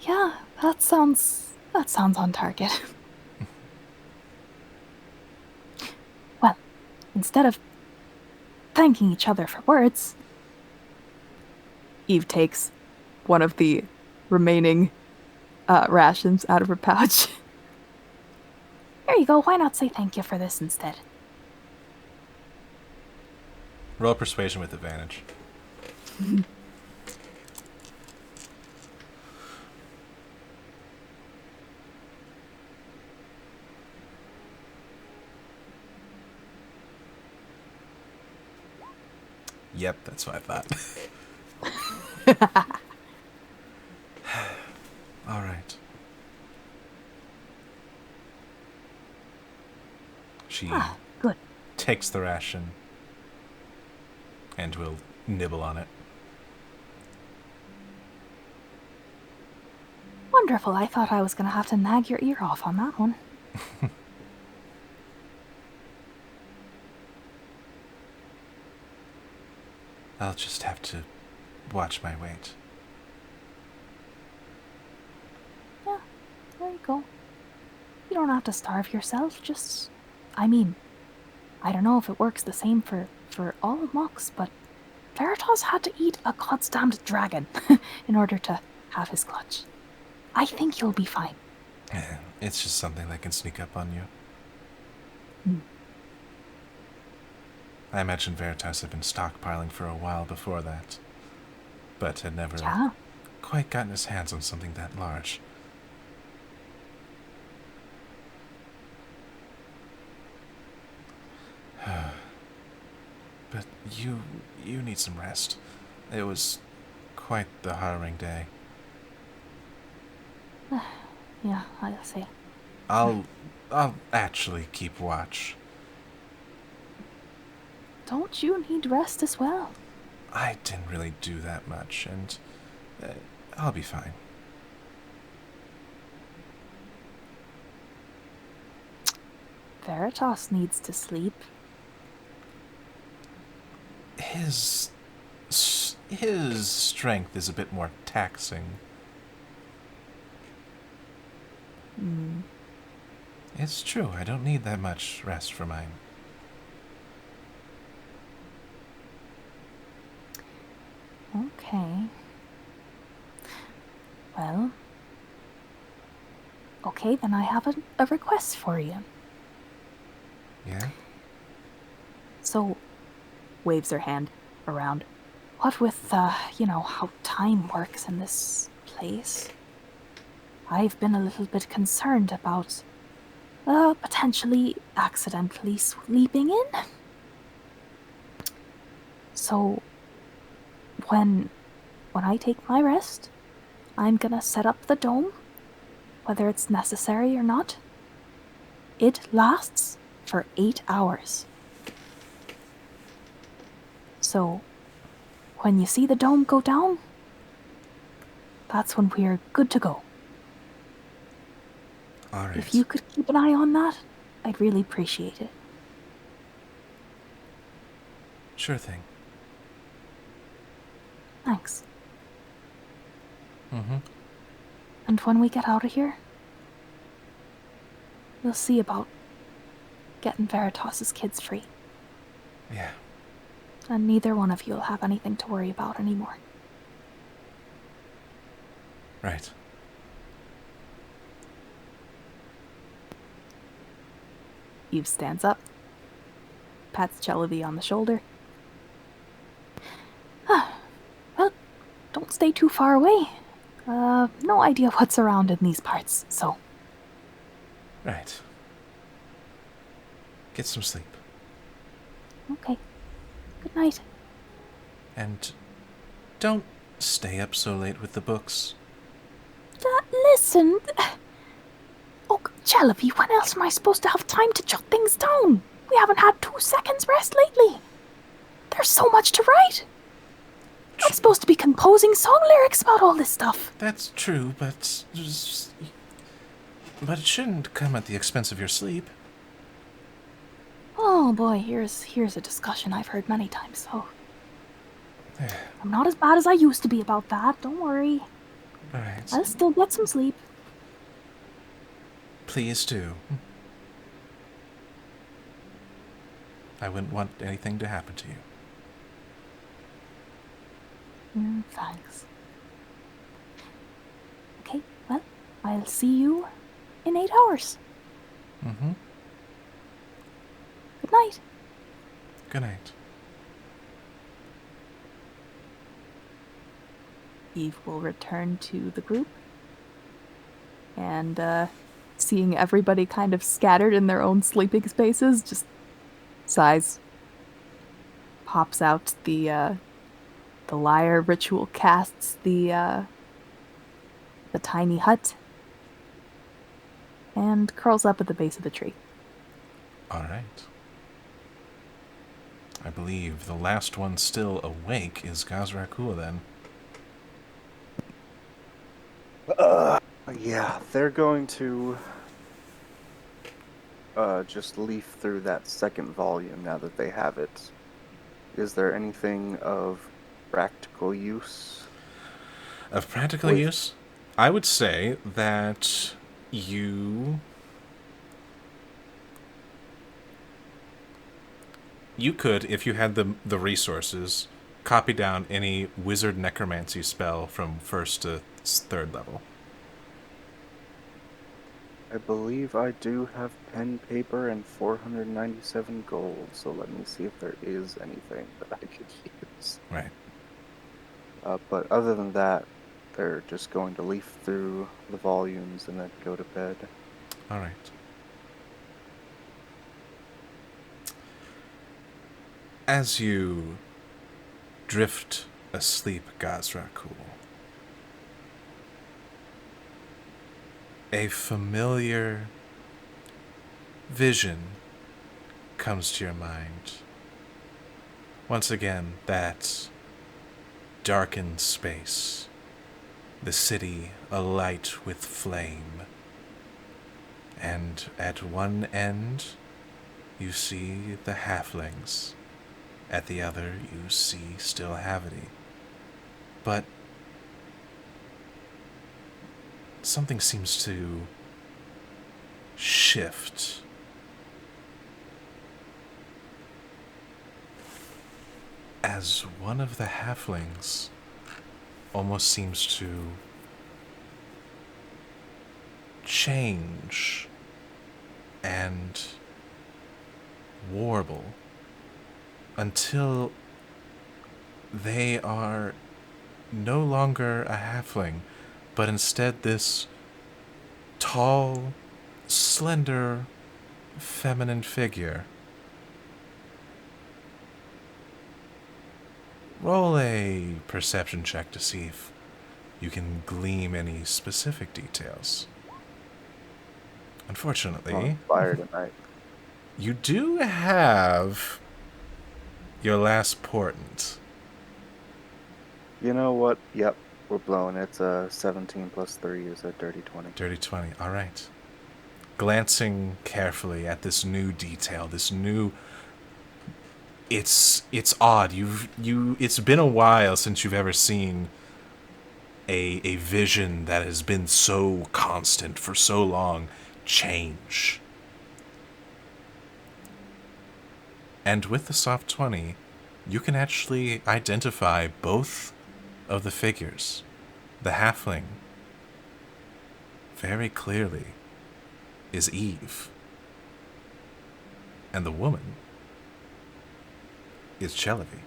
Yeah, that sounds on target. Well, instead of thanking each other for words, Eve takes one of the remaining rations out of her pouch. Here you go, why not say thank you for this instead? Roll persuasion with advantage. Yep, that's what I thought. All right. She Good. takes the ration and will nibble on it. Wonderful, I thought I was gonna have to nag your ear off on that one. I'll just have to watch my weight. Yeah, there you go. You don't have to starve yourself, just... I mean, I don't know if it works the same for all of Mox, but Veritas had to eat a goddamned dragon in order to have his clutch. I think you'll be fine. It's just something that can sneak up on you. I imagine Veritas had been stockpiling for a while before that, but had never quite gotten his hands on something that large. But you need some rest. It was quite the harrowing day. Yeah, I'll see. I'll actually keep watch. Don't you need rest as well? I didn't really do that much, and I'll be fine. Veritas needs to sleep. His strength is a bit more taxing. It's true, I don't need that much rest for mine. Okay. Well... Okay, then I have a request for you. Yeah? So, waves her hand around. What with, how time works in this place? I've been a little bit concerned about, potentially accidentally sleeping in. So, when I take my rest, I'm gonna set up the dome, whether it's necessary or not. It lasts for 8 hours. So, when you see the dome go down, that's when we're good to go. All right. If you could keep an eye on that, I'd really appreciate it. Sure thing. Thanks. Mm-hmm. And when we get out of here, we'll see about getting Veritas's kids free. Yeah. And neither one of you will have anything to worry about anymore. Right. Eve stands up, pats Chelavi on the shoulder. Well, don't stay too far away. No idea what's around in these parts, so... Right. Get some sleep. Okay. Good night. And don't stay up so late with the books. Listen... Oh, Chelavi, when else am I supposed to have time to jot things down? We haven't had 2 seconds rest lately. There's so much to write. I'm supposed to be composing song lyrics about all this stuff. That's true, but it shouldn't come at the expense of your sleep. Oh boy, here's a discussion I've heard many times, so... I'm not as bad as I used to be about that, don't worry. Alright. I'll still get some sleep. Please do. I wouldn't want anything to happen to you. Thanks. Okay, well, I'll see you in 8 hours. Mm-hmm. Good night. Good night. Eve will return to the group. And, seeing everybody kind of scattered in their own sleeping spaces, just sighs. Pops out the lyre ritual casts the tiny hut. And curls up at the base of the tree. Alright. I believe the last one still awake is Gazrakua then. Yeah, they're going to just leaf through that second volume now that they have it. Is there anything of practical practical use? Of practical With- use, I would say that you could, if you had the resources, copy down any wizard necromancy spell from first to third level. I believe I do have pen, paper, and 497 gold, so let me see if there is anything that I could use. Right. But other than that, they're just going to leaf through the volumes and then go to bed. All right. As you drift asleep, Gazrakul, a familiar vision comes to your mind. Once again, that darkened space, the city alight with flame, and at one end you see the halflings, at the other you see still Havity. But something seems to shift. As one of the halflings almost seems to change and warble until they are no longer a halfling, but instead this tall, slender, feminine figure. Roll a perception check to see if you can glean any specific details. Unfortunately, On fire tonight. you do have your last portent. You know what? Yep, we're blown. It's a 17 plus 3 is a dirty 20. Dirty 20, all right. Glancing carefully at this new detail, this new... It's odd. It's been a while since you've ever seen a vision that has been so constant for so long change. And with the soft 20, you can actually identify both of the figures. The halfling, very clearly, is Eve. And the woman is Chelavi.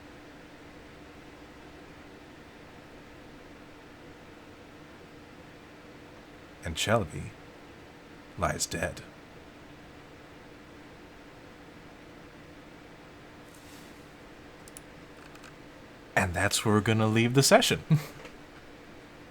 And Chelavi lies dead. And that's where we're going to leave the session.